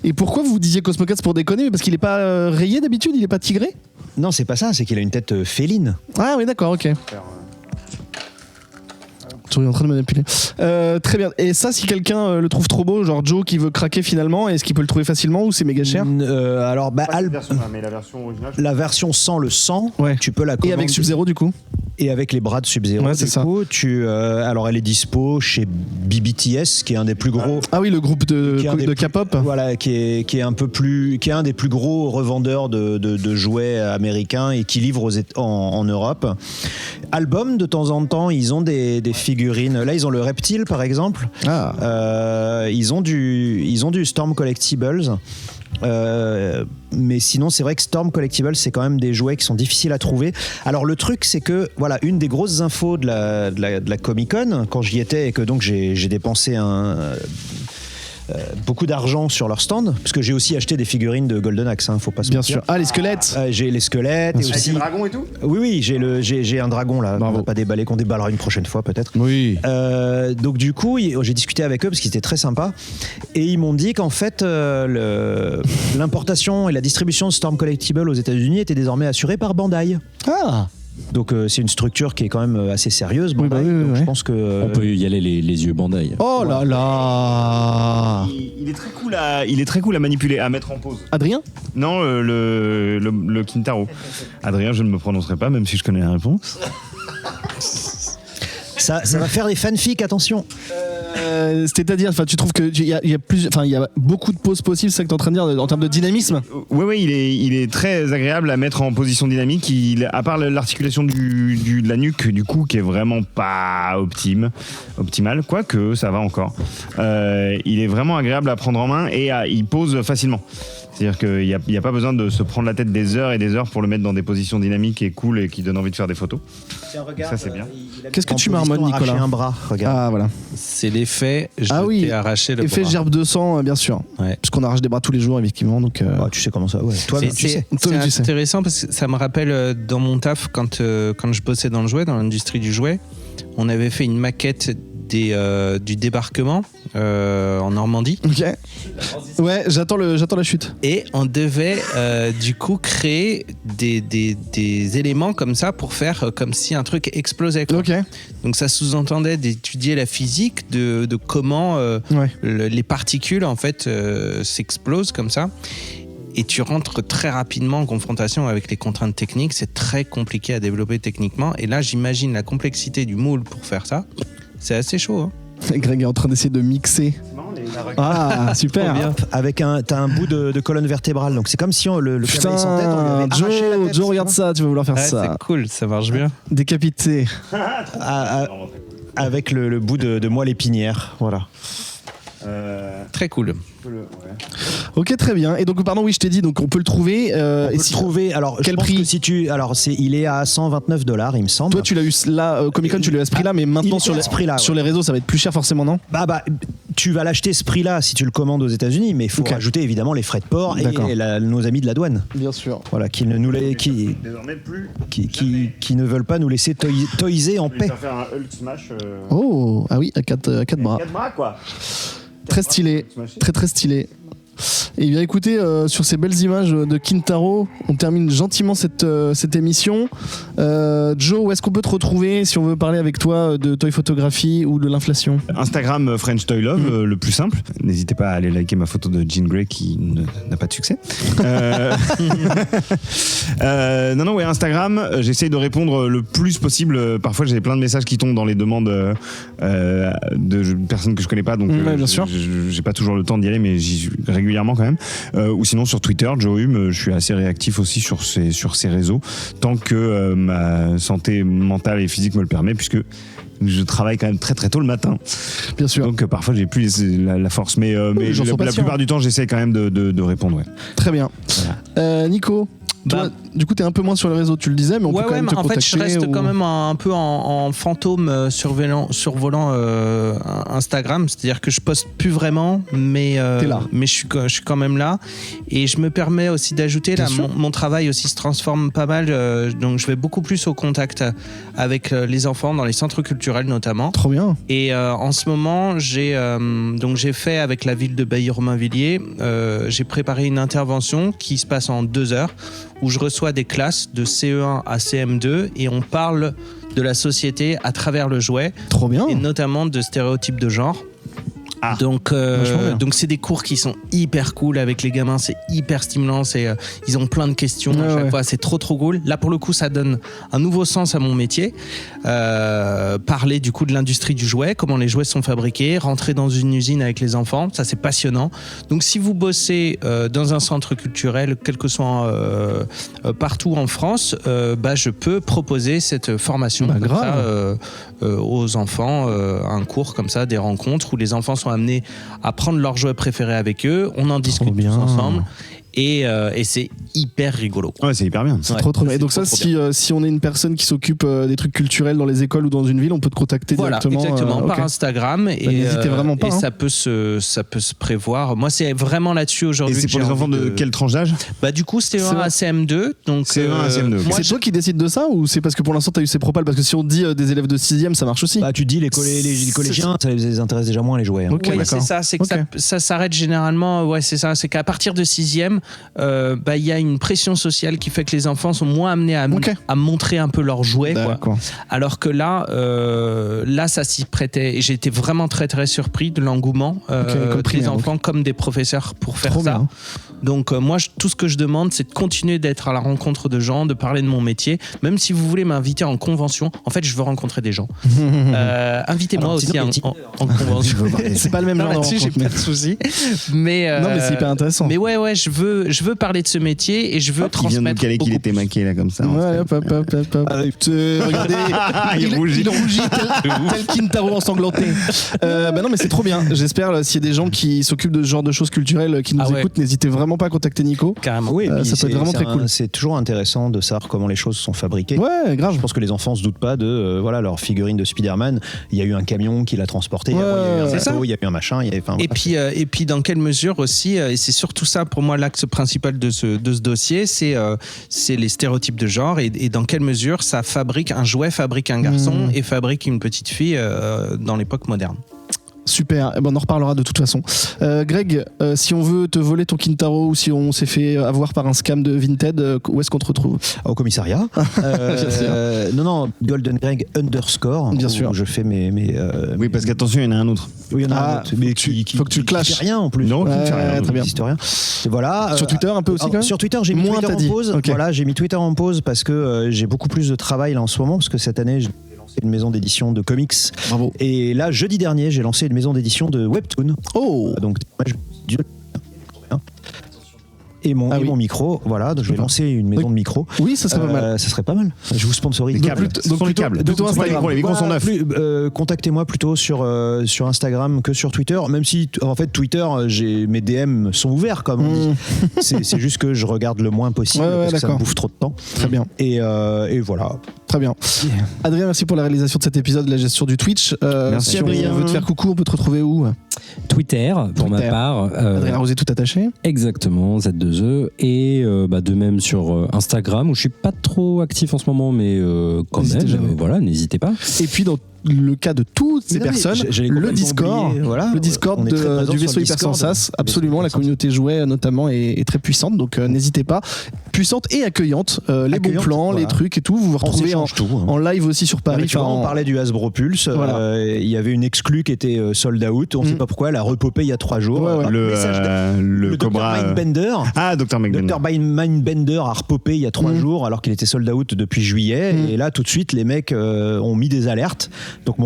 Et pourquoi vous disiez Cosmo Cats pour déconner? Mais parce qu'il est pas rayé d'habitude, il est pas tigré? Non, c'est pas ça, c'est qu'il a une tête féline. Ah oui, d'accord, ok. Je suis en train de manipuler. Très bien. Et ça, si quelqu'un le trouve trop beau, genre Joe qui veut craquer finalement, est-ce qu'il peut le trouver facilement ou c'est méga cher? Alors, Pas cette version-là, mais la version originale. la version sans le sang, Ouais. tu peux la Et commander. avec Sub-Zero du coup? Et avec les bras de Sub-Zero. Ouais, c'est du ça. coup, alors elle est dispo chez BBTS, qui est un des plus gros. Ah oui, le groupe de Qui est un des K-pop. Voilà, qui est un des plus gros revendeurs de jouets américains et qui livre en Europe. Album, de temps en temps, ils ont des figurines. Là, ils ont le reptile, par exemple. Ah. Ils ont du Storm Collectibles. Mais sinon, c'est vrai que Storm Collectibles, c'est quand même des jouets qui sont difficiles à trouver. Alors, le truc, c'est que, voilà, une des grosses infos de la Comic-Con, quand j'y étais et que donc j'ai dépensé beaucoup d'argent sur leur stand, parce que j'ai aussi acheté des figurines de Golden Axe, hein, faut pas se Bien mentir. sûr. Ah, les squelettes. J'ai les squelettes et Avec aussi. les dragons et tout. Oui, j'ai un dragon là. Bravo. On va pas déballer, qu'on déballera une prochaine fois peut-être. Oui. Donc du coup, j'ai discuté avec eux parce qu'ils étaient très sympas et ils m'ont dit qu'en fait l'importation et la distribution de Storm Collectibles aux États-Unis était désormais assurée par Bandai. Ah. Donc c'est une structure qui est quand même assez sérieuse. Bandai. Oui, Donc, ouais. je pense que On peut y aller les yeux bandai. Oh là là. Il est très cool à manipuler, à mettre en pause. Adrien? Non, le Kintaro. Adrien, je ne me prononcerai pas, même si je connais la réponse. ça va faire des fanfics, attention. C'est-à-dire, tu trouves que il y a beaucoup de pauses possibles, c'est ça que tu es en train de dire en termes de dynamisme? Oui, il est très agréable à mettre en position dynamique. À part l'articulation de la nuque, du cou, qui est vraiment pas optimale, quoique ça va encore. Il est vraiment agréable à prendre en main et il pose facilement. C'est-à-dire qu'il n'y a pas besoin de se prendre la tête des heures et des heures pour le mettre dans des positions dynamiques et cool et qui donnent envie de faire des photos. Tiens, regarde, Ça, c'est bien. Qu'est-ce que tu marmonnes, Nicolas? Un bras, regarde. Ah voilà. C'est l'effet. Ah oui. T'ai arraché le Effet bras. gerbe 200, bien sûr. Ouais. Puisqu'on arrache des bras tous les jours, effectivement. Donc, Tu sais comment ça. Ouais. Toi, C'est tu sais. Toi, tu sais. intéressant parce que ça me rappelle dans mon taf quand je bossais dans le jouet, dans l'industrie du jouet, on avait fait une maquette du débarquement en Normandie Ok. Ouais, j'attends la chute. et on devait du coup créer des éléments comme ça pour faire comme si un truc explosait, quoi. Ok. Donc ça sous-entendait d'étudier la physique de comment Ouais. les particules en fait s'explosent comme ça. Et tu rentres très rapidement en confrontation avec les contraintes techniques. C'est très compliqué à développer techniquement. Et là, j'imagine la complexité du moule pour faire ça. C'est assez chaud. Hein. Greg est en train d'essayer de mixer. Ah, super. Trop bien. T'as un bout de colonne vertébrale, donc c'est comme si le cavalier sans tête, on lui avait Putain, arraché la tête. Joe, regarde ça, tu vas vouloir faire Ouais, ça. c'est cool, ça marche bien. Décapité. Avec le bout de moelle épinière, voilà. Très cool. Ok, très bien. Et donc, pardon, oui, je t'ai dit, donc on peut le trouver. On peut et le si- trouver. Alors, quel je pense prix que il est à $129, il me semble. Toi, tu l'as eu là, Comic Con, tu l'as eu à ce prix-là, mais maintenant était à ce prix-là, sur ouais. les réseaux, ça va être plus cher forcément, non? Bah, tu vas l'acheter ce prix-là si tu le commandes aux États-Unis, mais il faut Ok. rajouter évidemment les frais de port D'accord. et nos amis de la douane. Bien sûr. Voilà, qui Désormais plus. ne veulent pas nous laisser toiser en paix. faire un Hulk smash. Oh, ah oui, à quatre bras. 4 bras quoi. Très stylé. Très très stylé. Et bien écoutez, sur ces belles images de Kintaro, on termine gentiment cette émission. Joe, où est-ce qu'on peut te retrouver si on veut parler avec toi de toy photographie ou de l'inflation? Instagram French Toy Love, le plus simple. N'hésitez pas à aller liker ma photo de Jean Grey qui n'a pas de succès. Non, ouais, Instagram, j'essaye de répondre le plus possible. Parfois, j'ai plein de messages qui tombent dans les demandes de personnes que je connais pas, donc bien sûr. j'ai pas toujours le temps d'y aller, mais j'y suis régulièrement quand même. Ou sinon sur Twitter, Joe Hume, je suis assez réactif aussi sur ces réseaux, tant que ma santé mentale et physique me le permet, puisque je travaille quand même très très tôt le matin. Bien sûr. Donc parfois j'ai plus la force, mais la plupart du temps j'essaie quand même de répondre. Ouais. Très bien. Voilà. Nico, toi, du coup, t'es un peu moins sur le réseau, tu le disais, mais on peut quand même te contacter. En fait, je reste quand même un peu en fantôme survolant Instagram, c'est-à-dire que je poste plus vraiment, mais je suis quand même là, et je me permets aussi d'ajouter là, mon travail aussi se transforme pas mal, donc je vais beaucoup plus au contact avec les enfants dans les centres culturels notamment. Trop bien. Et en ce moment, j'ai fait avec la ville de Bailly-Romainvilliers, j'ai préparé une intervention qui se passe en 2 heures, où je reçois des classes de CE1 à CM2 et on parle de la société à travers le jouet. Trop bien. Et notamment de stéréotypes de genre. Ah, donc c'est des cours qui sont hyper cool avec les gamins, c'est hyper stimulant, ils ont plein de questions à chaque fois, c'est trop cool. Là pour le coup ça donne un nouveau sens à mon métier, parler du coup de l'industrie du jouet, comment les jouets sont fabriqués, rentrer dans une usine avec les enfants, ça c'est passionnant. Donc si vous bossez dans un centre culturel, quel que soit partout en France, je peux proposer cette formation aux enfants, un cours comme ça, des rencontres où les enfants sont amenés à prendre leurs jouets préférés avec eux, on en discute tous ensemble. Et c'est hyper rigolo. Ouais, c'est hyper bien. C'est trop bien. Et donc ça, si on est une personne qui s'occupe des trucs culturels dans les écoles ou dans une ville, on peut te contacter directement. Exactement, par Instagram. N'hésitez vraiment pas. Et ça peut se prévoir. Moi, c'est vraiment là-dessus aujourd'hui. Et c'est pour les enfants de quelle tranche d'âge? Du coup, CE1 à CM2. Donc, CE1 à CM2. C'est toi qui décides de ça ou c'est parce que pour l'instant, tu as eu ces propals? Parce que si on dit des élèves de 6e, ça marche aussi. Tu dis les collégiens, ça les intéresse déjà moins les jouets. Hein. Oui, c'est ça. C'est que ça s'arrête généralement. Ouais, c'est ça. C'est qu'à partir de 6e, il y a une pression sociale qui fait que les enfants sont moins amenés à montrer un peu leurs jouets, quoi. Alors que là ça s'y prêtait, et j'ai été vraiment très très surpris de l'engouement des enfants comme des professeurs pour faire ça. Bien. Donc moi tout ce que je demande, c'est de continuer d'être à la rencontre de gens, de parler de mon métier, même si vous voulez m'inviter en convention. En fait, je veux rencontrer des gens. Invitez-moi aussi en convention. C'est pas le même genre. Là-dessus, j'ai pas de soucis. Mais c'est hyper intéressant. Mais ouais, je veux parler de ce métier et je veux transmettre. Il vient de nous caler qu'il était maqué là comme ça. Regardez, il rougit tel Kintaro ensanglanté. Non, mais c'est trop bien. J'espère s'il y a des gens qui s'occupent de ce genre de choses culturelles qui nous écoutent, n'hésitez vraiment pas à contacter Nico. Carrément. Oui, ça peut être vraiment très cool. C'est toujours intéressant de savoir comment les choses sont fabriquées. Ouais, grave. Je pense que les enfants se doutent pas de leur figurine de Spider-Man. Il y a eu un camion qui l'a transporté. Il y a eu un bateau, il y a eu un machin. Et puis dans quelle mesure aussi, et c'est surtout ça pour moi l'axe principal de ce dossier, c'est les stéréotypes de genre et dans quelle mesure un jouet fabrique un garçon et fabrique une petite fille dans l'époque moderne. Super, on en reparlera de toute façon. Greg, si on veut te voler ton Kintaro ou si on s'est fait avoir par un scam de Vinted, où est-ce qu'on te retrouve? Au commissariat. Non, Golden Greg _. Bien sûr. Où je fais mes oui, parce qu'attention, il y en a un autre. Oui, il y en a un autre. Mais faut que tu le clashes. Qui fait rien en plus. Non, qui fait rien. Très bien. Rien. Et voilà. Sur Twitter un peu aussi quand même. Sur Twitter, j'ai mis Twitter en pause. Okay. Voilà, j'ai mis Twitter en pause parce que j'ai beaucoup plus de travail là en ce moment, parce que cette année, une maison d'édition de comics. Bravo. Et là, jeudi dernier, j'ai lancé une maison d'édition de webtoon. Oh. Donc, et mon micro, voilà, donc je vais lancer une maison de micro. Oui, ça serait pas mal. Ça serait pas mal. Je vous sponsorise. Les câbles. Plutôt Instagram. Les micros sont neufs. Contactez-moi plutôt sur Instagram que sur Twitter, même si en fait Twitter, mes DM sont ouverts comme on dit. C'est juste que je regarde le moins possible parce que ça me bouffe trop de temps. Très bien. Et voilà. Très bien. Adrien, merci pour la réalisation de cet épisode, la gestion du Twitch. Merci. Si on veut te faire coucou, on peut te retrouver où? Twitter, pour ma part. Adrien Rosé tout attaché. Exactement, Z2E. Et de même sur Instagram, où je suis pas trop actif en ce moment, mais quand même, voilà, n'hésitez pas. Et puis dans le cas de toutes ces personnes. Le Discord, voilà, le Discord du vaisseau Hyper Sans Sas, absolument, la communauté jouet notamment est très puissante, donc n'hésitez pas. Puissante et accueillante, les bons plans, les trucs et tout, vous vous retrouvez en live aussi sur Paris. On parlait du Hasbro Pulse, il y avait une exclue qui était sold out, on ne sait pas pourquoi, elle a repopé il y a 3 jours. Le Cobra Dr Mindbender. Ah, Dr Mindbender a repopé il y a 3 jours alors qu'il était sold out depuis juillet, et là tout de suite les mecs ont mis des alertes. Donc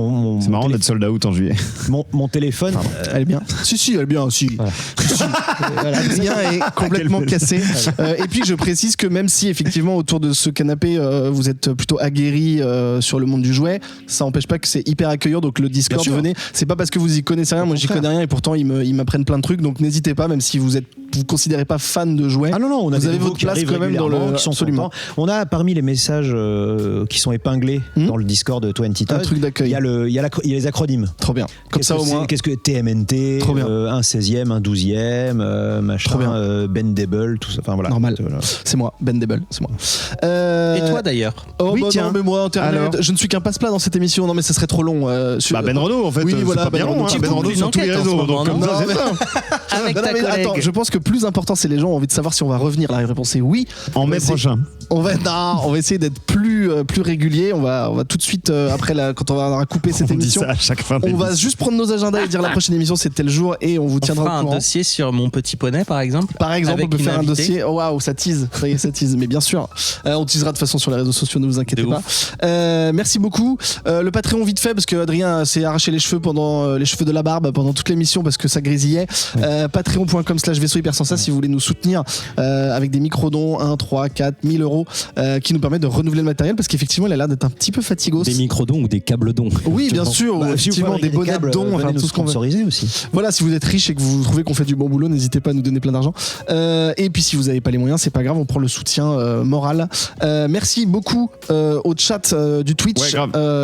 c'est marrant d'être sold out en juillet. Mon téléphone, elle est bien. Si, elle est bien. Voilà. Rien est complètement cassé. Et puis je précise que même si effectivement autour de ce canapé vous êtes plutôt aguerris sur le monde du jouet, ça n'empêche pas que c'est hyper accueillant. Donc le Discord, venez. C'est pas parce que vous y connaissez rien, moi j'y connais rien et pourtant ils m'apprennent plein de trucs. Donc n'hésitez pas, même si vous considérez pas fan de jouets. Ah non, vous avez votre place quand même dans le. Absolument. On a parmi les messages qui sont épinglés dans le Discord de 20 Toys, un truc d'accueil. Il y a les acronymes. Trop bien. Comme ça au moins. Qu'est-ce que TMNT, un 16e, un 12e, machin, Bendable, tout ça. Enfin voilà. Normal. C'est moi, Bendable, c'est moi. Et toi d'ailleurs? Non, mais moi Internet, je ne suis qu'un passe-plat dans cette émission. Non mais ça serait trop long. Ben Renaud en fait. Oui, voilà, c'est pas bien long. Ben Renaud sur tous les réseaux. Donc comme ça, c'est ça. Avec ta collègue. Attends, je pense que plus important, c'est les gens ont envie de savoir si on va revenir. La réponse est oui. En mai prochain. On va essayer d'être plus régulier. On va tout de suite après quand on va couper cette émission. Dit ça à chaque fin on va juste prendre nos agendas et dire la prochaine émission c'est tel jour et on vous tiendra au courant. Un dossier sur Mon Petit Poney par exemple. Par exemple, on peut faire un dossier. Oh waouh, ça tease. Ça y est, ça tease. Mais bien sûr, on teasera de toute façon sur les réseaux sociaux. Ne vous inquiétez pas. Merci beaucoup. Le Patreon vite fait parce que Adrien s'est arraché les cheveux les cheveux de la barbe pendant toute l'émission parce que ça grésillait. Patreon.com/vaisseau hyper sans sas si vous voulez nous soutenir avec des microdons 1, 3, 4, 1000 euros qui nous permettent de renouveler le matériel parce qu'effectivement il a l'air d'être un petit peu fatigos. Des microdons ou des câbles dons. Oui, bien sûr. Effectivement, des bonnets de dons, enfin tout ce qu'on veut. Aussi. Voilà, si vous êtes riche et que vous trouvez qu'on fait du bon boulot, n'hésitez pas à nous donner plein d'argent. Et puis si vous n'avez pas les moyens, c'est pas grave, on prend le soutien moral. Merci beaucoup au chat du Twitch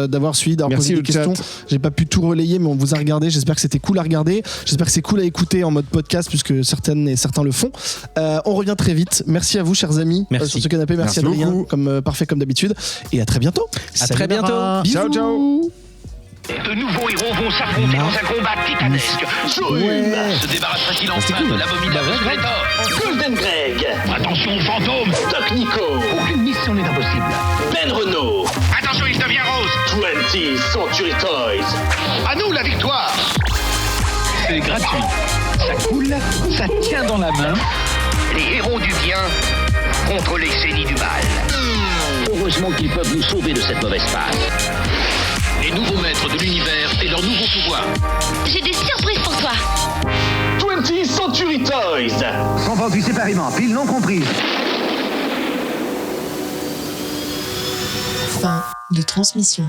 d'avoir suivi, d'avoir posé des questions. J'ai pas pu tout relayer, mais on vous a regardé. J'espère que c'était cool à regarder. J'espère que c'est cool à écouter en mode podcast, puisque certaines et certains le font. On revient très vite. Merci à vous, chers amis, sur ce canapé. Merci Adrien, parfait comme d'habitude. Et à très bientôt. À très bientôt. Bisous. Ciao. De nouveaux héros vont s'affronter dans un combat titanesque. Se débarrassera-t-il enfin de l'abominable Skeletor? Golden Greg. Attention aux fantômes. Doc Nico. Aucune mission n'est impossible. Ben Renaud. Attention, il devient rose. 20 Century Toys. À nous la victoire. C'est gratuit. Ça coule, ça tient dans la main. Les héros du bien contre les génies du mal. Heureusement qu'ils peuvent nous sauver de cette mauvaise passe. Les nouveaux maîtres de l'univers et leurs nouveaux pouvoirs. J'ai des surprises pour toi. 20 Century Toys. Sont vendus séparément, piles non comprises. Fin de transmission.